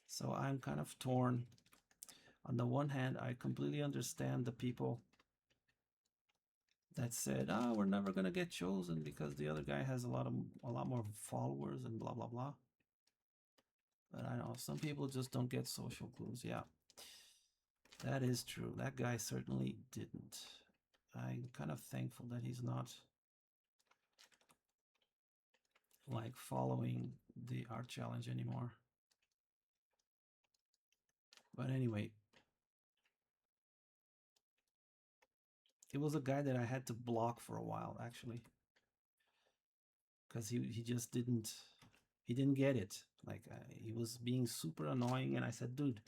So I'm kind of torn. On the one hand, I completely understand the people that said, "Ah, we're never gonna get chosen because the other guy has a lot more followers and blah blah blah." But I know some people just don't get social clues. Yeah, that is true. That guy certainly didn't. I'm kind of thankful that he's not like following the art challenge anymore. But anyway, it was a guy that I had to block for a while, actually, because he just didn't get it. Like he was being super annoying, and I said, dude,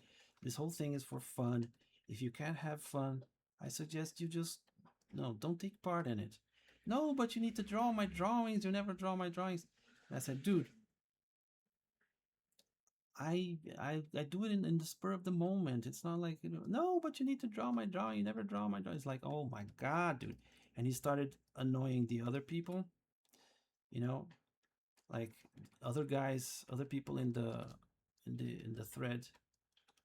this whole thing is for fun. If you can't have fun, I suggest you just don't take part in it. No, but you need to draw my drawings. You never draw my drawings. And I said, dude, I do it in the spur of the moment. It's not like, no, but you need to draw my drawing. You never draw my drawing. It's like, oh my God, dude. And he started annoying the other people, you know, like other guys, other people in the thread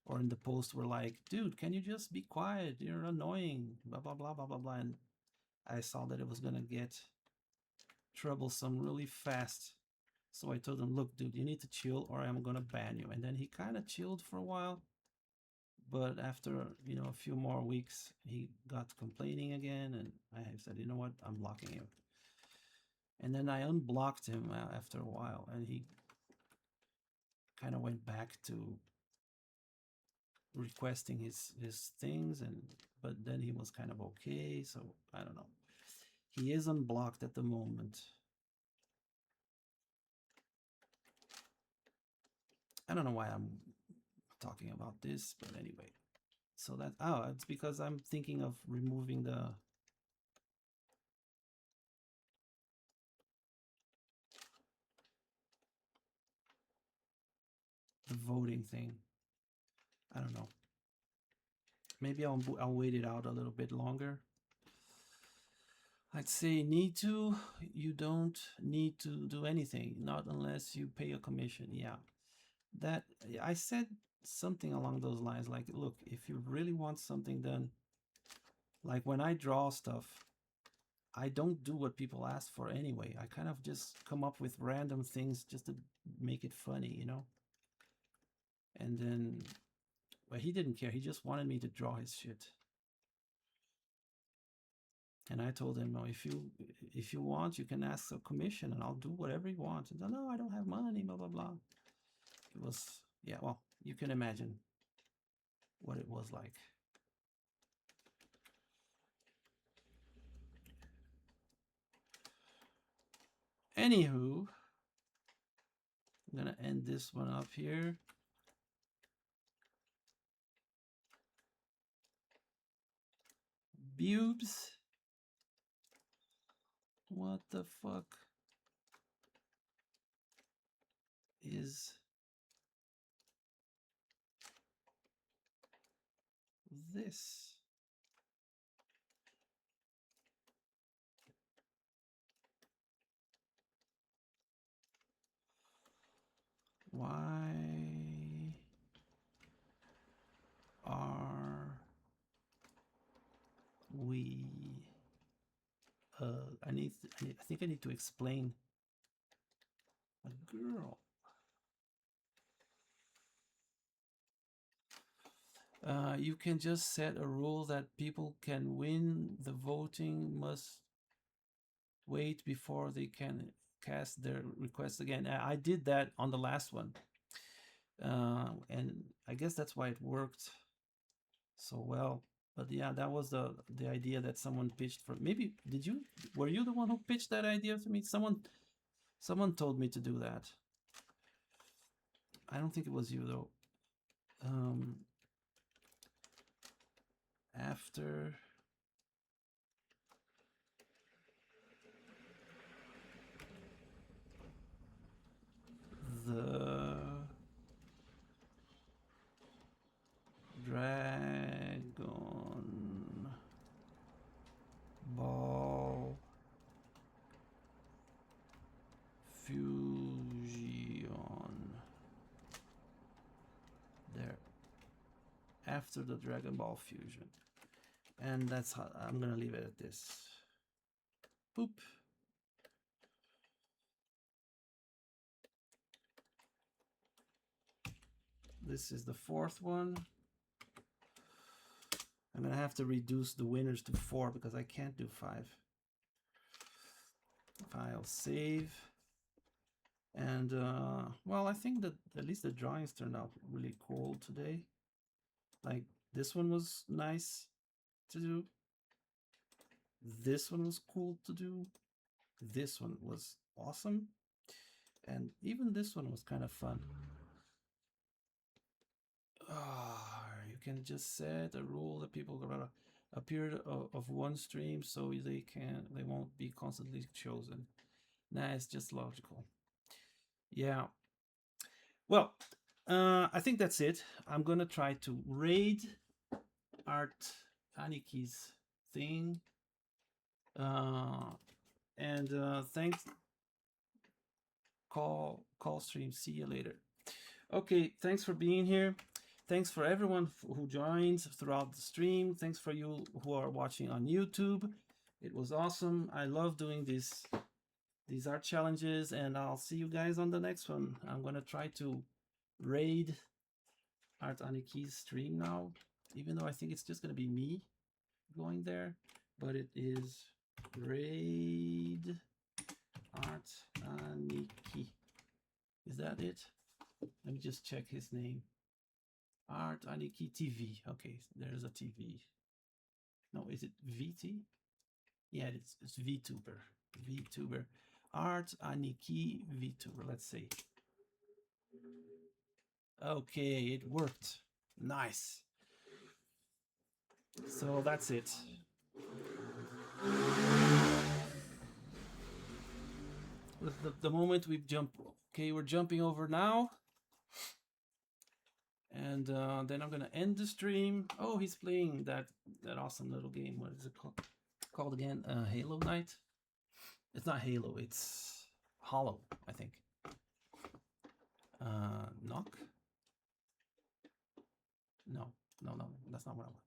or in the post were like, dude, can you just be quiet? You're annoying, blah, blah, blah, blah, blah, blah. And I saw that it was going to get troublesome really fast. So I told him, look, dude, you need to chill or I'm going to ban you. And then he kind of chilled for a while. But after, a few more weeks, he got complaining again. And I said, you know what? I'm blocking him. And then I unblocked him after a while. And he kind of went back to requesting his things, but then he was kind of okay. So I don't know. He is unblocked at the moment. I don't know why I'm talking about this, but anyway. So that it's because I'm thinking of removing the voting thing. I don't know. Maybe I'll wait it out a little bit longer. I'd say need to. You don't need to do anything, not unless you pay a commission. Yeah, that I said something along those lines. Like, look, if you really want something done, like when I draw stuff, I don't do what people ask for anyway. I kind of just come up with random things just to make it funny, you know. And then, well, he didn't care. He just wanted me to draw his shit. And I told him, no, if you want, you can ask a commission and I'll do whatever you want. And no, I don't have money, blah, blah, blah. It was, yeah, well, you can imagine what it was like. Anywho, I'm gonna end this one up here. Bubes. What the fuck is this? Why are we I think I need to explain a girl. You can just set a rule that people can win the voting must wait before they can cast their request again. I did that on the last one. And I guess that's why it worked so well. But yeah, that was the idea that someone pitched for. Maybe were you the one who pitched that idea to me? Someone told me to do that. I don't think it was you though. After the Dragon Ball Fusion. There. After the Dragon Ball Fusion. And that's how I'm gonna leave it at this. Boop. This is the fourth one. I'm gonna have to reduce the winners to 4 because I can't do 5. File save. And well, I think that at least the drawings turned out really cool today. Like this one was nice to do. This one was cool to do. This one was awesome. And even this one was kind of fun. You can just set a rule that people got a period of one stream so they won't be constantly chosen. Nah, it's just logical. Yeah. Well, I think that's it. I'm gonna try to raid Art Aniki's thing. And thanks. Call stream. See you later. Okay, thanks for being here. Thanks for everyone who joined throughout the stream. Thanks for you who are watching on YouTube. It was awesome. I love doing these art challenges, and I'll see you guys on the next one. I'm gonna try to raid Art Aniki's stream now, even though I think it's just gonna be me going there, but it is raid Art Aniki. Is that it? Let me just check his name. Art Aniki TV. Okay, there's a TV. No, is it VT? Yeah, it's VTuber. VTuber. Art Aniki VTuber. Let's see. Okay, it worked. Nice. So that's it. The moment we jump, okay, we're jumping over now, and then I'm gonna end the stream. Oh, he's playing that awesome little game. What is it called again? Halo Knight. It's not Halo. It's Hollow, I think. Knock. No, that's not what I want.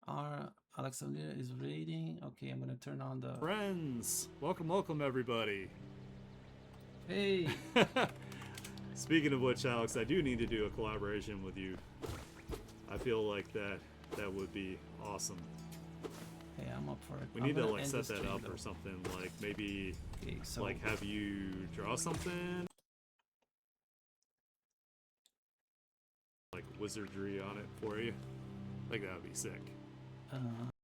Our Alexandria is raiding. Okay, I'm gonna turn on the. Friends, welcome everybody. Hey. Speaking of which, Alex, I do need to do a collaboration with you. I feel like that would be awesome. Hey, I'm up for it. We I'm need to gonna like end set the that stream, up though. or something. Like maybe Okay, so like have you draw something, like wizardry on it for you. Like that would be sick.